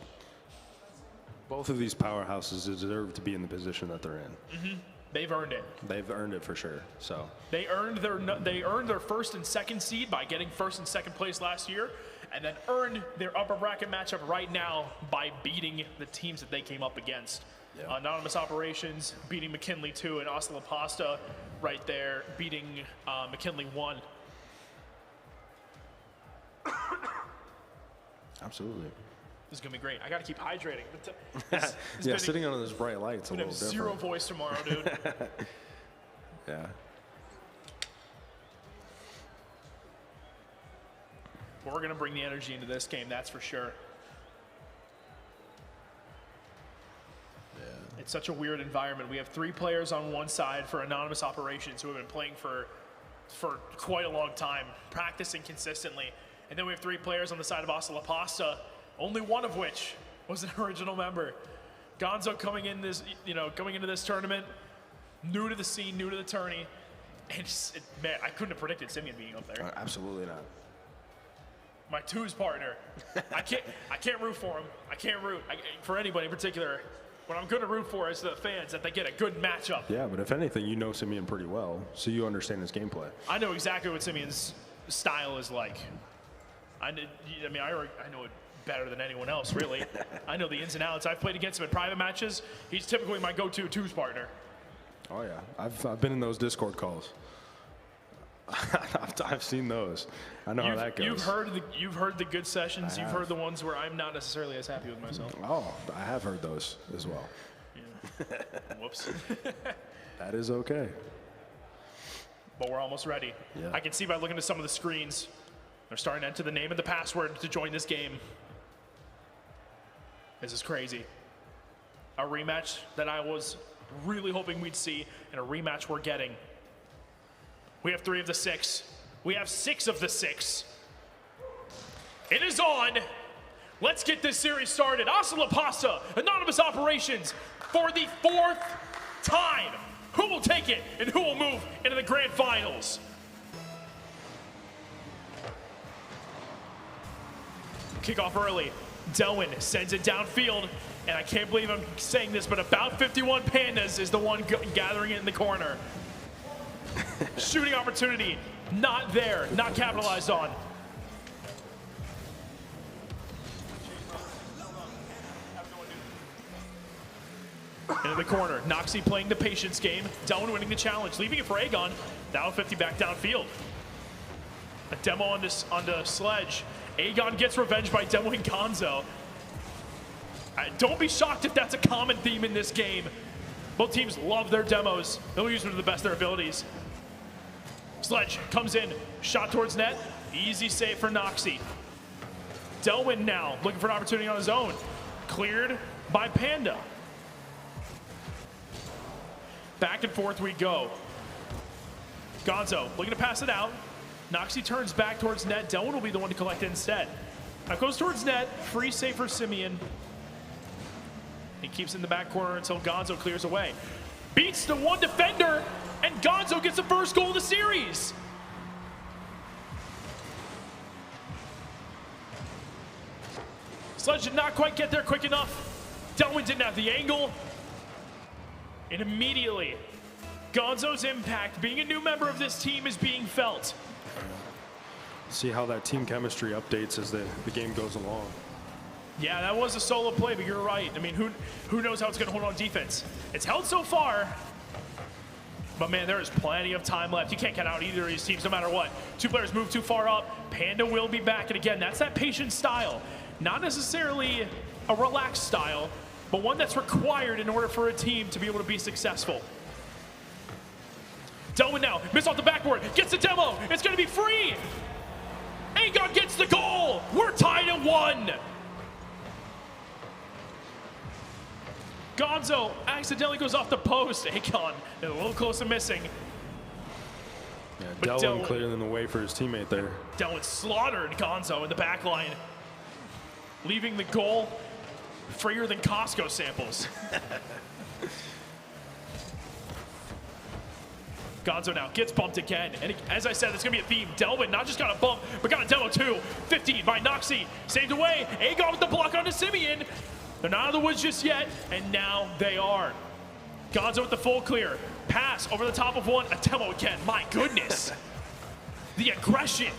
both of these powerhouses deserve to be in the position that they're in. Mm-hmm. They've earned it. They've earned it for sure. So they earned their first and second seed by getting first and second place last year, and then earned their upper bracket matchup right now by beating the teams that they came up against. Yeah. Anonymous Operations beating McKinley 2, and Osla Pasta right there beating McKinley 1. Absolutely. This is gonna be great. I gotta keep hydrating. Yeah, sitting under those bright lights a I'm gonna little have different. zero voice tomorrow, dude. Yeah. But we're gonna bring the energy into this game, that's for sure. Yeah. It's such a weird environment. We have 3 players on one side for Anonymous Operations who have been playing for quite a long time, practicing consistently. And then we have 3 players on the side of Asa La Pasta, only one of which was an original member. Gonzo coming into this tournament, new to the scene, new to the tourney. And man, I couldn't have predicted Simeon being up there. Absolutely not. My twos partner. I can't root for him. I can't root for anybody in particular. What I'm going to root for is the fans, that they get a good matchup. Yeah, but if anything, you know Simeon pretty well, so you understand his gameplay. I know exactly what Simeon's style is like. I know it better than anyone else, really. I know the ins and outs. I've played against him in private matches. He's typically my go-to twos partner. Oh yeah, I've been in those Discord calls. I've seen those. I know how that goes. You've heard the good sessions. You've heard the ones where I'm not necessarily as happy with myself. Oh, I have heard those as well. Yeah. Whoops. That is okay. But we're almost ready. Yeah. I can see by looking at some of the screens, they're starting to enter the name and the password to join this game. This is crazy. A rematch that I was really hoping we'd see, and a rematch we're getting. We have 3 of the 6. We have 6 of the 6. It is on. Let's get this series started. Asa La Pasta, Anonymous Operations, for the 4th time. Who will take it and who will move into the grand finals? Kickoff early. Delwyn sends it downfield, and I can't believe I'm saying this, but about 51 Pandas is the one gathering it in the corner. Shooting opportunity, not there, not capitalized on. Into the corner, Noxie playing the patience game, Delwyn winning the challenge, leaving it for Aegon, down 50 back downfield. A demo onto Sledge. Aegon gets revenge by demoing Gonzo. Don't be shocked if that's a common theme in this game. Both teams love their demos. They'll use them to the best of their abilities. Sledge comes in, shot towards net. Easy save for Noxie. Delwyn now looking for an opportunity on his own. Cleared by Panda. Back and forth we go. Gonzo looking to pass it out. Noxie turns back towards net. Delwyn will be the one to collect it instead. Now goes towards net. Free save for Simeon. He keeps in the back corner until Gonzo clears away. Beats the one defender, and Gonzo gets the first goal of the series. Sledge did not quite get there quick enough. Delwyn didn't have the angle. And immediately, Gonzo's impact, being a new member of this team, is being felt. See how that team chemistry updates as the game goes along. Yeah, that was a solo play, but you're right. I mean, who knows how it's going to hold on defense? It's held so far, but man, there is plenty of time left. You can't count out either of these teams no matter what. Two players move too far up. Panda will be back, and again, that's that patient style. Not necessarily a relaxed style, but one that's required in order for a team to be able to be successful. Delwin now, miss off the backboard, gets the demo, it's gonna be free! Aegon gets the goal! We're tied at 1! Gonzo accidentally goes off the post. Aegon a little close to missing. Yeah, But Delwin clearing the way for his teammate there. Delwin slaughtered Gonzo in the back line, leaving the goal freer than Costco samples. Gonzo now gets bumped again, and as I said, it's gonna be a theme. Delwin not just got a bump, but got a demo too. 15 by Noxie, saved away. Aegon with the block onto Simeon. They're not out of the woods just yet, and now they are. Gonzo with the full clear. Pass over the top of one, a demo again. My goodness. The aggression.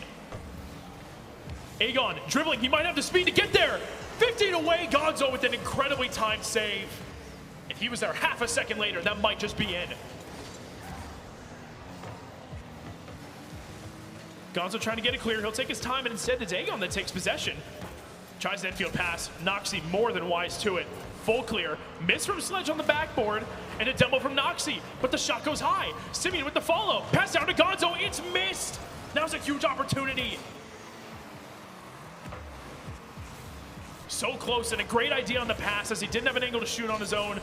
Aegon dribbling, he might have the speed to get there. 15 away, Gonzo with an incredibly timed save. If he was there half a second later, that might just be in. Gonzo trying to get it clear. He'll take his time, and instead it's Aegon that takes possession. Tries an infield pass. Noxie more than wise to it. Full clear. Miss from Sledge on the backboard, and a demo from Noxie. But the shot goes high. Simeon with the follow. Pass down to Gonzo. It's missed. Now's a huge opportunity. So close, and a great idea on the pass as he didn't have an angle to shoot on his own.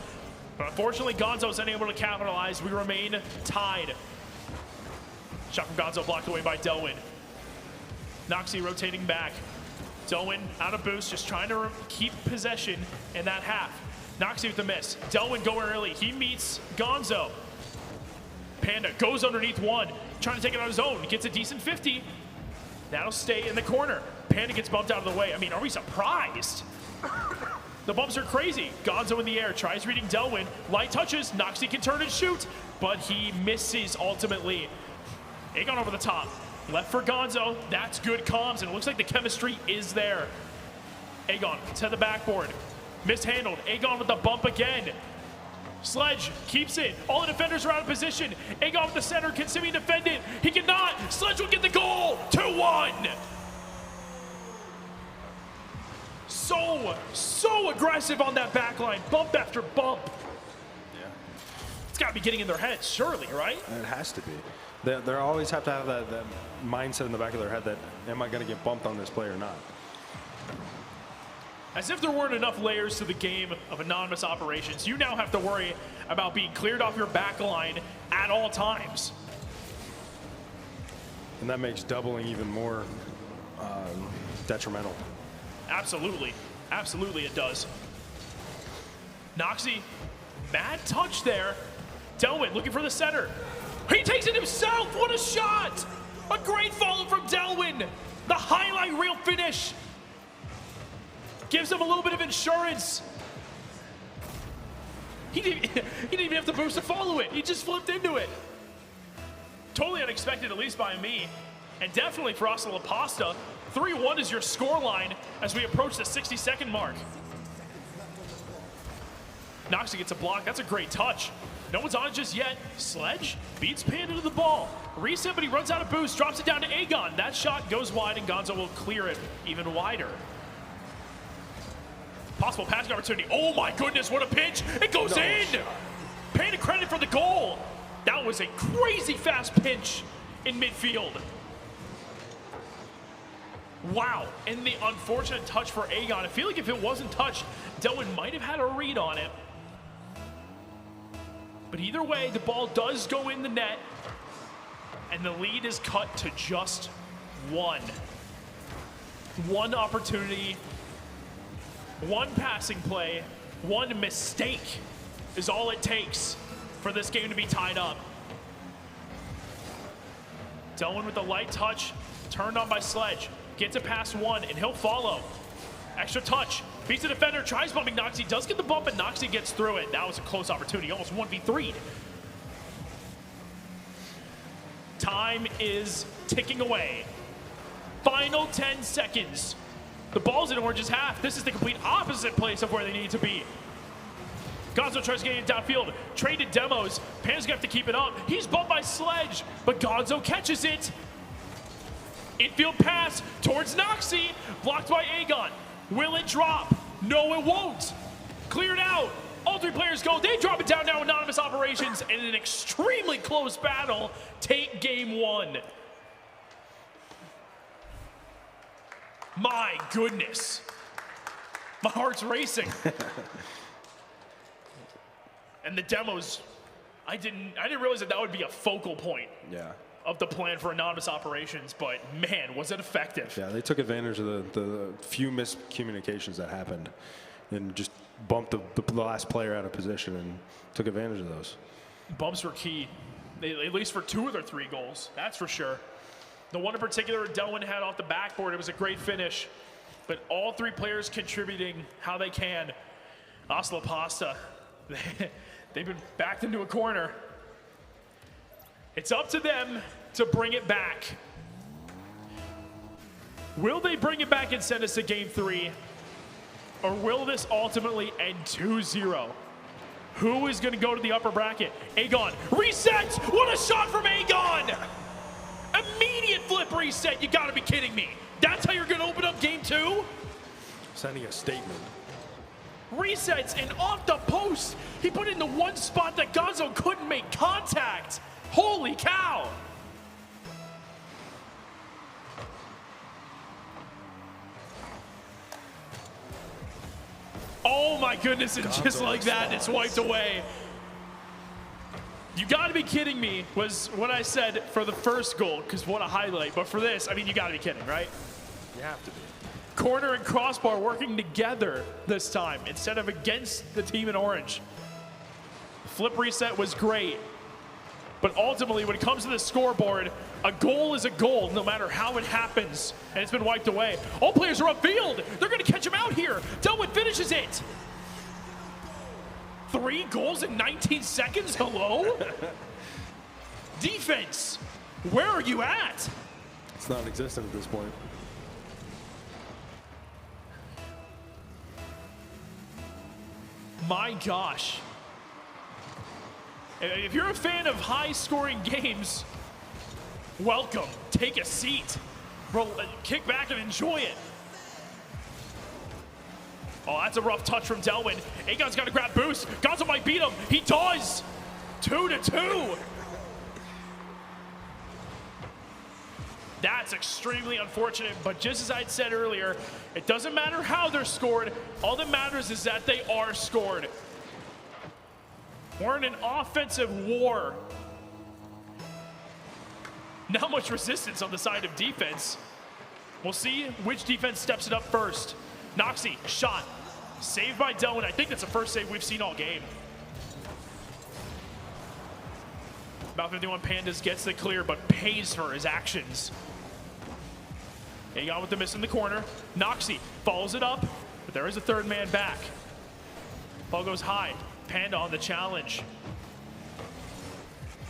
But unfortunately, Gonzo's unable to capitalize. We remain tied. Shot from Gonzo blocked away by Delwin. Noxie rotating back. Delwin out of boost, just trying to keep possession in that half. Noxie with the miss. Delwin going early. He meets Gonzo. Panda goes underneath one, trying to take it on his own. Gets a decent 50. That'll stay in the corner. Panda gets bumped out of the way. I mean, are we surprised? The bumps are crazy. Gonzo in the air, tries reading Delwin. Light touches, Noxie can turn and shoot, but he misses ultimately. Aegon over the top. Left for Gonzo. That's good comms, and it looks like the chemistry is there. Aegon to the backboard. Mishandled. Aegon with the bump again. Sledge keeps it. All the defenders are out of position. Aegon with the center. Can Simeon defend it? He cannot. Sledge will get the goal. 2-1. So aggressive on that back line. Bump after bump. Yeah. It's got to be getting in their heads, surely, right? It has to be. They always have to have that mindset in the back of their head that, am I going to get bumped on this play or not? As if there weren't enough layers to the game of anonymous operations, you now have to worry about being cleared off your back line at all times. And that makes doubling even more detrimental. Absolutely. Absolutely it does. Noxie, mad touch there. Delwin looking for the center. He takes it himself. What a shot. A great follow from Delwin. The highlight reel finish. Gives him a little bit of insurance. He didn't even have to boost to follow it. He just flipped into it. Totally unexpected, at least by me. And definitely for us, La Pasta. 3-1 is your scoreline as we approach the 60-second mark. Noxie gets a block. That's a great touch. No one's on it just yet. Sledge beats Panda to the ball. Reset, but he runs out of boost. Drops it down to Aegon. That shot goes wide, and Gonzo will clear it even wider. Possible passing opportunity. Oh my goodness, what a pitch. It goes in. Panda credit for the goal. That was a crazy fast pinch in midfield. Wow, and the unfortunate touch for Aegon. I feel like if it wasn't touched, Delwin might have had a read on it. But either way, the ball does go in the net, and the lead is cut to just one. One opportunity, one passing play, one mistake is all it takes for this game to be tied up. Delwin with the light touch, turned on by Sledge. Gets it past one, and he'll follow. Extra touch, beats the defender, tries bumping Noxie, does get the bump, and Noxie gets through it. That was a close opportunity, almost 1v3'd. Time is ticking away. Final 10 seconds. The ball's in Orange's half. This is the complete opposite place of where they need to be. Gonzo tries getting it downfield. Traded demos. Pan's gonna have to keep it up. He's bumped by Sledge, but Gonzo catches it. Infield pass towards Noxie. Blocked by Aegon. Will it drop? No, it won't. Cleared out. All three players go. They drop it down now. Anonymous Operations in an extremely close battle take game 1. My goodness. My heart's racing. And the demos, I didn't realize that would be a focal point of the plan for Anonymous Operations, but man, was it effective. Yeah, they took advantage of the few miscommunications that happened and just bumped the last player out of position and took advantage of those. Bumps were key, at least for 2 of their 3 goals, that's for sure. The one in particular Delwyn had off the backboard, it was a great finish, but all 3 players contributing how they can. Osla Pasta, they've been backed into a corner. It's up to them to bring it back. Will they bring it back and send us to game 3? Or will this ultimately end 2-0? Who is going to go to the upper bracket? Aegon resets. What a shot from Aegon! Immediate flip reset. You got to be kidding me. That's how you're going to open up game 2? Sending a statement. Resets and off the post. He put it in the one spot that Gonzo couldn't make contact. Holy cow. Oh my goodness, and just like that, it's wiped away. You gotta be kidding me, was what I said for the first goal, because what a highlight. But for this, I mean, you gotta be kidding, right? You have to be. Corner and crossbar working together this time instead of against the team in orange. Flip reset was great. But ultimately, when it comes to the scoreboard, a goal is a goal, no matter how it happens. And it's been wiped away. All players are upfield. They're going to catch him out here. Delwyn finishes it. 3 goals in 19 seconds? Hello? Defense, where are you at? It's non-existent at this point. My gosh. If you're a fan of high-scoring games, welcome. Take a seat. Kick back and enjoy it. Oh, that's a rough touch from Delwyn. Aegon's got to grab boost. Gonzo might beat him. He does. 2-2. That's extremely unfortunate, but just as I'd said earlier, it doesn't matter how they're scored. All that matters is that they are scored. We're in an offensive war. Not much resistance on the side of defense. We'll see which defense steps it up first. Noxie, shot. Saved by Delwyn. I think that's the first save we've seen all game. About 51 Pandas gets the clear, but pays for his actions. Aegon with the miss in the corner. Noxie follows it up, but there is a 3rd man back. Ball goes high. Panda on the challenge.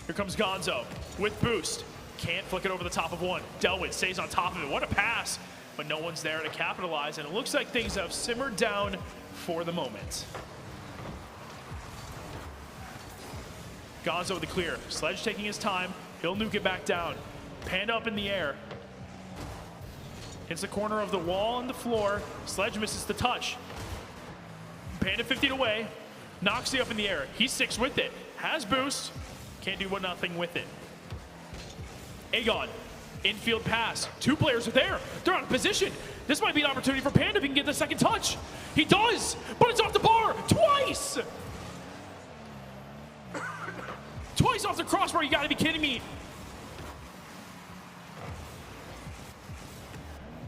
Here comes Gonzo with boost. Can't flick it over the top of one. Delwyn stays on top of it. What a pass, but no one's there to capitalize, and it looks like things have simmered down for the moment. Gonzo with the clear. Sledge taking his time. He'll nuke it back down. Panda up in the air. Hits the corner of the wall and the floor. Sledge misses the touch. Panda 50 away. Noxie up in the air. He sticks with it. Has boost. Can't do nothing with it. Aegon. Infield pass. 2 players are there. They're out of position. This might be an opportunity for Panda if he can get the second touch. He does, but it's off the bar twice. Twice off the crossbar. You gotta be kidding me.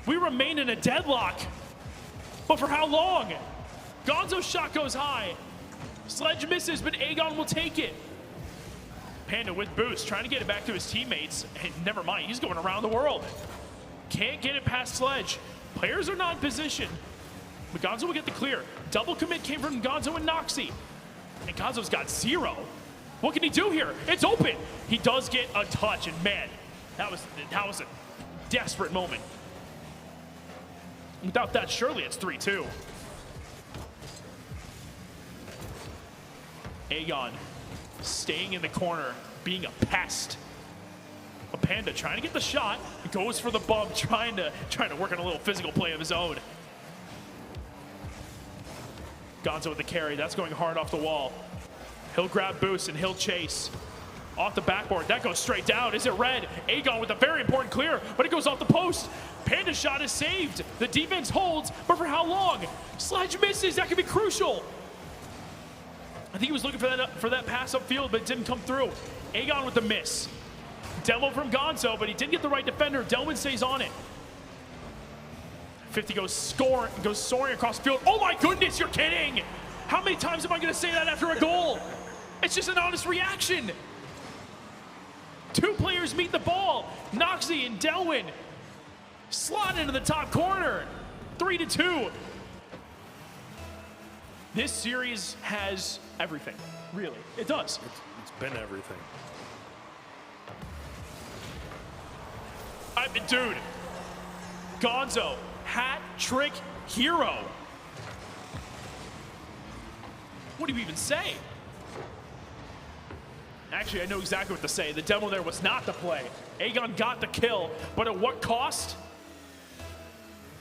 We remain in a deadlock. But for how long? Gonzo's shot goes high. Sledge misses, but Aegon will take it. Panda with boost, trying to get it back to his teammates. And never mind, he's going around the world. Can't get it past Sledge. Players are not in position. But Gonzo will get the clear. Double commit came from Gonzo and Noxie. And Gonzo's got 0. What can he do here? It's open. He does get a touch, and man, that was a desperate moment. Without that, surely it's 3-2. Aegon staying in the corner, being a pest. A Panda trying to get the shot, goes for the bump, trying to work on a little physical play of his own. Gonzo with the carry, that's going hard off the wall. He'll grab boost and he'll chase. Off the backboard, that goes straight down. Is it red? Aegon with a very important clear, but it goes off the post. Panda's shot is saved. The defense holds, but for how long? Sledge misses, that could be crucial. I think he was looking for that pass upfield, but it didn't come through. Aegon with the miss. Demo from Gonzo, but he didn't get the right defender. Delwin stays on it. 50 goes soaring across the field. Oh my goodness, you're kidding! How many times am I gonna say that after a goal? It's just an honest reaction. Two players meet the ball. Noxie and Delwin slot into the top corner. 3-2. This series has everything, really. It does. It's been everything. Dude, Gonzo, hat trick hero. What do you even say? Actually, I know exactly what to say. The demo there was not the play. Aegon got the kill, but at what cost?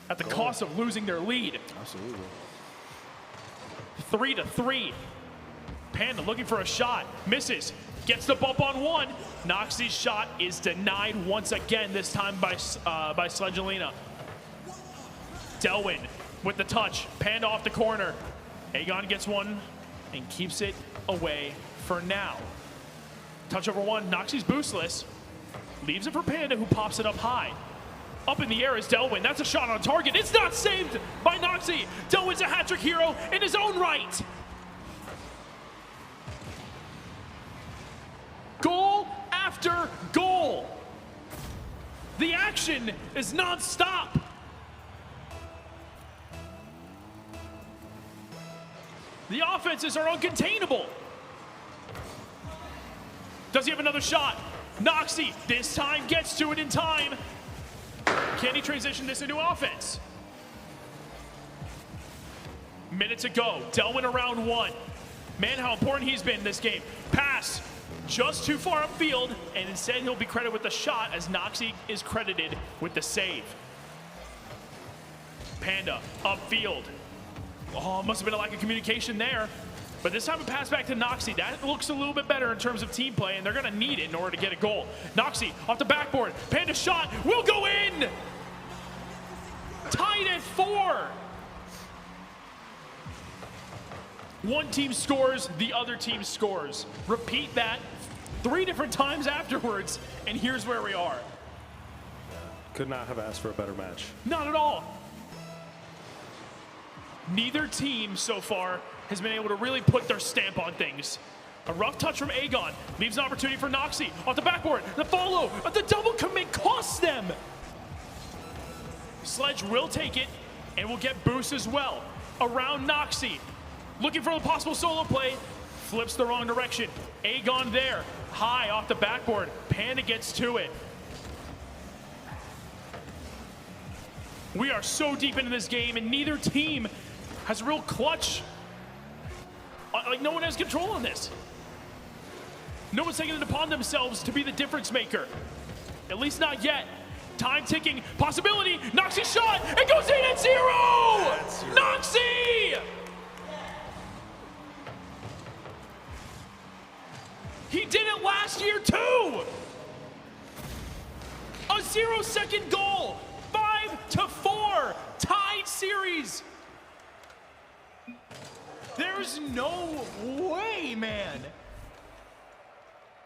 At the cost of losing their lead. Absolutely. 3-3. Panda looking for a shot, misses, gets the bump on one. Noxie's shot is denied once again, this time by Sledgelina. Delwin with the touch, Panda off the corner. Aegon gets one and keeps it away for now. Touch over one, Noxie's boostless. Leaves it for Panda, who pops it up high. Up in the air is Delwin. That's a shot on target. It's not saved by Noxie. Delwin's a hat-trick hero in his own right. Goal after goal. The action is non-stop. The offenses are uncontainable. Does he have another shot? Noxie this time gets to it in time. Can he transition this into offense? Minute to go. Delwin around one. Man, how important he's been in this game. Pass just too far upfield, and instead he'll be credited with the shot as Noxie is credited with the save. Panda upfield. Oh, must have been a lack of communication there. But this time a pass back to Noxie. That looks a little bit better in terms of team play, and they're going to need it in order to get a goal. Noxie off the backboard. Panda shot will go in. Tied at 4. One team scores, the other team scores. Repeat that 3 different times afterwards, and here's where we are. Could not have asked for a better match. Not at all. Neither team so far has been able to really put their stamp on things. A rough touch from Aegon leaves an opportunity for Noxie off the backboard. The follow, the double commit costs them. Sledge will take it and will get boost as well. Around Noxie, looking for the possible solo play, flips the wrong direction. Aegon there, high off the backboard. Panda gets to it. We are so deep into this game, and neither team has a real clutch. Like, no one has control on this. No one's taking it upon themselves to be the difference maker. At least not yet. Time ticking, possibility, Noxie shot, it goes in at 0! Noxie! He did it last year too! A 0-second goal, 5-4, tied series. There's no way, man.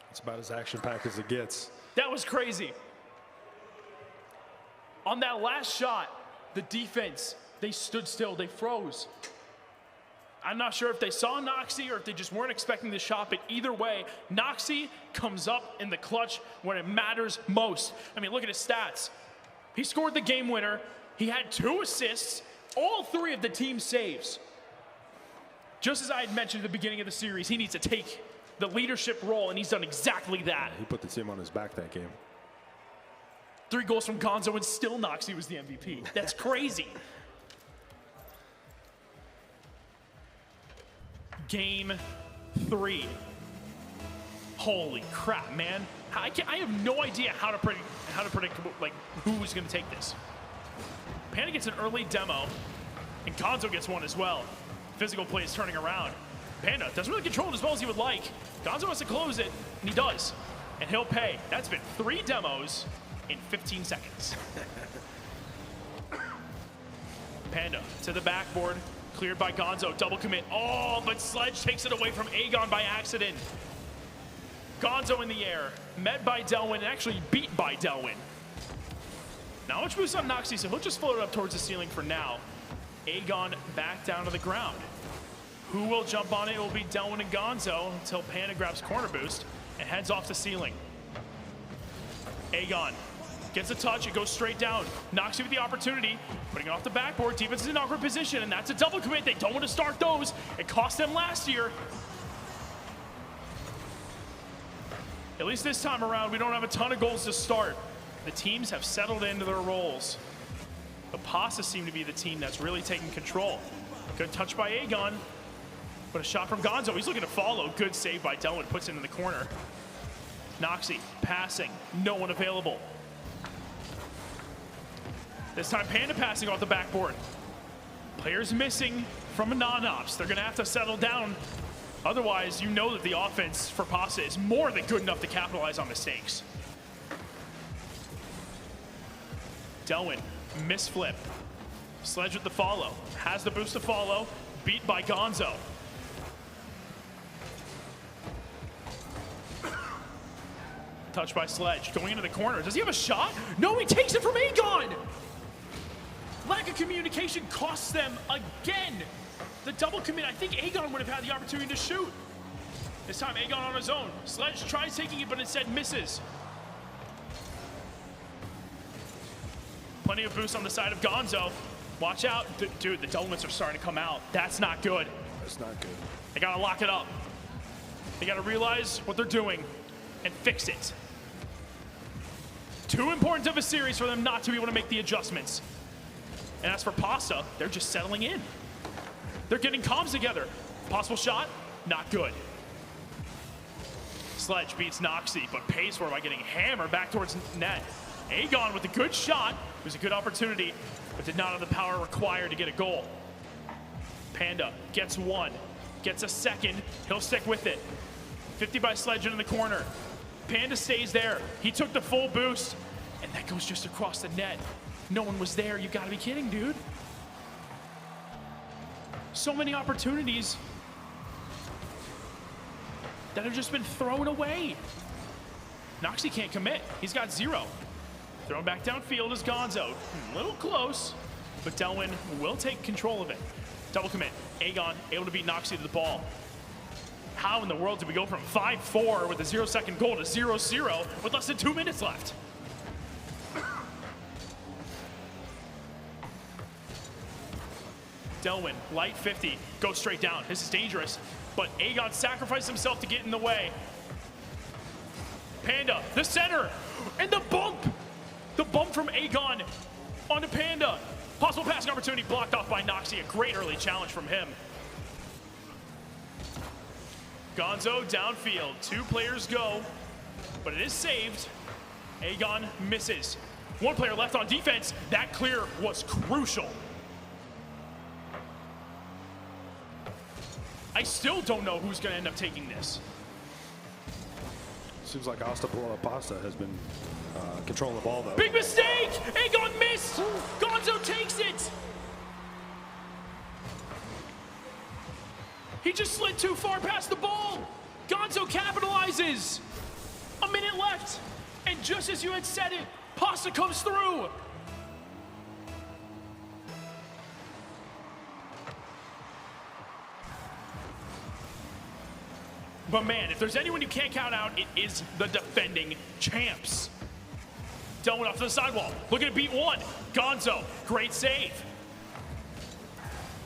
It's about as action-packed as it gets. That was crazy. On that last shot, the defense, they stood still, they froze. I'm not sure if they saw Noxie or if they just weren't expecting the shot, but either way, Noxie comes up in the clutch when it matters most. I mean, look at his stats. He scored the game winner, he had 2 assists, all 3 of the team's saves. Just as I had mentioned at the beginning of the series, he needs to take the leadership role, and he's done exactly that. He put the team on his back that game. 3 goals from Gonzo, and still Noxie was the MVP. That's crazy. Game 3. Holy crap, man. I have no idea how to predict like who's going to take this. Panda gets an early demo, and Gonzo gets one as well. Physical play is turning around. Panda doesn't really control it as well as he would like. Gonzo has to close it, and he does. And he'll pay. That's been 3 demos in 15 seconds. Panda to the backboard, cleared by Gonzo, double commit. Oh, but Sledge takes it away from Aegon by accident. Gonzo in the air, met by Delwyn, and actually beat by Delwyn. Not much boost on Noxie, so he'll just float it up towards the ceiling for now. Aegon back down to the ground. Who will jump on it? It will be Delwyn and Gonzo until Panda grabs corner boost and heads off the ceiling. Aegon gets a touch, it goes straight down. Noxie with the opportunity, putting it off the backboard. Defense is in an awkward position, and that's a double commit. They don't want to start those. It cost them last year. At least this time around, we don't have a ton of goals to start. The teams have settled into their roles. The Pasta seem to be the team that's really taking control. Good touch by Aegon, but a shot from Gonzo. He's looking to follow. Good save by Delwyn, puts it in the corner. Noxie passing, no one available. This time Panda passing off the backboard. Players missing from a non-ops. They're gonna have to settle down. Otherwise, you know that the offense for Pasta is more than good enough to capitalize on mistakes. Delwyn, misflip. Sledge with the follow. Has the boost to follow. Beat by Gonzo. Touch by Sledge. Going into the corner. Does he have a shot? No, he takes it from Aegon! Lack of communication costs them again. The double commit, I think Aegon would have had the opportunity to shoot. This time Aegon on his own. Sledge tries taking it, but instead misses. Plenty of boost on the side of Gonzo. Watch out. Dude, the Delwyn's are starting to come out. That's not good. That's not good. They gotta lock it up. They gotta realize what they're doing and fix it. Too important of a series for them not to be able to make the adjustments. And as for Pasta, they're just settling in. They're getting comms together. Possible shot, not good. Sledge beats Noxie, but pays for it by getting hammered back towards net. Aegon with a good shot. It was a good opportunity, but did not have the power required to get a goal. Panda gets one, gets a second. He'll stick with it. 50 by Sledge into the corner. Panda stays there. He took the full boost, and that goes just across the net. No one was there. You gotta be kidding, dude. So many opportunities that have just been thrown away. Noxie can't commit. He's got 0. Thrown back downfield is Gonzo. A little close, but Delwyn will take control of it. Double commit. Aegon able to beat Noxie to the ball. How in the world did we go from 5-4 with a 0-second goal to 0-0 with less than 2 minutes left? Delwyn, light 50, goes straight down. This is dangerous, but Aegon sacrificed himself to get in the way. Panda, the center, and the bump! The bump from Aegon onto Panda. Possible passing opportunity blocked off by Noxie. A great early challenge from him. Gonzo downfield. 2 players go, but it is saved. Aegon misses. 1 player left on defense. That clear was crucial. I still don't know who's going to end up taking this. Seems like Pasta has been controlling the ball, though. Big mistake! Aegon missed! Gonzo takes it! He just slid too far past the ball. Gonzo capitalizes. A minute left. And just as you had said it, Pasta comes through. But man, if there's anyone you can't count out, it is the defending champs. Delwyn off to the sidewall, looking to beat one. Gonzo, great save.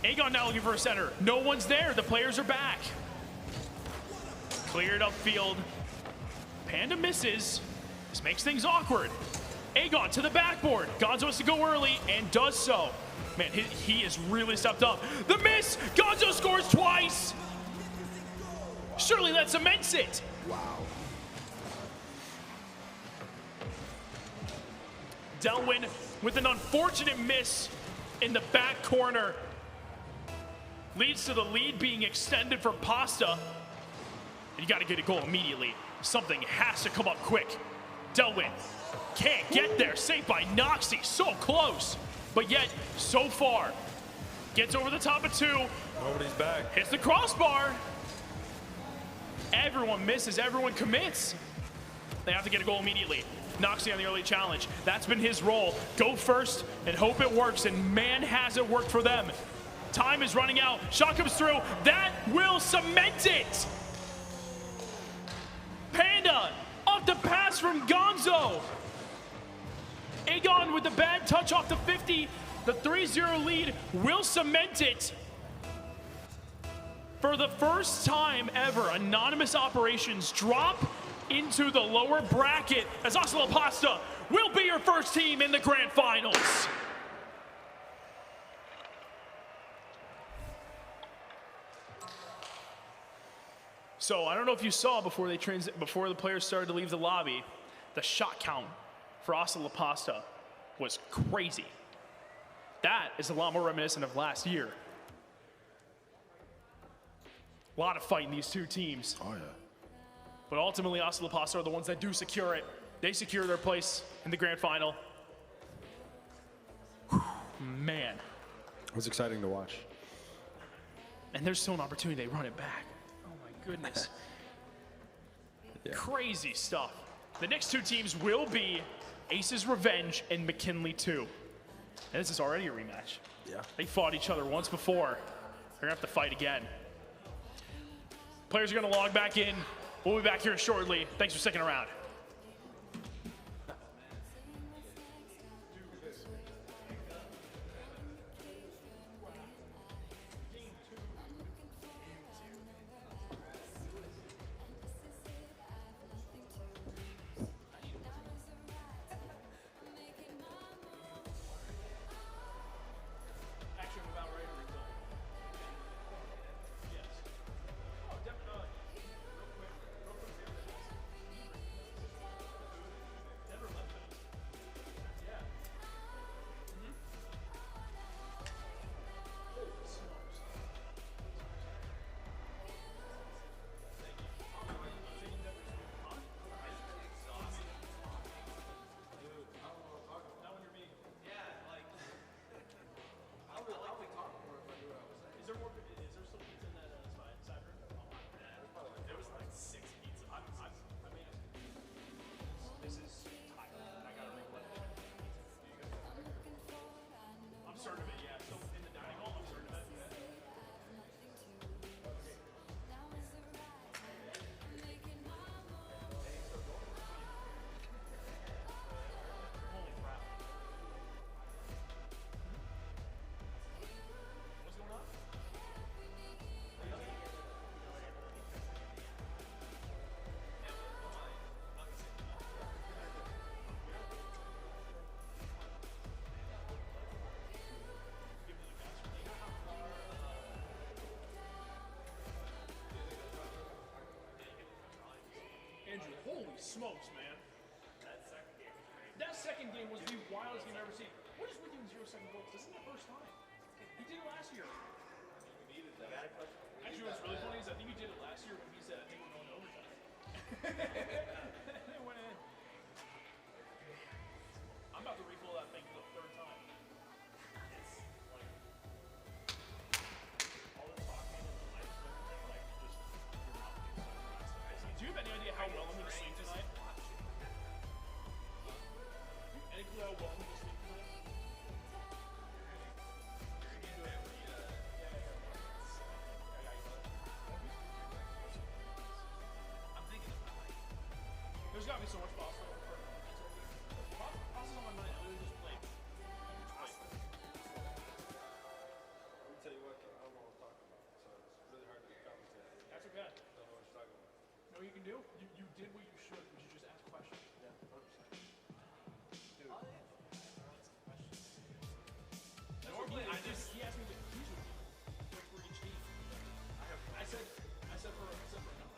Aegon now looking for a center. No one's there, the players are back. Cleared upfield. Panda misses. This makes things awkward. Aegon to the backboard. Gonzo wants to go early and does so. Man, he is really stepped up. The miss, Gonzo scores twice. Surely that cements it. Wow. Delwyn with an unfortunate miss in the back corner. Leads to the lead being extended for Pasta. You got to get a goal immediately. Something has to come up quick. Delwyn can't get there. Saved by Noxie. So close. But yet, so far. Gets over the top of 2. Nobody's back. Hits the crossbar. Everyone misses. Everyone commits. They have to get a goal immediately. Noxie on the early challenge. That's been his role. Go first and hope it works. And man, has it worked for them. Time is running out. Shot comes through. That will cement it. Panda off the pass from Gonzo. Aegon with the bad touch off the 50. The 3-0 lead will cement it. For the first time ever, Anonymous Operations drop into the lower bracket as Ocelot will be your first team in the grand finals. So I don't know if you saw before the players started to leave the lobby, the shot count for Ocelot was crazy. That is a lot more reminiscent of last year. A lot of fight in these two teams. Oh, yeah. But ultimately, Ocelot are the ones that do secure it. They secure their place in the grand final. Whew, man. It was exciting to watch. And there's still an opportunity. They run it back. Oh, my goodness. Yeah. Crazy stuff. The next two teams will be Ace's Revenge and McKinley 2. And this is already a rematch. Yeah. They fought each other once before. They're going to have to fight again. Players are going to log back in. We'll be back here shortly. Thanks for sticking around. Andrew, holy smokes, man. That second game was the wildest game I've ever seen. What is with you in 0-second goals? This isn't the first time. He did it last year. Actually, what's really funny is I think he did it last year when he said, I think we're going to overtime. They went in. I'm about to refill that thing for the third time. It's like all the talking and the lights and everything, like just your mouth gets so. Do you have any idea how well I'm going to sleep tonight? Any clue how well I'm going to sleep tonight? There's got to be so much pasta. Pasta's on my mind. I literally just played. Let me tell you what, I don't know what I'm talking about, so it's really hard to get commentary. That's okay. I don't know what you're talking about. You know what you can do? You did what you should, which is just ask questions. Yeah, 100%. Dude. Normally, he asked me to choose with you for each team. I said for a number.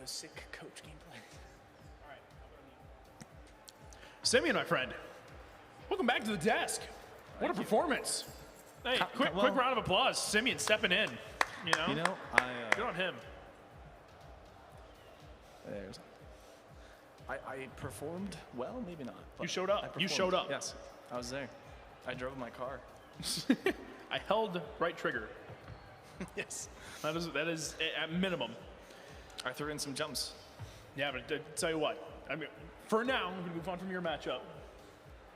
those sick coach gameplay. Simeon, my friend, welcome back to the desk. What a performance. Hey, quick round of applause. Simeon stepping in. You know, good on him. I performed well, maybe not. You showed up. I You performed. showed up. Yes, I was there. I drove my car. I held right trigger. Yes. That is at minimum. I threw in some jumps. Yeah, but tell you what. I mean, for now, we're going to move on from your matchup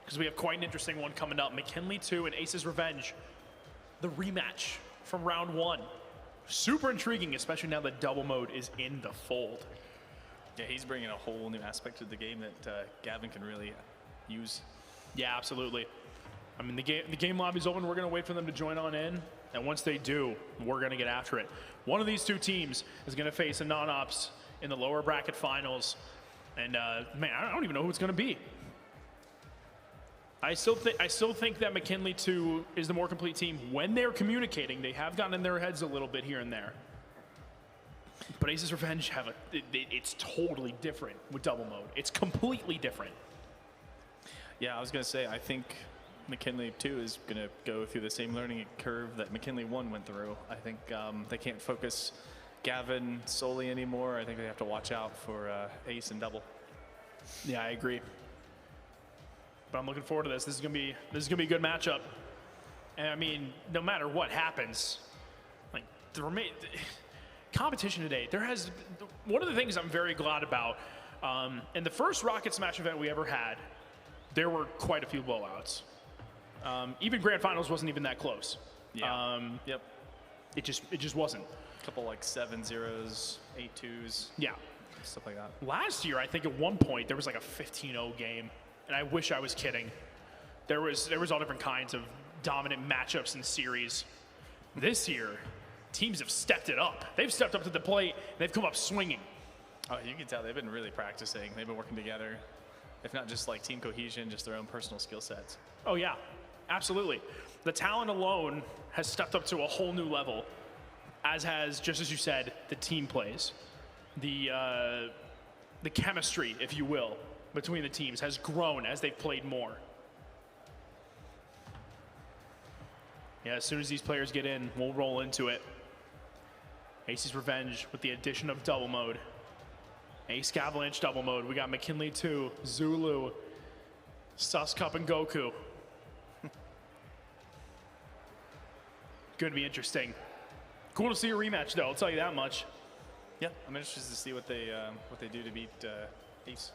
because we have quite an interesting one coming up. McKinley 2 and Aces Revenge. The rematch from round 1. Super intriguing, especially now that double mode is in the fold. Yeah, he's bringing a whole new aspect to the game that Gavin can really use. Yeah, absolutely. I mean, the game lobby's open. We're going to wait for them to join on in. And once they do, we're going to get after it. One of these two teams is going to face a non-ops in the lower bracket finals. And, man, I don't even know who it's going to be. I still think that McKinley 2 is the more complete team when they're communicating. They have gotten in their heads a little bit here and there. But Aces Revenge it's totally different with double mode. It's completely different. Yeah, I was going to say, I think McKinley 2 is going to go through the same learning curve that McKinley 1 went through. I think they can't focus Gavin solely anymore. I think they have to watch out for Ace and double. Yeah, I agree. But I'm looking forward to this. This is gonna be a good matchup. And I mean, no matter what happens, like the competition today, one of the things I'm very glad about. In the first Rocket Smash event we ever had, there were quite a few blowouts. Even Grand Finals wasn't even that close. Yeah. Yep. It just wasn't. A couple like 7-0s, 8-2s. Yeah. Stuff like that. Last year, I think at one point there was like a 15-0 game, and I wish I was kidding. There was all different kinds of dominant matchups and series. This year, teams have stepped it up. They've stepped up to the plate. They've come up swinging. Oh, you can tell they've been really practicing. They've been working together. If not just like team cohesion, just their own personal skill sets. Oh yeah, absolutely. The talent alone has stepped up to a whole new level, as has, just as you said, the team plays. The chemistry, if you will, between the teams has grown as they've played more. Yeah, as soon as these players get in, we'll roll into it. Aces Revenge with the addition of double mode. Ace Avalanche double mode. We got McKinley 2, Zulu, Sus Cup, and Goku. Going to be interesting. Cool to see a rematch, though. I'll tell you that much. Yeah, I'm interested to see what they do to beat Ace.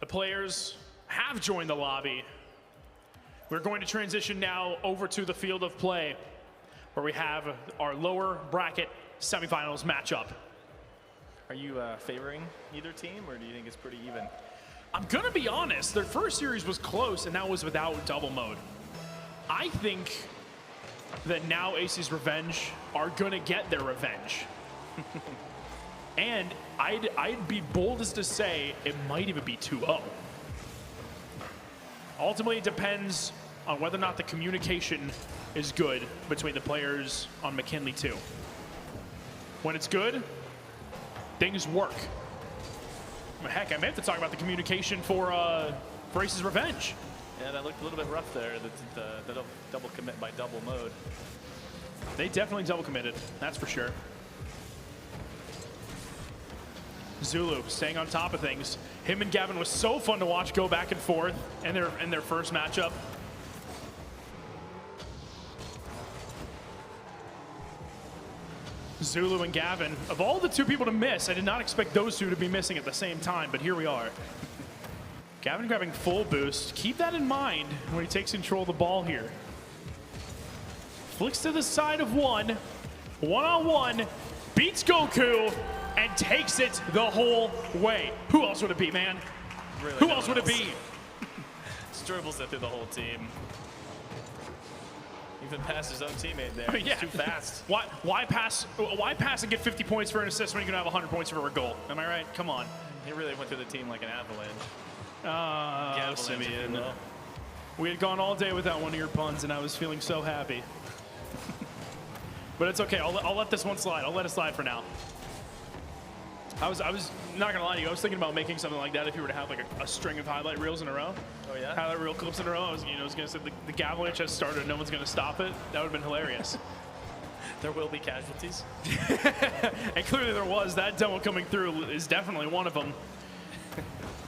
The players have joined the lobby. We're going to transition now over to the field of play, where we have our lower bracket semifinals matchup. Are you favoring either team, or do you think it's pretty even? I'm going to be honest. Their first series was close, and that was without double mode. I think that now Aces Revenge are going to get their revenge. And I'd be bold as to say it might even be 2-0. Ultimately, it depends on whether or not the communication is good between the players on McKinley 2. When it's good, things work. Heck, I may have to talk about the communication for Aces Revenge. Yeah, that looked a little bit rough there, the double commit by double mode. They definitely double committed, that's for sure. Zulu staying on top of things. Him and Gavin was so fun to watch go back and forth in their first matchup. Zulu and Gavin, of all the two people to miss, I did not expect those two to be missing at the same time, but here we are. Gavin grabbing full boost. Keep that in mind when he takes control of the ball here. Flicks to the side of one-on-one, beats Goku, and takes it the whole way. Who else would it be, man? Really, Who else would it be? Dribbles it through the whole team. Even past his own teammate there. Yeah. He's too fast. Why pass and get 50 points for an assist when you can have 100 points for a goal? Am I right? Come on. He really went through the team like an avalanche. Ah, Avalanche, if you Simeon. will. We had gone all day without one of your puns, and I was feeling so happy. But it's okay. I'll let this one slide. I'll let it slide for now. I was not gonna lie to you. I was thinking about making something like that if you were to have like a string of highlight reels in a row. Oh yeah. Highlight reel clips in a row. I was gonna say the Gavalanche has started. No one's gonna stop it. That would have been hilarious. There will be casualties. And clearly there was. That demo coming through is definitely one of them.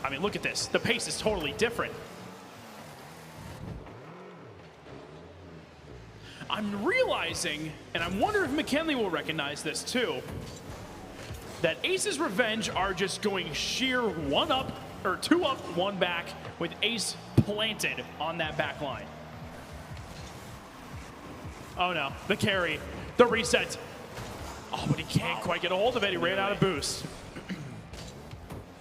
I mean, look at this. The pace is totally different. I'm realizing, and I'm wondering if McKinley will recognize this too, that Ace's Revenge are just going sheer 1 up, or 2 up, 1 back, with Ace planted on that back line. Oh no, the carry, the reset. Oh, but he can't quite get a hold of it. He ran out of boost.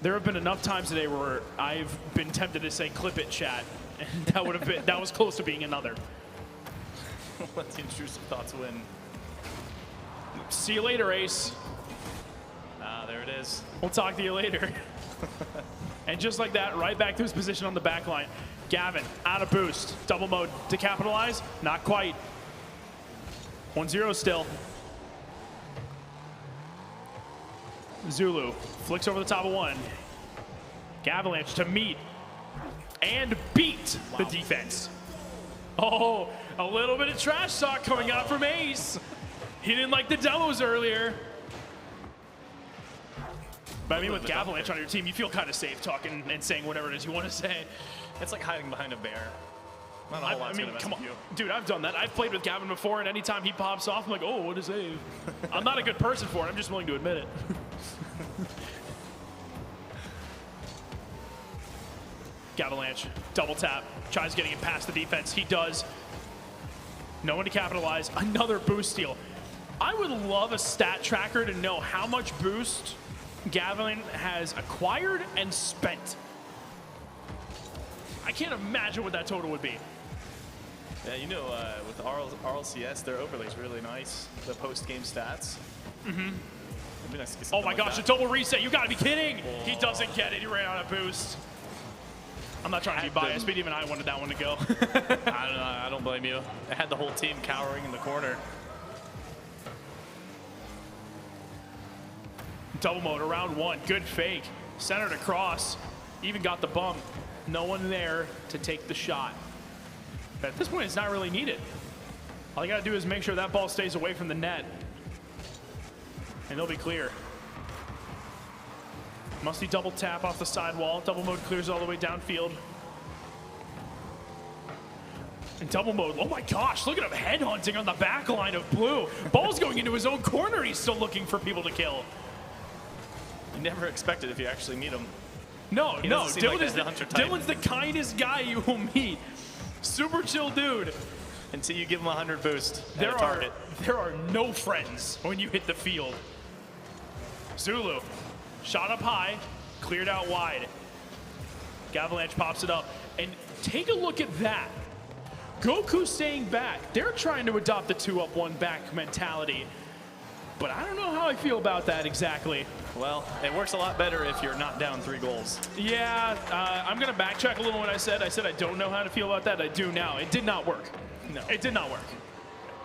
There have been enough times today where I've been tempted to say clip it, chat, and that was close to being another. Let the intrusive thoughts win. See you later, Ace. Ah, there it is. We'll talk to you later. And just like that, right back to his position on the back line. Gavin, out of boost. Double mode to capitalize? Not quite. 1-0 still. Zulu flicks over the top of 1. Gavalanche to meet and beat the defense. Oh, a little bit of trash talk coming out from Ace. He didn't like the demos earlier. But I mean, with Gavalanche on your team, you feel kind of safe talking and saying whatever it is you want to say. It's like hiding behind a bear. Not a whole I lot's mean, gonna mess come with on. you. Dude, I've done that. I've played with Gavin before, and anytime he pops off, I'm like, oh, what a save. I'm not a good person for it. I'm just willing to admit it. Gavalanche, double tap. Tries getting it past the defense. He does. No one to capitalize. Another boost steal. I would love a stat tracker to know how much boost Gavin has acquired and spent. I can't imagine what that total would be. Yeah, you know, with RLCS, their overlay's really nice. The post-game stats. It'd be nice to get Oh something my like gosh, that. a double reset. You gotta be kidding. He doesn't get it. He ran out of boost. I'm not trying to be biased, but even I wanted that one to go. I don't know. I don't blame you. I had the whole team cowering in the corner. Double mode around 1. Good fake. Centered across. Even got the bump. No one there to take the shot. But at this point, it's not really needed. All you gotta do is make sure that ball stays away from the net. And they'll be clear. Musty double tap off the sidewall. Double mode clears all the way downfield. And double mode, oh my gosh, look at him headhunting on the back line of blue. Ball's going into his own corner. He's still looking for people to kill. You never expect it if you actually meet him. No, He no, doesn't seem like Dylan is that hunter type. Dylan's the kindest guy you will meet. Super chill dude. Until you give him 100 boost at There a target. there are no friends when you hit the field. Zulu, shot up high, cleared out wide. Gavalanche pops it up. And take a look at that. Goku staying back. They're trying to adopt the 2 up, 1 back mentality. But I don't know how I feel about that exactly. Well, it works a lot better if you're not down 3 goals. Yeah, I'm going to backtrack a little what I said. I said I don't know how to feel about that. I do now. It did not work. No. It did not work.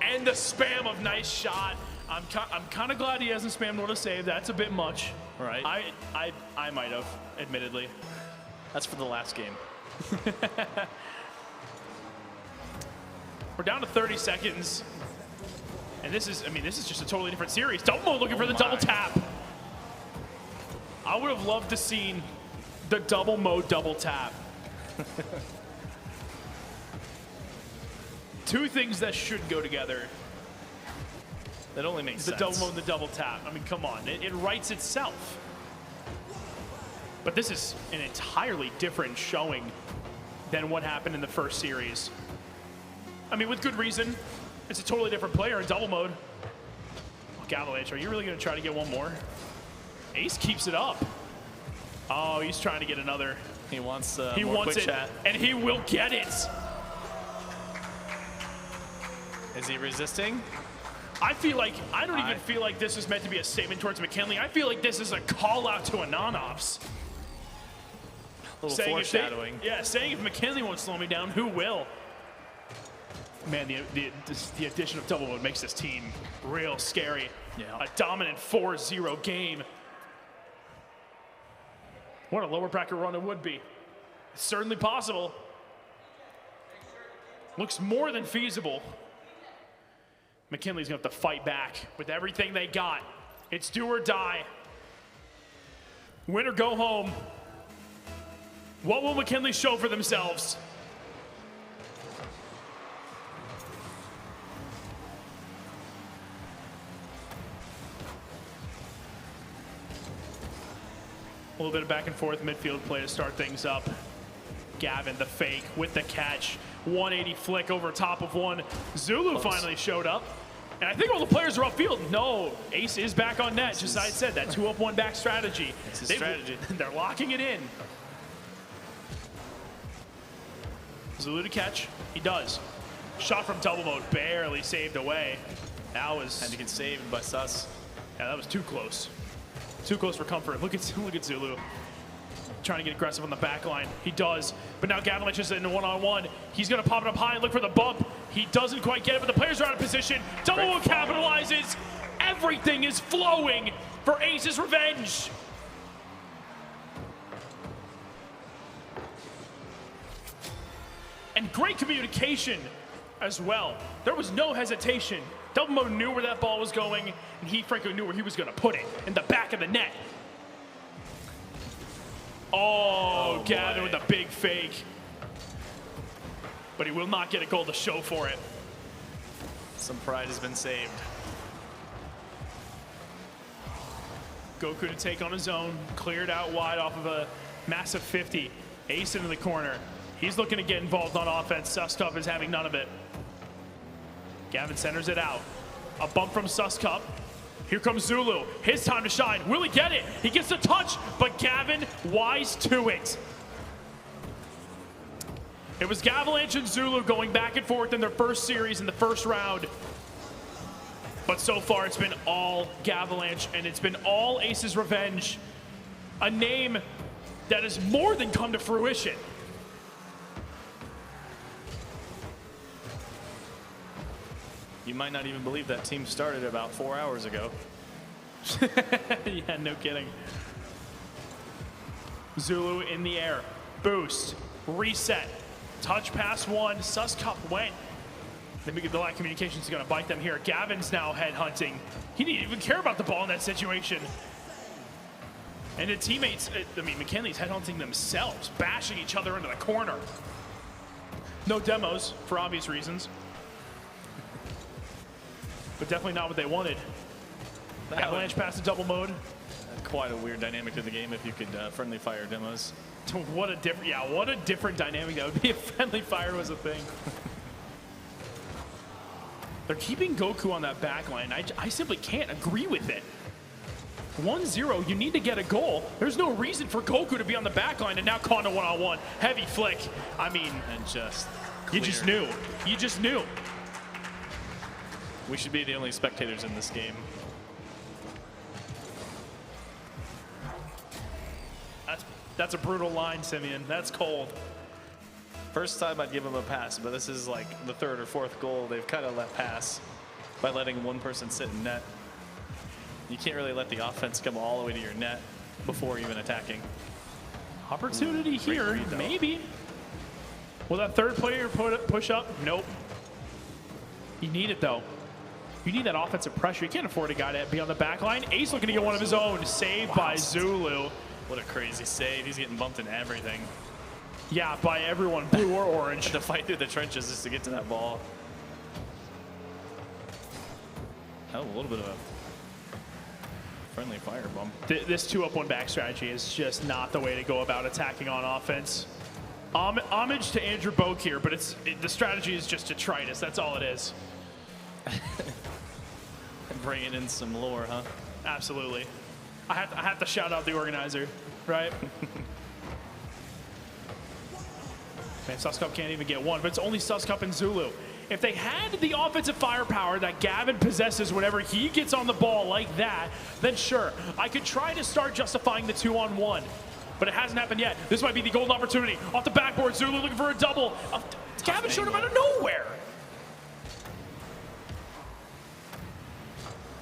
And the spam of nice shot. I'm kind of glad he hasn't spammed what a save. That's a bit much. Right. I might have, admittedly. That's for the last game. We're down to 30 seconds. And this is just a totally different series. Double mode looking for the double tap. I would have loved to seen the double mode double tap. 2 things that should go together. That only makes The sense. double mode and the double tap. I mean, come on. It writes itself. But this is an entirely different showing than what happened in the first series. I mean, with good reason. It's a totally different player in double mode. Oh, Gavalanche, are you really going to try to get one more? Ace keeps it up. Oh, he's trying to get another. He wants He more wants quick it, chat. and he will get it. Is he resisting? I don't even feel like this is meant to be a statement towards McKinley. I feel like this is a call out to Anonophs. A little Saying foreshadowing. saying if McKinley won't slow me down, who will? Man, the addition of double mode makes this team real scary. Yeah. A dominant 4-0 game. What a lower bracket run it would be. It's certainly possible. Looks more than feasible. McKinley's gonna have to fight back with everything they got. It's do or die. Win or go home. What will McKinley show for themselves? A little bit of back and forth midfield play to start things up. Gavin, the fake with the catch. 180 flick over top of one. Zulu finally showed up. And I think all the players are upfield. No, Ace is back on net, just as I said, that 2-up, 1-back strategy. It's his strategy. They're locking it in. Zulu to catch. He does. Shot from double mode, barely saved away. That was... Had to get saved by Sus. Yeah, that was too close. Too close for comfort. Look at Zulu. Trying to get aggressive on the back line. He does. But now Gavin is in a one-on-one. He's going to pop it up high and look for the bump. He doesn't quite get it, but the players are out of position. Double move capitalizes. Everything is flowing for Ace's Revenge. And great communication as well. There was no hesitation. Double Mo knew where that ball was going, and he frankly knew where he was going to put it, in the back of the net. Oh, Gavin with a big fake. But he will not get a goal to show for it. Some pride has been saved. Goku to take on his own, cleared out wide off of a massive 50. Ace into the corner. He's looking to get involved on offense. Suscup is having none of it. Gavin centers it out. A bump from Suscup. Here comes Zulu. His time to shine. Will he get it? He gets the touch, but Gavin wise to it. It was Gavalanche and Zulu going back and forth in their first series in the first round. But so far it's been all Gavalanche and it's been all Ace's Revenge. A name that has more than come to fruition. You might not even believe that team started about 4 hours ago. Yeah, no kidding. Zulu in the air. Boost. Reset. Touch pass one. Suscup went. The lack of communication is going to bite them here. Gavin's now head hunting. He didn't even care about the ball in that situation. And the teammates, I mean, McKinley's head hunting themselves, bashing each other into the corner. No demos for obvious reasons. But definitely not what they wanted. Avalanche pass to double mode. Quite a weird dynamic to the game if you could friendly fire demos. What a different dynamic that would be if friendly fire was a thing. They're keeping Goku on that back line. I simply can't agree with it. 1-0, you need to get a goal. There's no reason for Goku to be on the back line and now caught in a one-on-one. Heavy flick. I mean, And just you just knew. You just knew. We should be the only spectators in this game. That's a brutal line, Simeon. That's cold. First time I'd give them a pass, but this is like the third or fourth goal they've kind of let pass by letting one person sit in net. You can't really let the offense come all the way to your net before even attacking. Opportunity here, read, though. maybe. Will that third player push up? Nope. You need it, though. You need that offensive pressure. You can't afford a guy to be on the back line. Ace looking to get one of his own. Saved by Zulu. What a crazy save. He's getting bumped in everything. Yeah, by everyone, blue or orange. To fight through the trenches just to get to that ball. Oh, a little bit of a friendly fire bump. This 2-up, 1-back strategy is just not the way to go about attacking on offense. Homage to Andrew Boak here, but the strategy is just detritus. That's all it is. Bringing in some lore, huh? Absolutely. I have to shout out the organizer, right? Man, Suscup can't even get one, but it's only Suscup and Zulu. If they had the offensive firepower that Gavin possesses whenever he gets on the ball like that, then sure, I could try to start justifying the 2-on-1. But it hasn't happened yet. This might be the golden opportunity. Off the backboard, Zulu looking for a double. Gavin showed him out of nowhere.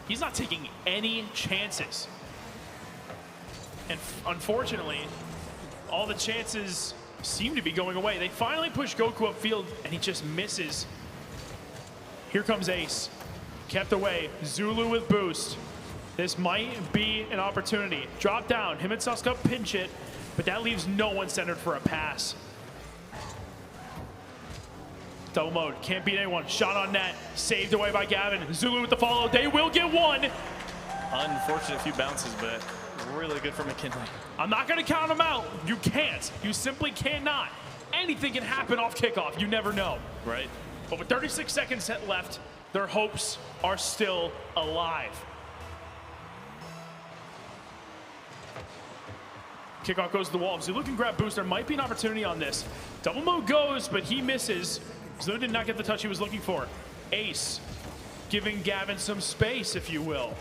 He's not taking any chances. And unfortunately, All the chances seem to be going away. They finally push Goku upfield, and he just misses. Here comes Ace. Kept away. Zulu with boost. This might be an opportunity. Drop down. Him and Suska pinch it, but that leaves no one centered for a pass. Double mode. Can't beat anyone. Shot on net. Saved away by Gavin. Zulu with the follow. They will get one. Unfortunate few bounces, but really good for McKinley. I'm not going to count them out. You can't. You simply cannot. Anything can happen off kickoff. You never know. Right. But with 36 seconds left, their hopes are still alive. Kickoff goes to the wall. Zulu can grab boost. There might be an opportunity on this. Double mode goes, but he misses. Zulu did not get the touch he was looking for. Ace giving Gavin some space, if you will.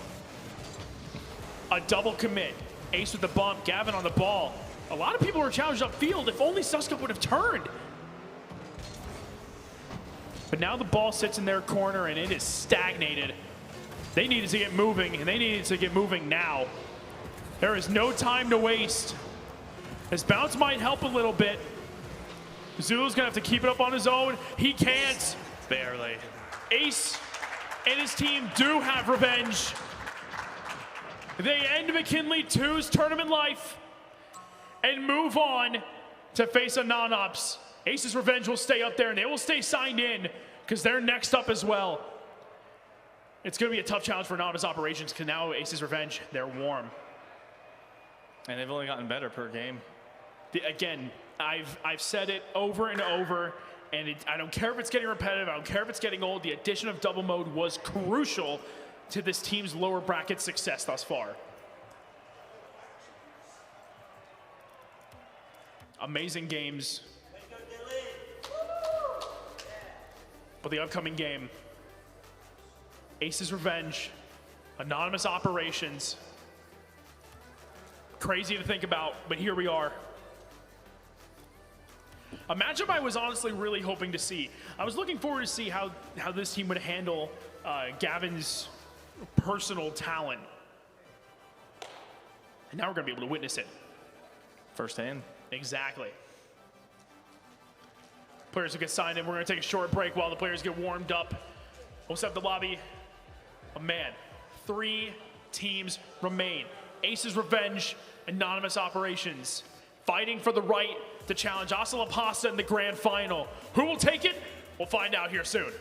A double commit. Ace with the bump, Gavin on the ball. A lot of people were challenged upfield. If only Suska would have turned. But now the ball sits in their corner and it is stagnated. They needed to get moving, and they needed to get moving now. There is no time to waste. This bounce might help a little bit. Zulu's gonna have to keep it up on his own. He can't. Barely. Ace and his team do have revenge. They end McKinley 2's tournament life and move on to face Anonymous. Ace's revenge will stay up there, and they will stay signed in because they're next up as well. It's going to be a tough challenge for Anonymous Operations because now Ace's revenge, they're warm. And they've only gotten better per game. Again, I've said it over and over, and I don't care if it's getting repetitive. I don't care if it's getting old. The addition of double mode was crucial to this team's lower bracket success thus far. Amazing games. But the upcoming game, Ace's Revenge, Anonymous Operations. Crazy to think about, but here we are. A matchup I was honestly really hoping to see. I was looking forward to see how this team would handle Gavin's personal talent. And now we're going to be able to witness it. Firsthand. Exactly. Players will get signed in. We're going to take a short break while the players get warmed up. We'll set up the lobby. Oh man, 3 teams remain. Ace's Revenge, Anonymous Operations, fighting for the right to challenge Asa La Pasta in the grand final. Who will take it? We'll find out here soon.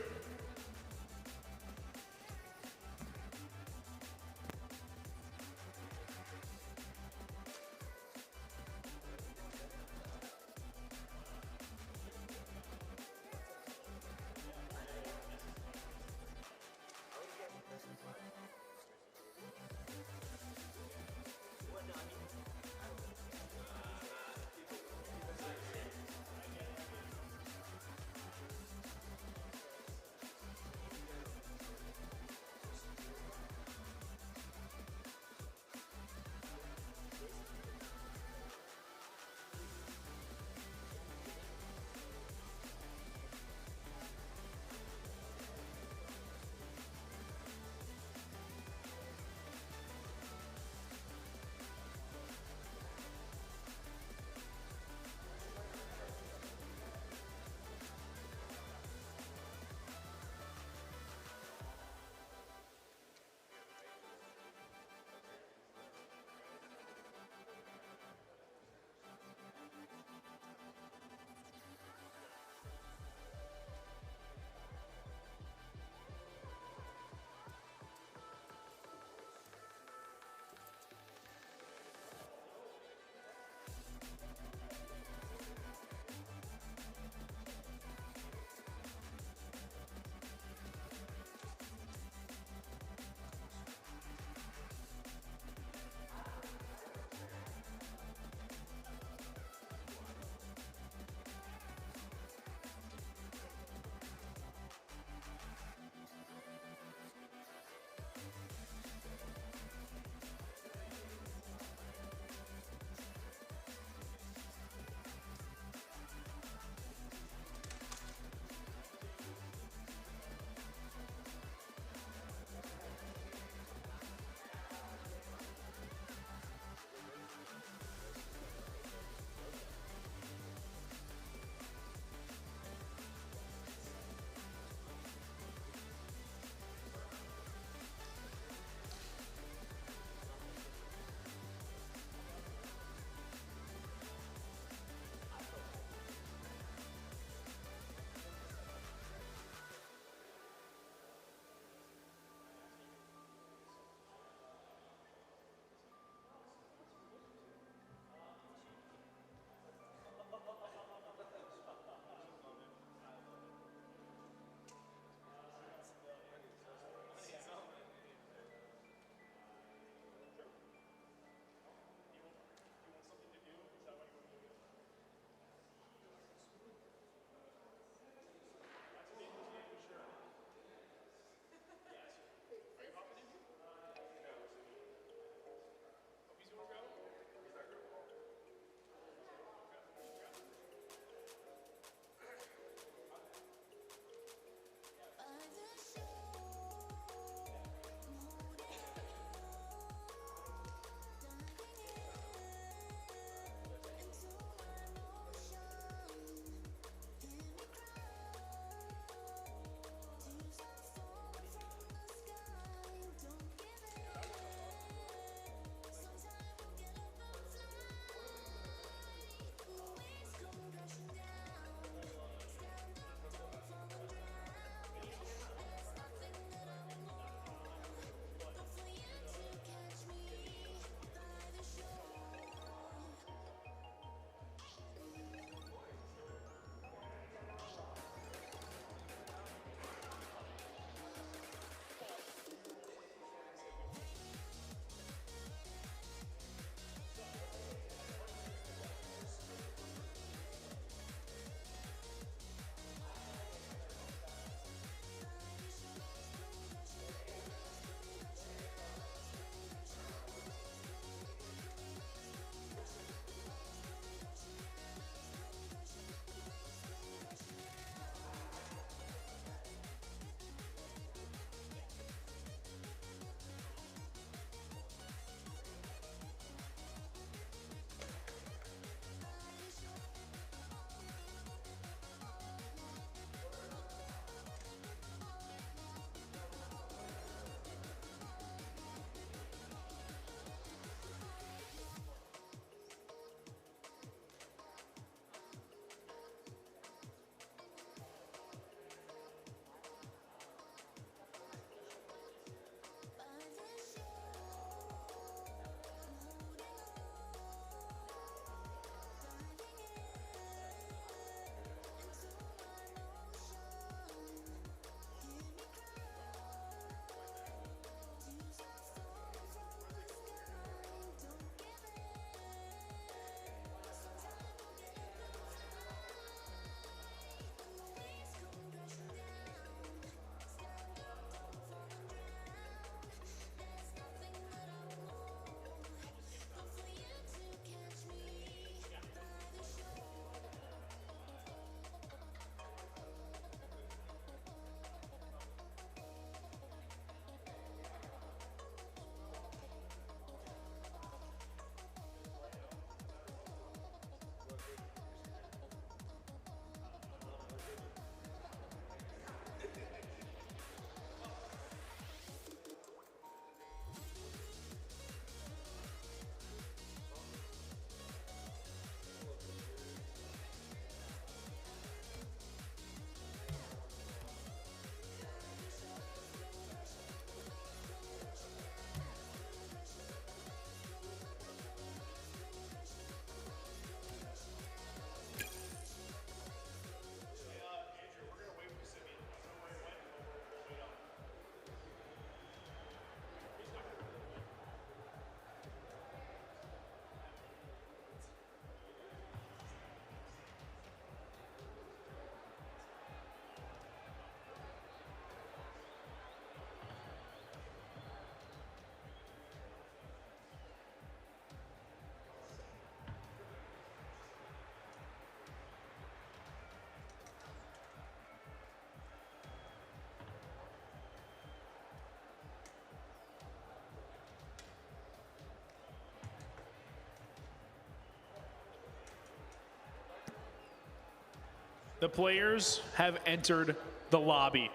The players have entered the lobby.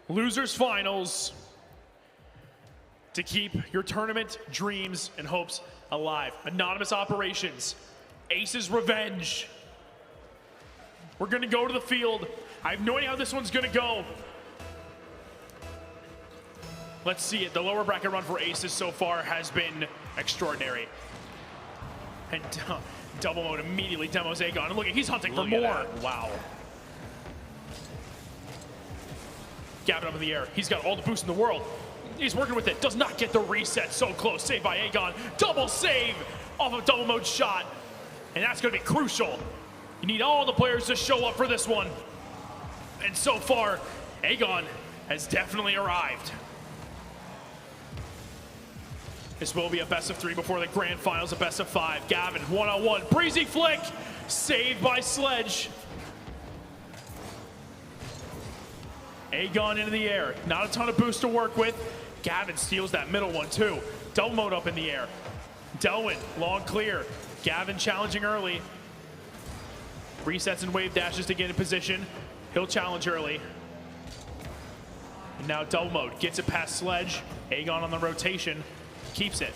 Losers finals to keep your tournament dreams and hopes alive. Anonymous Operations, Ace's Revenge. We're gonna go to the field. I have no idea how this one's gonna go. Let's see it. The lower bracket run for Aces so far has been extraordinary. And double mode immediately demos Aegon. And look, he's hunting for more. Wow. Gavin up in the air. He's got all the boost in the world. He's working with it. Does not get the reset. So close. Saved by Aegon. Double save off of double mode shot. And that's going to be crucial. You need all the players to show up for this one. And so far, Aegon has definitely arrived. This will be a best of 3 before the grand finals, a best of 5. Gavin, one-on-one, breezy flick, saved by Sledge. Aegon into the air, not a ton of boost to work with. Gavin steals that middle one too. Double mode up in the air. Delwyn, long clear. Gavin challenging early. Resets and wave dashes to get in position. He'll challenge early. And now double mode, gets it past Sledge. Aegon on the rotation. Keeps it.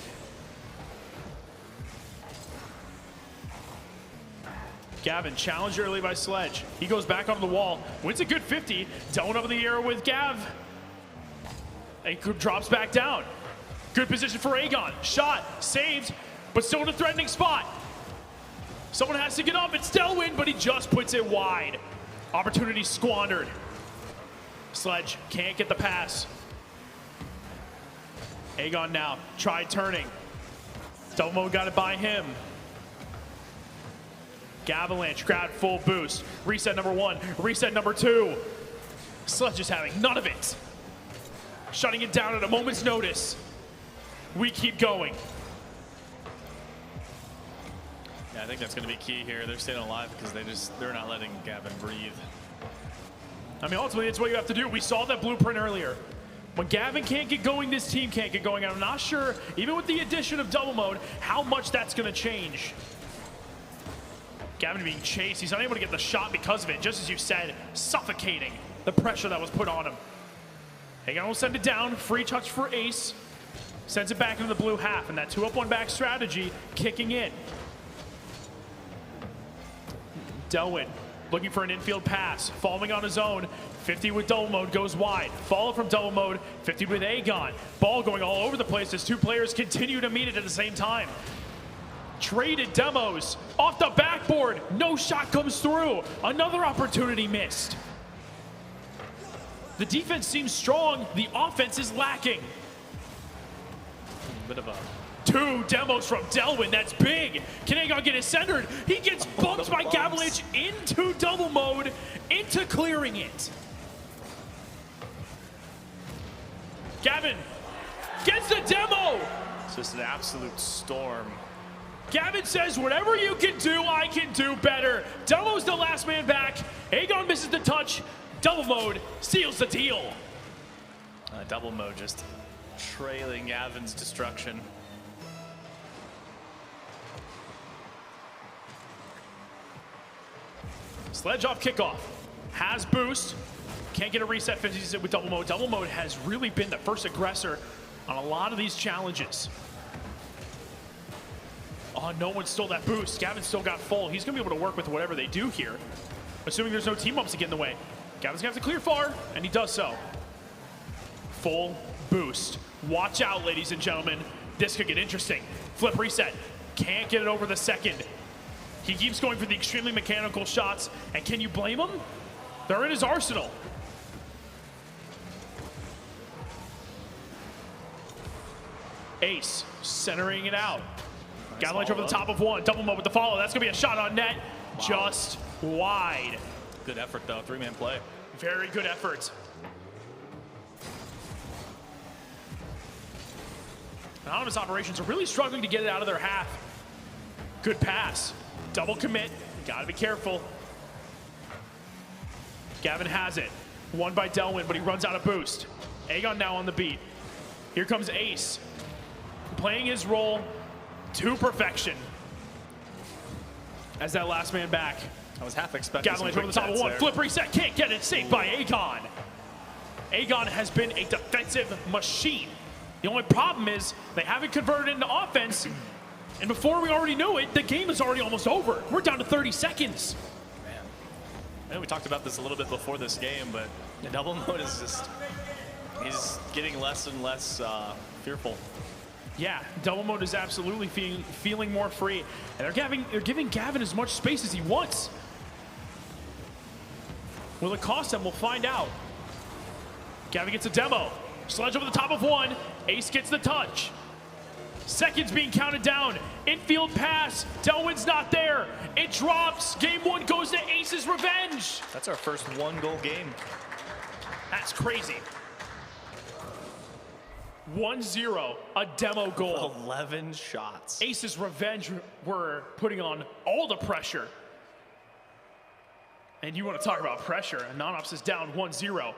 Gavin challenged early by Sledge. He goes back on the wall, wins a good 50. Down up in the air with Gav. It drops back down. Good position for Aegon. Shot, saved, but still in a threatening spot. Someone has to get up. It's Delwyn, but he just puts it wide. Opportunity squandered. Sledge can't get the pass. Aegon now, tried turning. Double mode got it by him. Gavalanche grabbed full boost. Reset number 1, reset number 2. Sledge is having none of it. Shutting it down at a moment's notice. We keep going. Yeah, I think that's going to be key here. They're staying alive because they're not letting Gavin breathe. I mean, ultimately, it's what you have to do. We saw that blueprint earlier. When Gavin can't get going, this team can't get going. I'm not sure, even with the addition of double mode, how much that's going to change. Gavin being chased. He's unable to get the shot because of it. Just as you said, suffocating the pressure that was put on him. Aegon will send it down. Free touch for Ace. Sends it back into the blue half. And that 2-up 1-back strategy kicking in. Delwyn looking for an infield pass. Falling on his own. 50 with double mode goes wide. Follow from double mode. 50 with Aegon. Ball going all over the place as 2 players continue to meet it at the same time. Traded demos off the backboard. No shot comes through. Another opportunity missed. The defense seems strong. The offense is lacking. Bit of a 2 demos from Delwyn. That's big. Can Aegon get it centered? He gets bumped by Gavalanche into double mode, into clearing it. Gavin gets the demo. It's just an absolute storm. Gavin says, whatever you can do, I can do better. Demo's the last man back. Aegon misses the touch. Double mode seals the deal. Double mode just trailing Gavin's destruction. Sledge off kickoff. Has boost. Can't get a reset 50 with double mode. Double mode has really been the first aggressor on a lot of these challenges. Oh, no one stole that boost. Gavin still got full. He's going to be able to work with whatever they do here, assuming there's no team ups to get in the way. Gavin's going to have to clear far, and he does so. Full boost. Watch out, ladies and gentlemen. This could get interesting. Flip reset. Can't get it over the second. He keeps going for the extremely mechanical shots, and can you blame him? They're in his arsenal. Ace centering it out. Gavalanche over the top of 1. Double mode with the follow. That's going to be a shot on net. Wow. Just wide. Good effort, though. 3-man play. Very good effort. Anonymous Operations are really struggling to get it out of their half. Good pass. Double commit. Got to be careful. Gavin has it. Won by Delwyn, but he runs out of boost. Aegon now on the beat. Here comes Ace. Playing his role to perfection as that last man back. I was half expecting Gavin some Lynch over quick the top of jets one. there. Flip reset. Can't get it. Saved by Aegon. Aegon has been a defensive machine. The only problem is they haven't converted into offense. And before we already knew it, the game is already almost over. We're down to 30 seconds. Man. I know we talked about this a little bit before this game, but the double mode is just, he's getting less and less fearful. Yeah, double mode is absolutely feeling more free. And they're giving Gavin as much space as he wants. Will it cost him? We'll find out. Gavin gets a demo. Sledge over the top of one. Ace gets the touch. Seconds being counted down. Infield pass. Delwyn's not there. It drops. Game one goes to Ace's Revenge. That's our first 1-goal game. That's crazy. 1-0, a demo goal. 11 shots. Ace's Revenge were putting on all the pressure. And you want to talk about pressure. Non-Ops is down 1-0.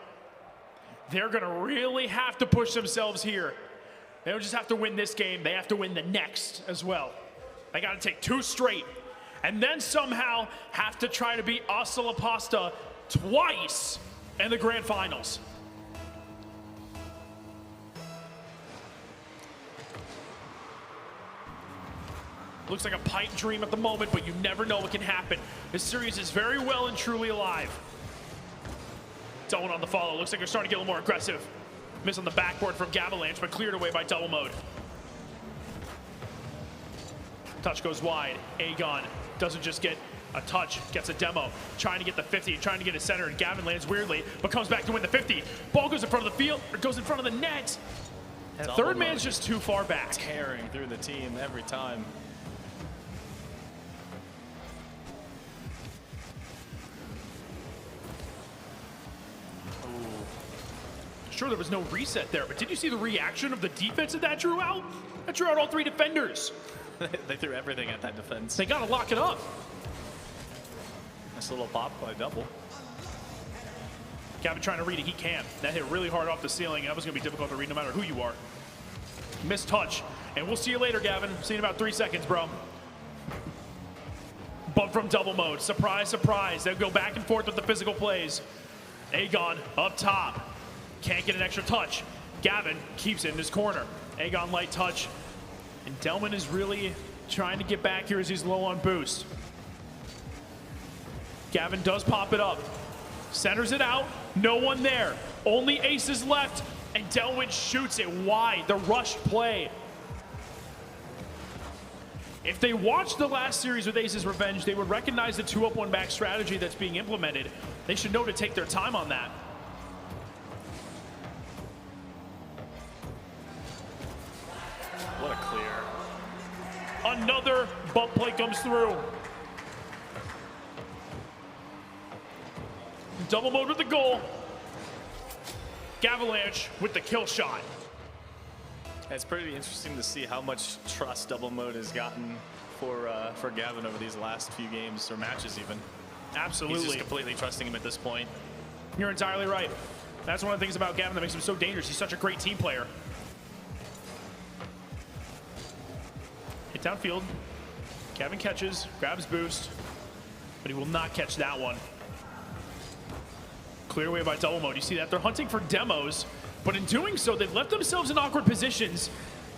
They're going to really have to push themselves here. They don't just have to win this game, they have to win the next as well. They got to take 2 straight. And then somehow have to try to beat Assa La Pasta twice in the grand finals. Looks like a pipe dream at the moment, but you never know what can happen. This series is very well and truly alive. Delwyn on the follow. Looks like they're starting to get a little more aggressive. Miss on the backboard from Gavalanche, but cleared away by double mode. Touch goes wide. Aegon doesn't just get a touch, gets a demo. Trying to get the 50, trying to get a center, and Gavin lands weirdly, but comes back to win the 50. Ball goes in front of the field, or goes in front of the net. And third man's just too far back. Tearing through the team every time. Sure, there was no reset there, but did you see the reaction of the defense that drew out? That drew out all 3 defenders. They threw everything at that defense. They got to lock it up. Nice little pop by double. Gavin trying to read it, he can. That hit really hard off the ceiling, and that was going to be difficult to read no matter who you are. Missed touch, and we'll see you later, Gavin. See you in about 3 seconds, bro. Bump from double mode. Surprise, surprise. They'll go back and forth with the physical plays. Aegon up top. Can't get an extra touch. Gavin keeps it in his corner. Aegon light touch. And Delwyn is really trying to get back here as he's low on boost. Gavin does pop it up. Centers it out. No one there. Only aces left. And Delwyn shoots it wide. The rush play. If they watched the last series with Ace's Revenge, they would recognize the 2-up 1-back strategy that's being implemented. They should know to take their time on that. What a clear. Another bump play comes through. Double mode with the goal. Gavalanche with the kill shot. It's pretty interesting to see how much trust double mode has gotten for Gavin over these last few games or matches even. Absolutely. He's just completely trusting him at this point. You're entirely right. That's one of the things about Gavin that makes him so dangerous. He's such a great team player. Hit downfield. Gavin catches, grabs boost, but he will not catch that one. Clear away by double mode. You see that? They're hunting for demos, but in doing so, they've left themselves in awkward positions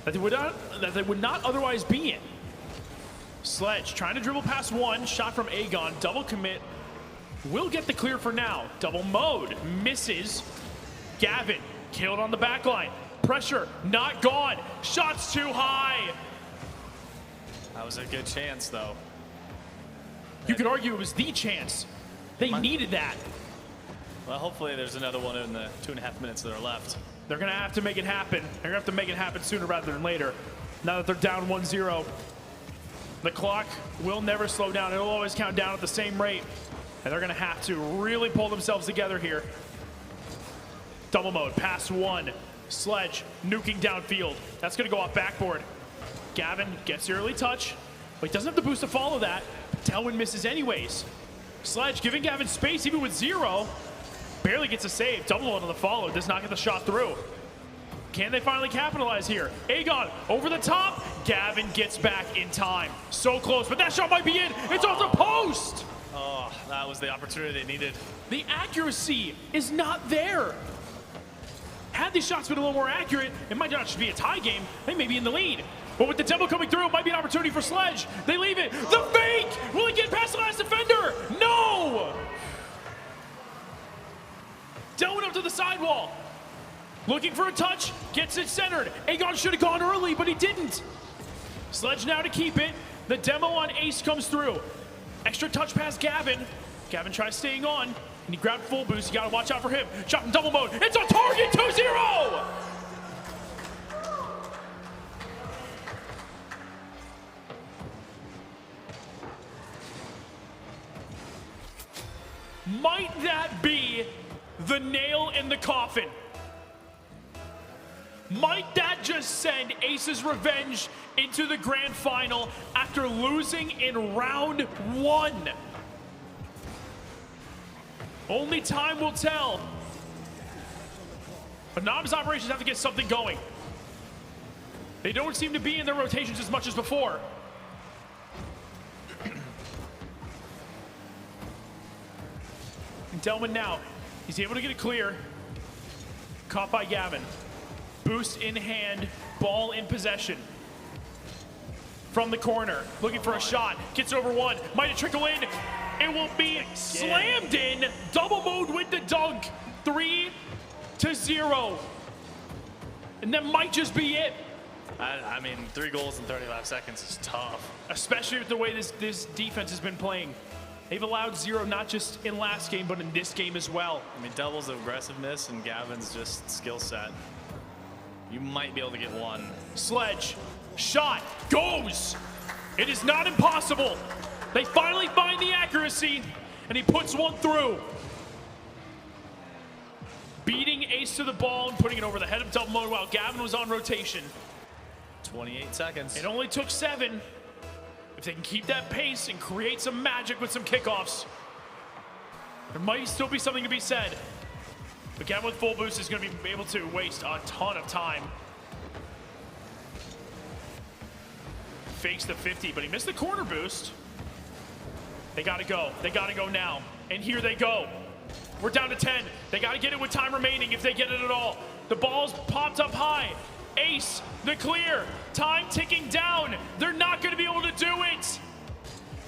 that they would not otherwise be in. Sledge trying to dribble past one. Shot from Aegon. Double commit. Will get the clear for now. Double mode. Misses. Gavin killed on the back line. Pressure not gone. Shots too high. That was a good chance, though. You could argue it was the chance. They needed that. Well, hopefully there's another one in the 2.5 minutes that are left. They're going to have to make it happen. They're going to have to make it happen sooner rather than later. Now that they're down 1-0, the clock will never slow down. It'll always count down at the same rate. And they're going to have to really pull themselves together here. Double mode, pass one. Sledge, nuking downfield. That's going to go off backboard. Gavin gets the early touch, but he doesn't have the boost to follow that. Delwyn misses anyways. Sledge giving Gavin space even with 0. Barely gets a save. Double mode on the follow. Does not get the shot through. Can they finally capitalize here? Aegon over the top. Gavin gets back in time. So close, but that shot might be in. It's off the post. Oh, that was the opportunity they needed. The accuracy is not there. Had these shots been a little more accurate, it might not just be a tie game. They may be in the lead. But with the demo coming through, it might be an opportunity for Sledge. They leave it. The fake! Will he get past the last defender? No! Delwin up to the sidewall. Looking for a touch, gets it centered. Aegon should have gone early, but he didn't. Sledge now to keep it. The demo on Ace comes through. Extra touch past Gavin. Gavin tries staying on, and he grabbed full boost. You gotta watch out for him. Shot in double mode. It's on target, 2-0! Might that be the nail in the coffin? Might that just send Ace's Revenge into the grand final after losing in round 1? Only time will tell. But Nam's operations have to get something going. They don't seem to be in their rotations as much as before. And Delwin now, he's able to get it clear. Caught by Gavin. Boost in hand, ball in possession. From the corner, looking for a shot. Gets over one, might trickle in. It will be slammed in. Double mode with the dunk. 3-0. And that might just be it. I mean, 3 goals in 35 seconds is tough. Especially with the way this defense has been playing. They've allowed 0 not just in last game, but in this game as well. I mean, doubles aggressiveness and Gavin's just skill set. You might be able to get 1. Sledge, shot, goes. It is not impossible. They finally find the accuracy, and he puts one through. Beating Ace to the ball and putting it over the head of double mode while Gavin was on rotation. 28 seconds. It only took 7. If they can keep that pace and create some magic with some kickoffs, there might still be something to be said. But Gavin with full boost is going to be able to waste a ton of time. Fakes the 50, but he missed the corner boost. They got to go. They got to go now. And here they go. We're down to 10. They got to get it with time remaining if they get it at all. The ball's popped up high. Ace, the clear. Time ticking down. They're not going to be able to do it.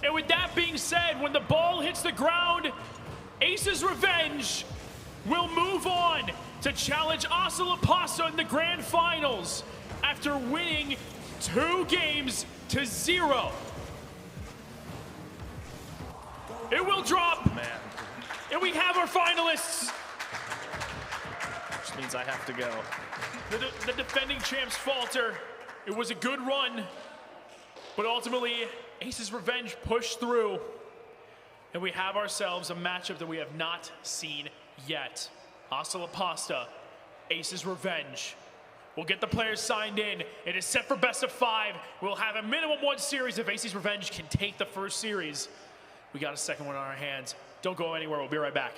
And with that being said, when the ball hits the ground, Ace's Revenge will move on to challenge Asa La Pasta in the grand finals after winning 2 games to 0. It will drop. Man, And we have our finalists. which means I have to go. The defending champs falter. It was a good run, but ultimately Ace's Revenge pushed through, and we have ourselves a matchup that we have not seen yet. Asa La Pasta, Ace's Revenge. We'll get the players signed in. It is set for best of 5. We'll have a minimum 1 series if Ace's Revenge can take the first series. We got a second one on our hands. Don't go anywhere. We'll be right back.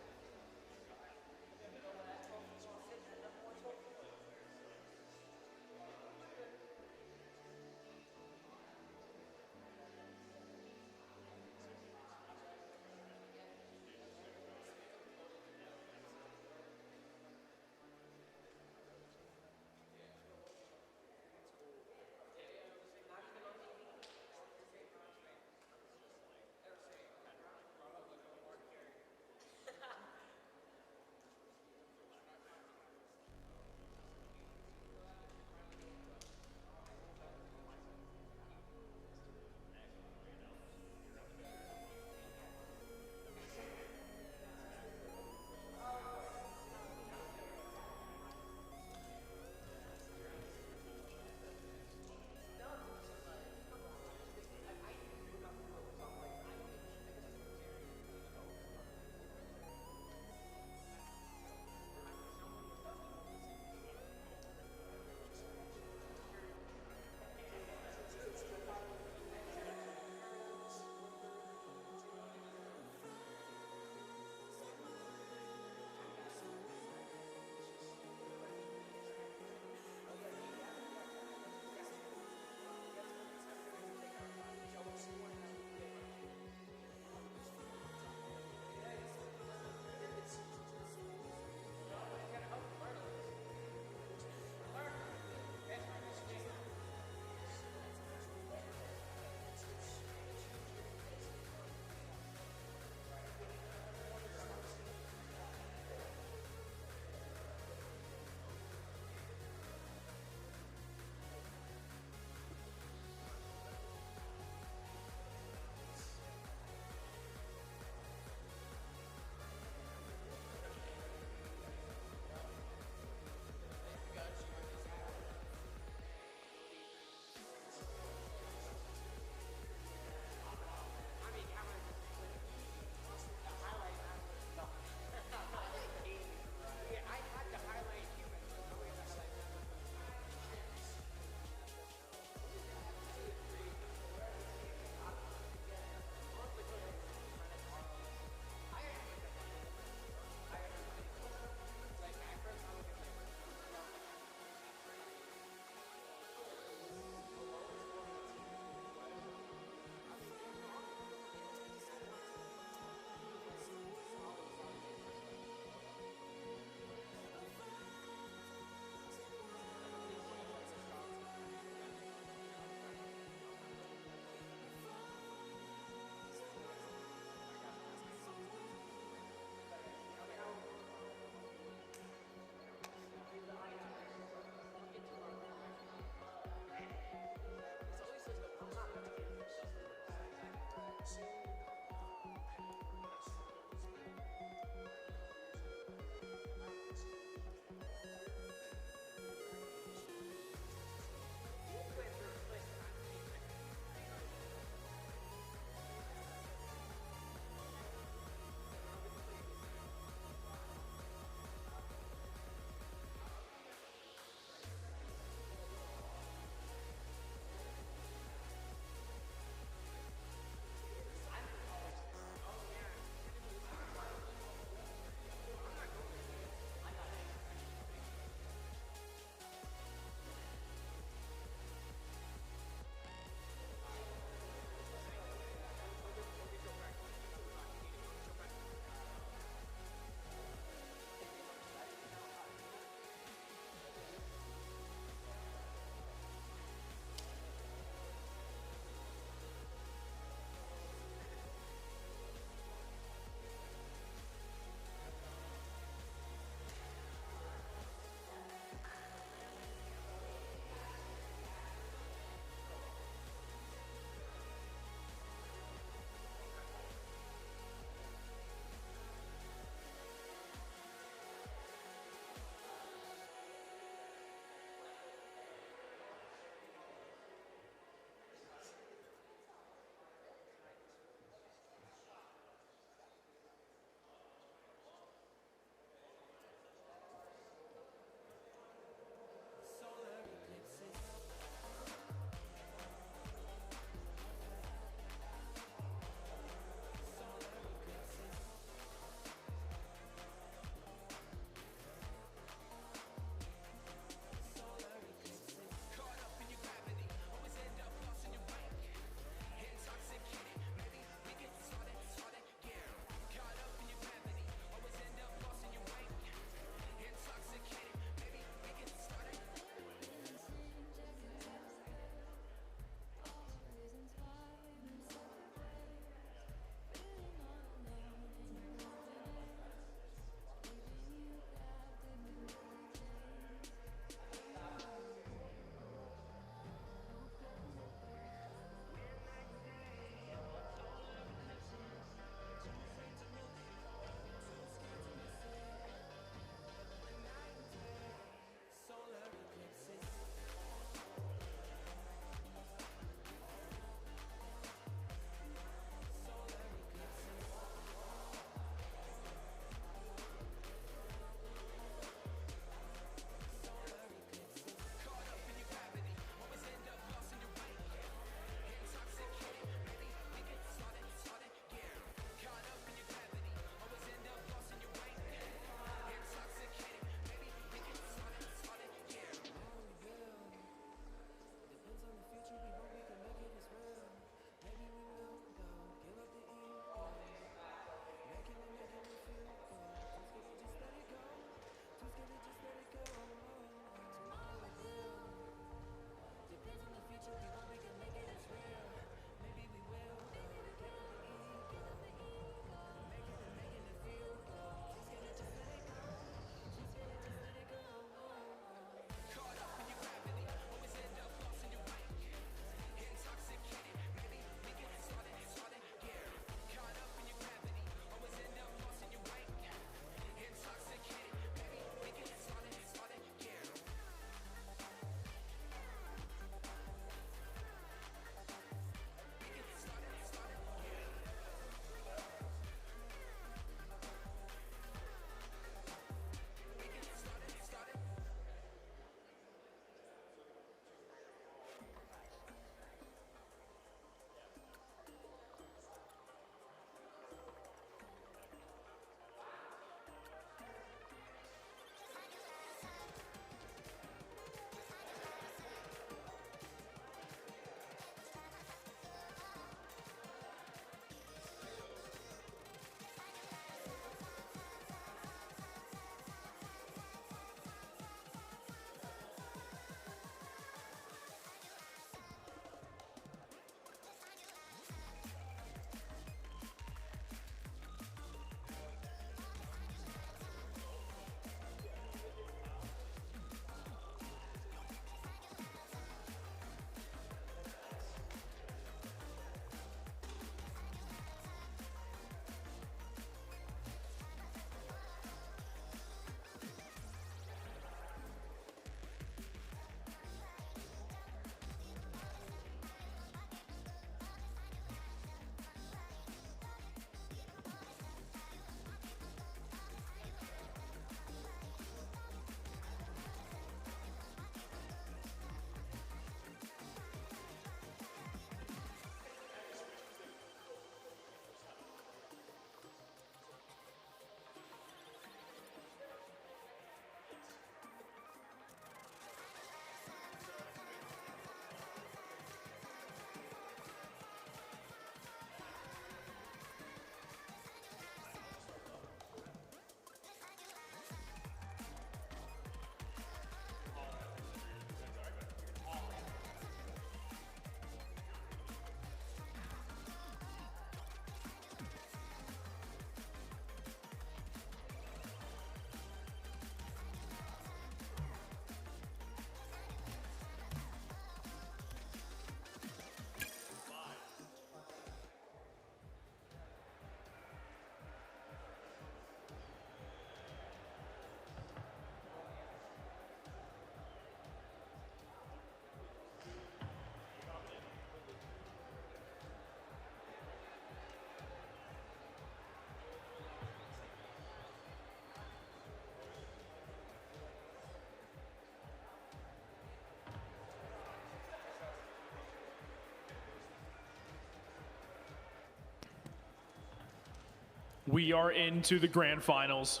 We are into the grand finals.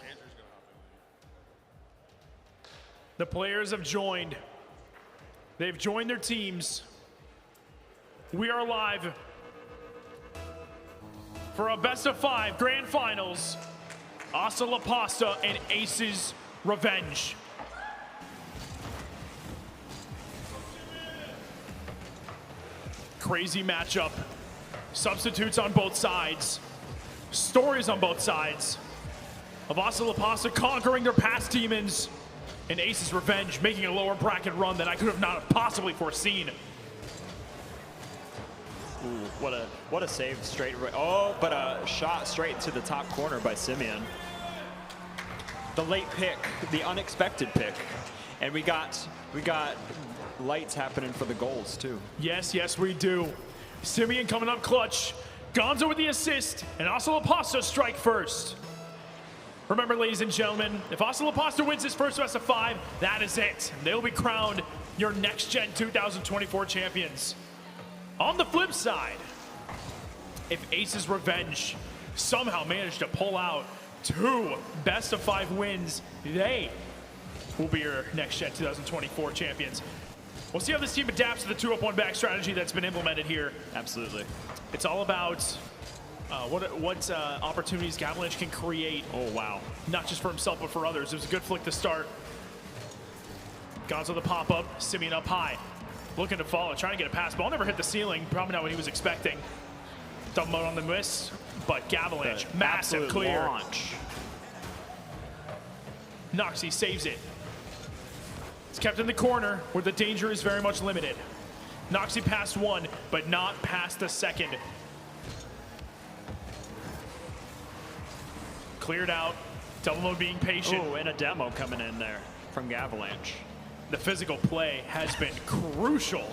The players have joined. They've joined their teams. We are live for a best of 5 grand finals. Asa La Pasta and Aces Revenge. Crazy matchup. Substitutes on both sides. Stories on both sides. Of Asa La Pasta conquering their past demons. And Aces Revenge making a lower bracket run that I could have not possibly foreseen. Ooh, what a save straight. Oh, but a shot straight to the top corner by Simeon. The late pick, the unexpected pick, and we got lights happening for the goals too. Yes, yes, we do. Simeon coming up clutch. Gonzo with the assist, and Asa La Pasta strike first. Remember, ladies and gentlemen, if Asa La Pasta wins his first best of 5, that is it. They'll be crowned your next gen 2024 champions. On the flip side, if Aces Revenge somehow managed to pull out 2 best of 5 wins, they will be your next gen 2024 champions. We'll see how this team adapts to the 2-up-1 back strategy that's been implemented here. Absolutely. It's all about what opportunities Gavalanche can create. Oh, wow. Not just for himself, but for others. It was a good flick to start. Gonzo the pop-up, Simeon up high. Looking to follow, trying to get a pass. Ball never hit the ceiling, probably not what he was expecting. Double mode on the miss, but Gavalanche, massive clear. Launch. Noxie saves it. It's kept in the corner where the danger is very much limited. Noxie passed 1, but not past the 2nd. Cleared out. Double mode being patient. Oh, and a demo coming in there from Gavalanche. The physical play has been crucial.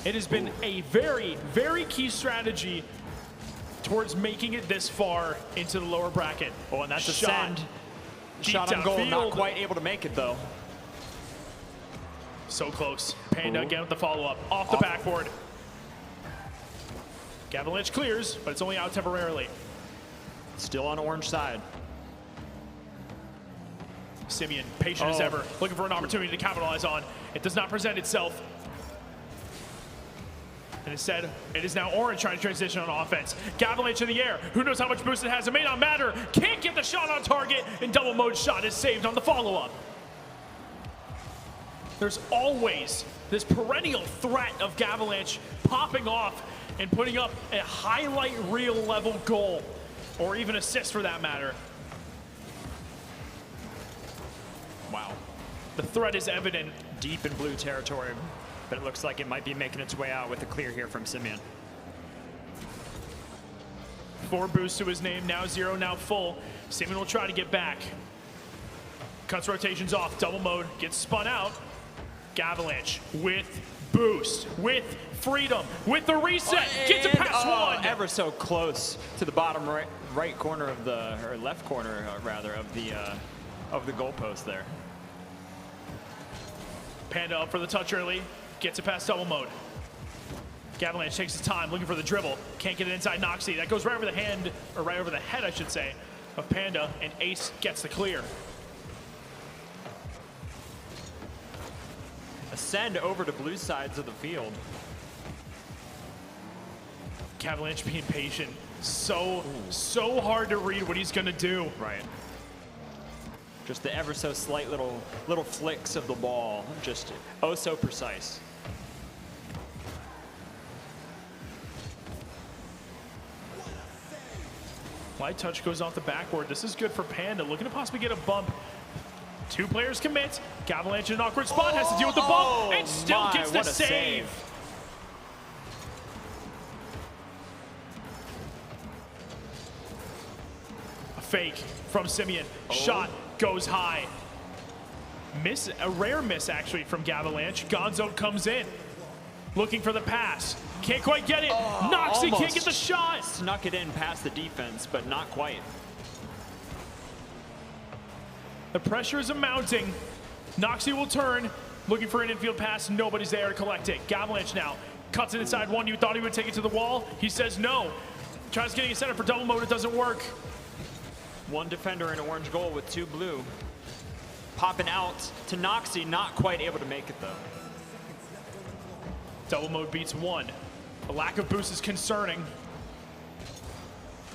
It has been a very, very key strategy towards making it this far into the lower bracket. Oh, and that's a Shot. send. Shot on goal, not downfield. quite able to make it though. So close. Panda Ooh. again with the follow-up. Off the backboard. Gavalanche clears, but it's only out temporarily. Still on orange side. Simeon, patient as ever, looking for an opportunity to capitalize on. It does not present itself. And instead, it is now orange trying to transition on offense. Gavalanche in the air. Who knows how much boost it has? It may not matter. Can't get the shot on target, and double mode shot is saved on the follow-up. There's always this perennial threat of Gavalanche popping off and putting up a highlight reel level goal, or even assist for that matter. Wow. The threat is evident. Deep in blue territory, but it looks like it might be making its way out with a clear here from Simeon. 4 boosts to his name, now 0, now full. Simeon will try to get back. Cuts rotations off, double mode, gets spun out. Gavalanche with boost, with freedom, with the reset, gets a pass 1. Ever so close to the bottom right corner of the, or left corner rather, of the goalpost there. Panda up for the touch early, gets it past double mode. Gavalanche takes his time, looking for the dribble. Can't get it inside Noxie. That goes right over the hand, or right over the head, I should say, of Panda, and Ace gets the clear. Ascend over to blue sides of the field. Gavalanche being patient. So hard to read what he's gonna do. Right. Just the ever so slight little flicks of the ball, just oh so precise. Light touch goes off the backboard. This is good for Panda, looking to possibly get a bump. 2 players commit. Gavalanche in an awkward spot, has to deal with the bump, and still gets the what a save. A fake from Simeon. Shot goes high. Miss, a rare miss actually from Gavalanche. Gonzo comes in, looking for the pass. Can't quite get it. Noxie can't get the shot. Snuck it in past the defense, but not quite. The pressure is mounting. Noxie will turn, looking for an infield pass. Nobody's there to collect it. Gavalanche now cuts it inside 1. You thought he would take it to the wall. He says no. Tries getting it set up for double mode, it doesn't work. One defender in orange goal with 2 blue. Popping out to Noxie, not quite able to make it though. Double mode beats 1. A lack of boost is concerning.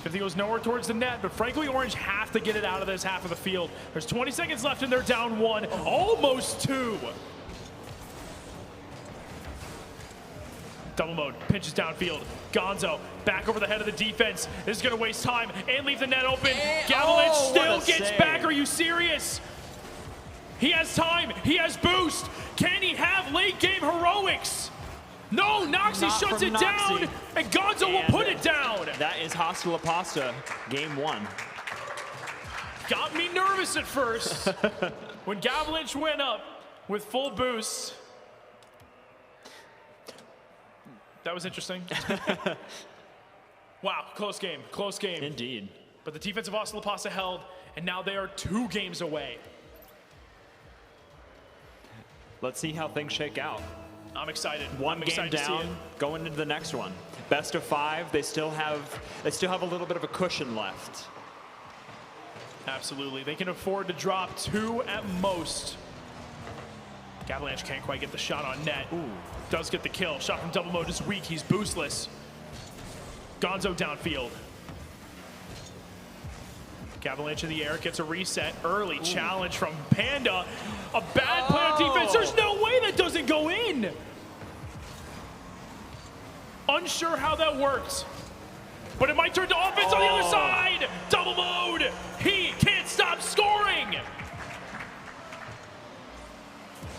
If he goes nowhere towards the net, but frankly, Orange have to get it out of this half of the field. There's 20 seconds left and they're down 1, almost 2. Double mode, pinches downfield. Gonzo back over the head of the defense. This is gonna waste time and leave the net open. Gavalanche still gets back, are you serious? He has time, he has boost. Can he have late game heroics? No, Noxie shuts it down, and Gonzo will put it down. That is Hostile Pasta, game 1. Got me nervous at first. When Gavalanche went up with full boost. That was interesting. Wow, close game, close game. Indeed. But the defense of Hostile Pasta held, and now they are 2 games away. Let's see how things shake out. I'm excited. One I'm game excited to see it. down, going into the next one. Best of 5. They still have a little bit of a cushion left. Absolutely. They can afford to drop 2 at most. Gavalanche can't quite get the shot on net. Ooh. Does get the kill. Shot from double mode is weak. He's boostless. Gonzo downfield. Gavalanche in the air gets a reset. Early challenge from Panda. A bad play on defense. There's no way that doesn't go in. Unsure how that works. But it might turn to offense on the other side. Double mode. He can't stop scoring.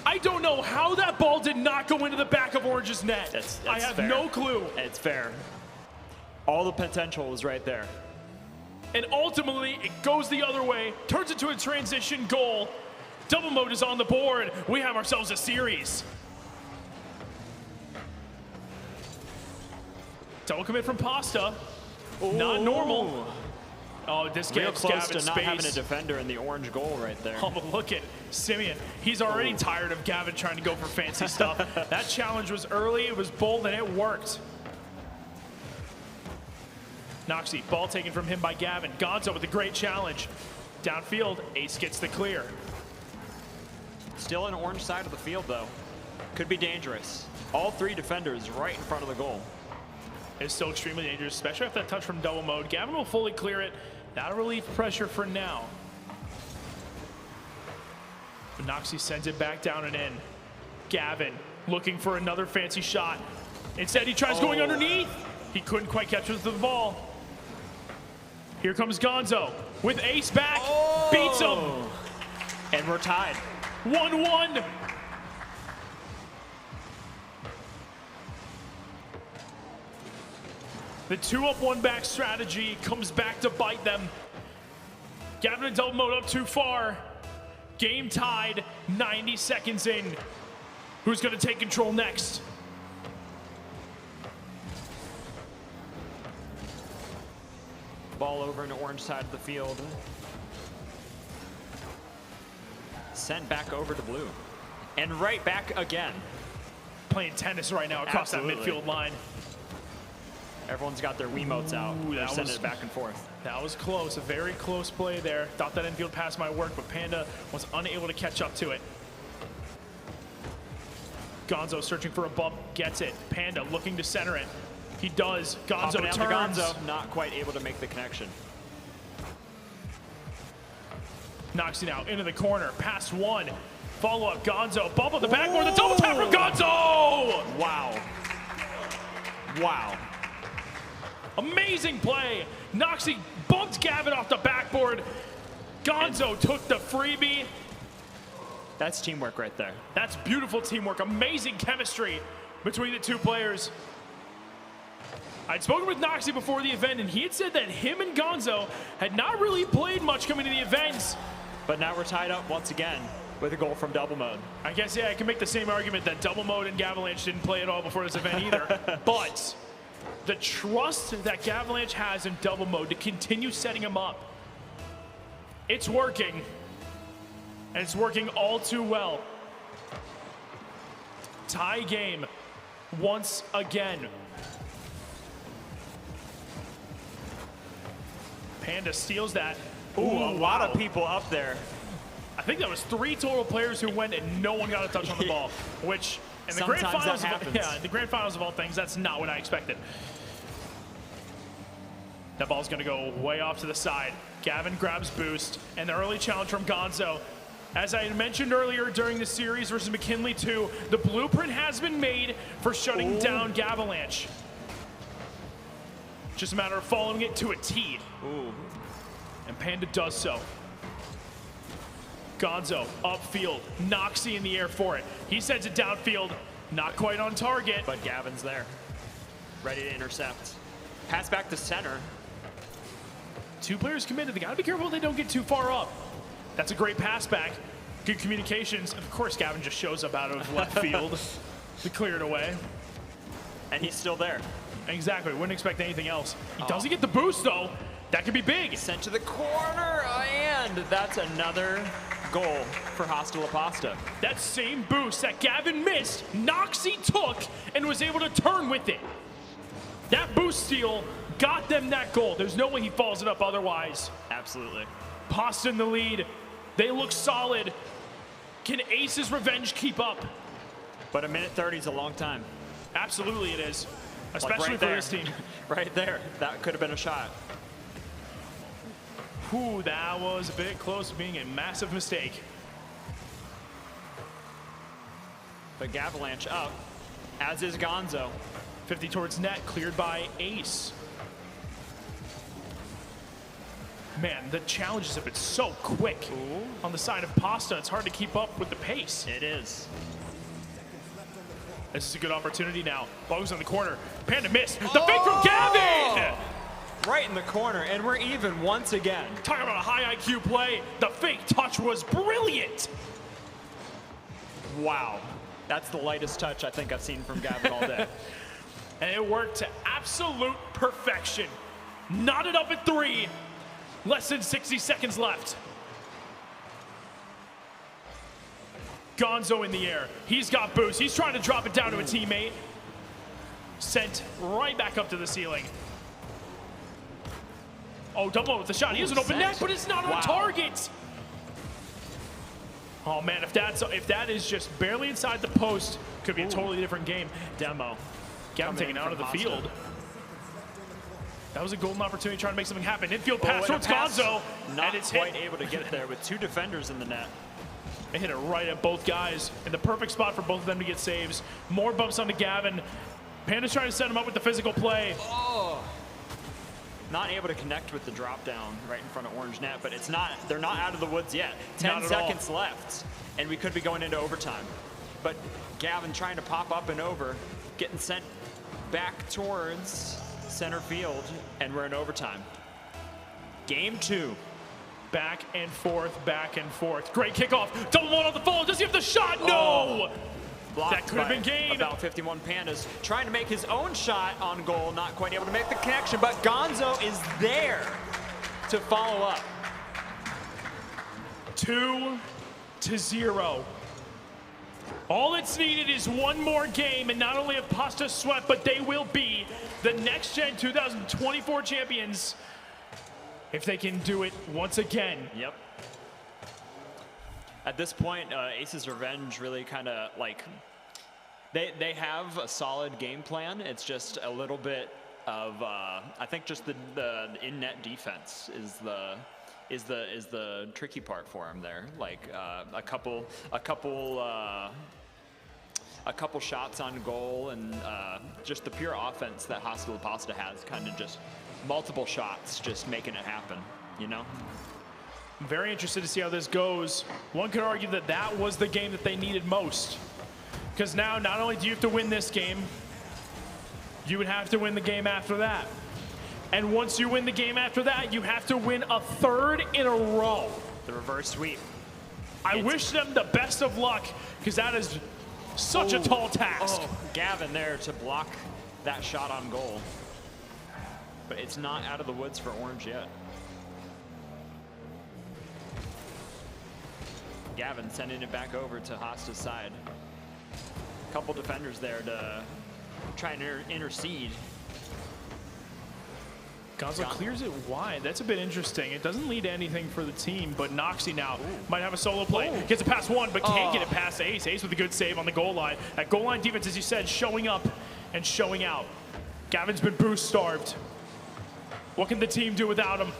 I don't know how that ball did not go into the back of Orange's net. That's I have fair. no clue. It's fair. All the potential is right there. And ultimately, it goes the other way, turns into a transition goal. Double mode is on the board. We have ourselves a series. Double commit from Pasta. Not normal. Oh, this Real gives close Gavin to not having a space. defender in the orange goal right there. Oh, but look at Simeon. He's already tired of Gavin trying to go for fancy stuff. That challenge was early, it was bold, and it worked. Noxie, ball taken from him by Gavin. Gonzo with a great challenge. Downfield, Ace gets the clear. Still an orange side of the field though. Could be dangerous. All 3 defenders right in front of the goal. It's still extremely dangerous, especially after that touch from double mode. Gavin will fully clear it. That'll relieve pressure for now. But Noxie sends it back down and in. Gavin looking for another fancy shot. Instead, he tries going underneath. He couldn't quite catch with the ball. Here comes Gonzo with Ace back. Beats him. And we're tied. 1-1. The 2-up, 1-back strategy comes back to bite them. Gavin and double mode up too far. Game tied, 90 seconds in. Who's going to take control next? Ball over in the orange side of the field. Sent back over to blue. And right back again. Playing tennis right now across Absolutely. that midfield line. Everyone's got their Wiimotes out. Ooh, They're that sending was- it back and forth. That was close, a very close play there. Thought that infield passed my work, but Panda was unable to catch up to it. Gonzo searching for a bump, gets it. Panda looking to center it. He does. Gonzo Popping out turns. to Gonzo, not quite able to make the connection. Noxie now into the corner, past 1. Follow up, Gonzo. Bump on the backboard, the double tap from Gonzo! Wow. Wow. Amazing play. Noxie bumped Gavin off the backboard. Gonzo took the freebie. That's teamwork right there. That's beautiful teamwork, amazing chemistry between the 2 players. I'd spoken with Noxie before the event, and he had said that him and Gonzo had not really played much coming to the events. But now we're tied up once again with a goal from double mode. I guess, yeah, I can make the same argument that double mode and Gavalanche didn't play at all before this event either. But the trust that Gavalanche has in double mode to continue setting him up, it's working. And it's working all too well. Tie game once again. Panda steals that. Ooh, a lot wow. of people up there. I think that was 3 total players who went and no one got a touch on the ball, which in the grand Sometimes that finals, happens. in the grand finals of all things, that's not what I expected. That ball's going to go way off to the side. Gavin grabs boost, and the early challenge from Gonzo. As I had mentioned earlier during the series versus McKinley 2, the blueprint has been made for shutting down Gavalanche. Just a matter of following it to a T. Ooh. And Panda does so. Gonzo upfield, Noxie in the air for it. He sends it downfield, not quite on target. But Gavin's there, ready to intercept. Pass back to center. 2 players committed. They gotta be careful they don't get too far up. That's a great pass back. Good communications. Of course, Gavin just shows up out of left field to clear it away. And he's still there. Exactly. Wouldn't expect anything else. He doesn't get the boost though. That could be big. Sent to the corner, and that's another goal for Hasta La Pasta. That same boost that Gavin missed, Noxie took and was able to turn with it. That boost steal got them that goal. There's no way he follows it up otherwise. Absolutely. Pasta in the lead. They look solid. Can Ace's revenge keep up? But a minute 30 is a long time. Absolutely it is. Like Especially right for there. this team. Right there. That could have been a shot. Whew, that was a bit close to being a massive mistake. But Gavalanche up, as is Gonzo. 50 towards net, cleared by Ace. Man, the challenges have been so quick on the side of Pasta. It's hard to keep up with the pace. It is. This is a good opportunity now. Ball goes in the corner. Panda missed. The fake from Gavin! Right in the corner, and we're even once again. Talking about a high IQ play. The fake touch was brilliant. Wow. That's the lightest touch I think I've seen from Gavin all day. And it worked to absolute perfection. Knotted up at 3. Less than 60 seconds left. Gonzo in the air. He's got boost. He's trying to drop it down to a teammate. Sent right back up to the ceiling. Oh, double with the shot. He has an open net, but it's not on target. Oh man, if that is just barely inside the post, could be a totally different game. Demo. Gavin taken out of the field. That was a golden opportunity trying to make something happen. Infield pass towards Gonzo. Not and it's quite hit. able to get it there with 2 defenders in the net. They hit it right at both guys in the perfect spot for both of them to get saves. More bumps onto Gavin. Panda's trying to set him up with the physical play. Not able to connect with the drop down right in front of Orange Net, but it's not. They're not out of the woods yet. 10 seconds left, and we could be going into overtime. But Gavin trying to pop up and over, getting sent back towards center field, and we're in overtime. Game 2. Back and forth, back and forth. Great kickoff. Double one on the follow. Does he have the shot? No! Blocked That could have been game. About 51 Pandas trying to make his own shot on goal, not quite able to make the connection, but Gonzo is there to follow up. 2-0. All it's needed is one more game, and not only have Pasta swept, but they will be the next gen 2024 champions if they can do it once again. Yep. At this point, Ace's Revenge really kind of like, they have a solid game plan. It's just a little bit of, I think just the in-net defense is the tricky part for him there. Like a couple shots on goal, and just the pure offense that Hasta La Pasta has, kind of just multiple shots, just making it happen, you know? I'm very interested to see how this goes. One could argue that that was the game that they needed most. Because now, not only do you have to win this game, you would have to win the game after that. And once you win the game after that, you have to win a 3rd in a row. The reverse sweep. I wish them the best of luck, because that is such a tall task. Gavin there to block that shot on goal. But it's not out of the woods for Orange yet. Gavin sending it back over to Hasta's side. Couple defenders there to try and intercede. Gonzo clears it wide. That's a bit interesting. It doesn't lead to anything for the team, but Noxie now might have a solo play. Gets it past one, but can't get it past Ace. Ace with a good save on the goal line. That goal line defense, as you said, showing up and showing out. Gavin's been boost starved. What can the team do without him?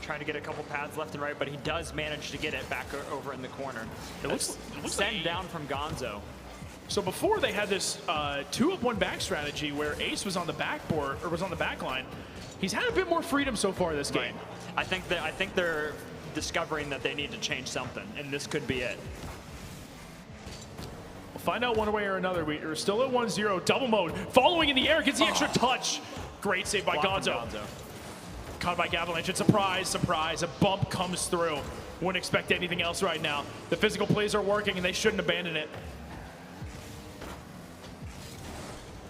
Trying to get a couple pads left and right, but he does manage to get it back over in the corner. It looks Send like down from Gonzo. So before they had this 2-up-1 back strategy where Ace was on the backboard or was on the back line. He's had a bit more freedom so far this game. I think they're discovering that they need to change something, and this could be it. We'll find out one way or another. We are still at 1-0. Double mode. Following in the air, gets the extra touch. Great save by Block from Gonzo. Caught by Gavalanche. And surprise, surprise. A bump comes through. Wouldn't expect anything else right now. The physical plays are working, and they shouldn't abandon it.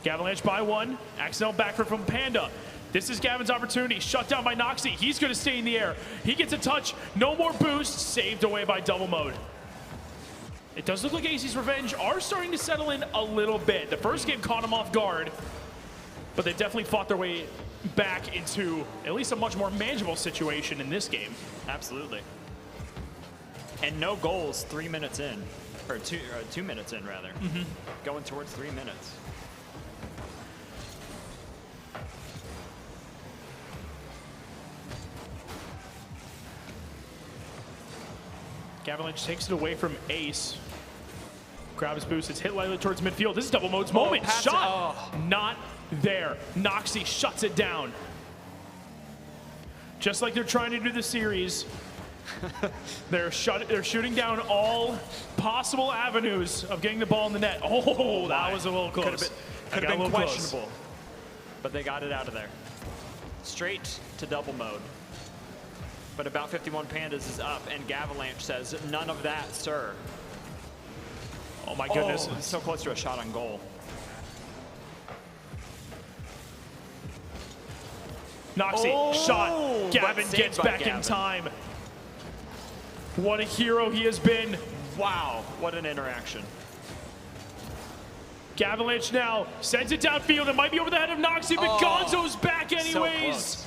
Gavalanche by one. Accidental backflip from Panda. This is Gavin's opportunity. Shut down by Noxie. He's going to stay in the air. He gets a touch. No more boost. Saved away by double mode. It does look like Ace's Revenge are starting to settle in a little bit. The first game caught them off guard, but they definitely fought their way back into at least a much more manageable situation in this game. Absolutely. And no goals 3 minutes in, or 2 minutes in rather. Going towards 3 minutes. Gavalanche takes it away from Ace. Grabs boost. It's hit lightly towards midfield. This is double mode's moment. Shot. Not there. Noxie shuts it down. Just like they're trying to do the series, they're shooting down all possible avenues of getting the ball in the net. Oh, that was a little close. Could have been questionable, but they got it out of there. Straight to double mode. But about 51 Pandas is up, and Gavalanche says, none of that, sir. Oh my goodness. Oh, so close to a shot on goal. Noxie, shot. Gavin gets back Gavin in time. What a hero he has been. Wow, what an interaction. Gavalanche now sends it downfield. It might be over the head of Noxie, but Gonzo's back anyways. So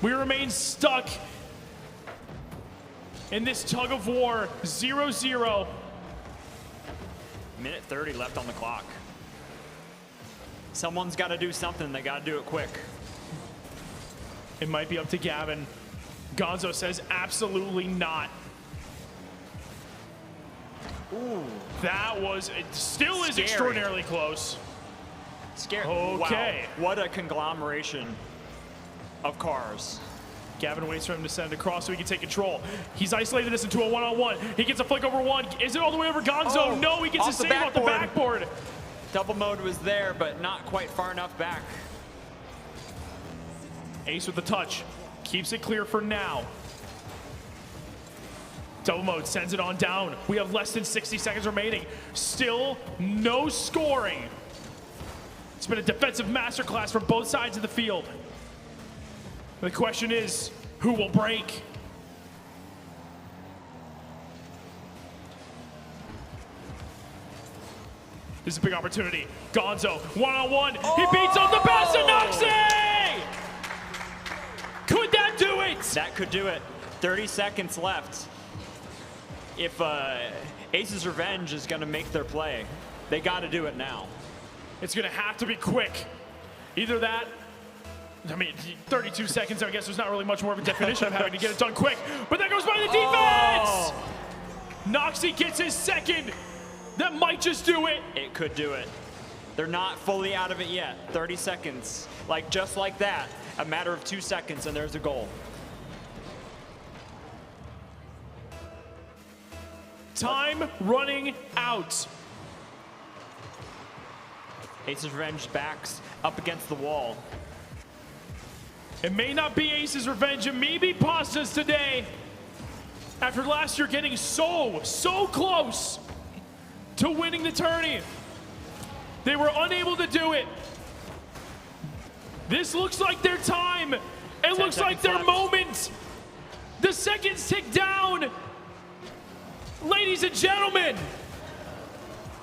we remain stuck in this tug of war, 0-0. Minute 30 left on the clock. Someone's got to do something. They got to do it quick. It might be up to Gavin. Gonzo says absolutely not. Ooh. That was, it still is Scary. extraordinarily close. Scary. Okay. Wow. What a conglomeration of cars. Gavin waits for him to send it across so he can take control. He's isolated this into a one-on-one. He gets a flick over one. Is it all the way over Gonzo? Oh, no, he gets a save off the backboard. Double mode was there, but not quite far enough back. Ace with the touch. Keeps it clear for now. Double mode sends it on down. We have less than 60 seconds remaining. Still no scoring. It's been a defensive masterclass from both sides of the field. The question is, who will break? This is a big opportunity. Gonzo, one-on-one. He beats up the best of Noxie! Could that do it? That could do it. 30 seconds left. If Ace's Revenge is going to make their play, they got to do it now. It's going to have to be quick. Either that, I mean, 32 seconds, I guess there's not really much more of a definition of having to get it done quick. But that goes by the defense! Noxie gets his second. That might just do it. It could do it. They're not fully out of it yet. 30 seconds. Just like that. A matter of 2 seconds, and there's a goal. Time running out. Ace's Revenge backs up against the wall. It may not be Ace's Revenge. It may be Pasta's today. After last year getting so close to winning the tourney, they were unable to do it. This looks like their time. It looks like their moment. The seconds tick down. Ladies and gentlemen,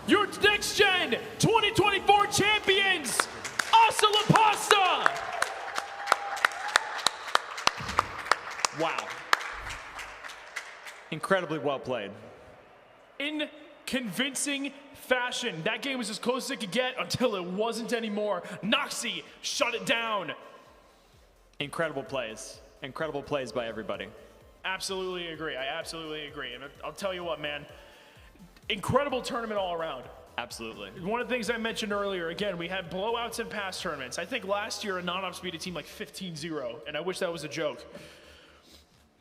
your next gen 2024 champions, Asa La Pasta! Wow. Incredibly well played. In convincing fashion. That game was as close as it could get until it wasn't anymore. Noxie shut it down. Incredible plays. Incredible plays by everybody. Absolutely agree. I absolutely agree. And I'll tell you what, man. Incredible tournament all around. Absolutely. One of the things I mentioned earlier, again, we had blowouts in past tournaments. I think last year Anonymous beat a team like 15-0, and I wish that was a joke.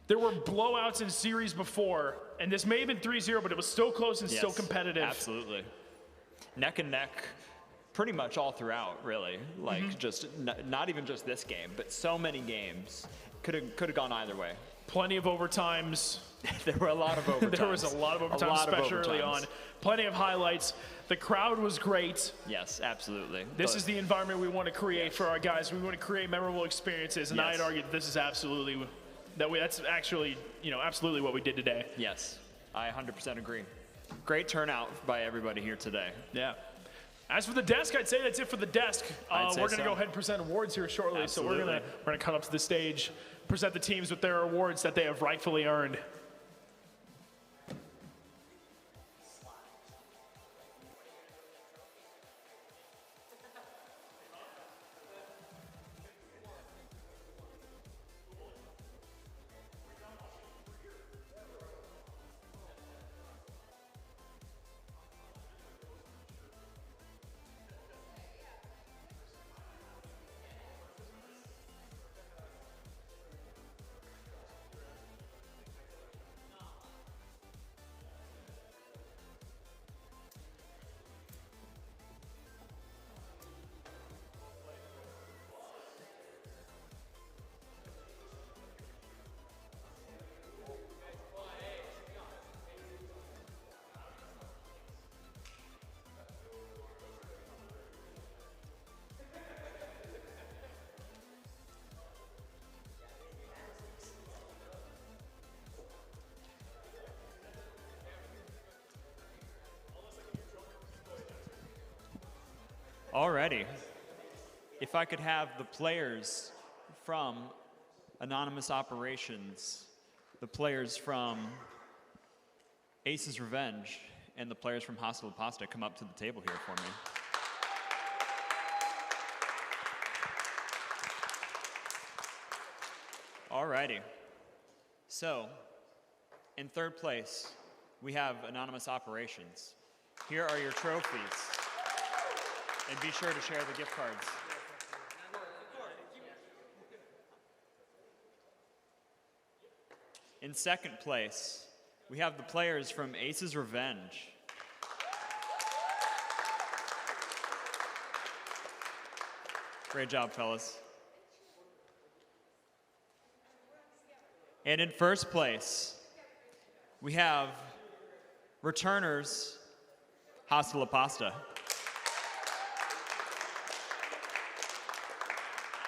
There were blowouts in series before, and this may have been 3-0, but it was still close and still competitive. Absolutely. Neck and neck pretty much all throughout, really. Like, just not even just this game, but so many games could have gone either way. Plenty of overtimes. There were a lot of overtimes. There was a lot of overtimes, especially early on. Plenty of highlights. The crowd was great. Yes, absolutely. This is the environment we want to create for our guys. We want to create memorable experiences, and I'd argue that this is absolutely that's actually, absolutely what we did today. Yes, I 100% agree. Great turnout by everybody here today. Yeah. As for the desk, I'd say that's it for the desk. We're going to go ahead and present awards here shortly. Absolutely. So we're gonna come up to the stage, present the teams with their awards that they have rightfully earned. Alrighty. If I could have the players from Anonymous Operations, the players from Ace's Revenge, and the players from Asa La Pasta come up to the table here for me. Alrighty. So, in third place, we have Anonymous Operations. Here are your trophies. And be sure to share the gift cards. In second place, we have the players from Ace's Revenge. Great job, fellas. And in first place, we have returners, Asa La Pasta.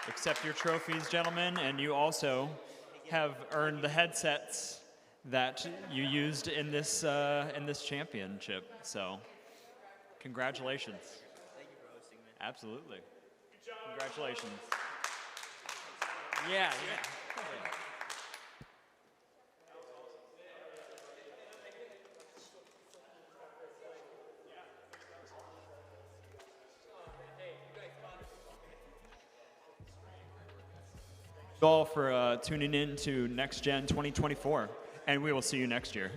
Accept your trophies, gentlemen, and you also have earned the headsets that you used in this championship. So, congratulations. Thank you for hosting me. Absolutely. Good job. Congratulations. Yeah. Thank you all for tuning in to Next Gen 2024, and we will see you next year.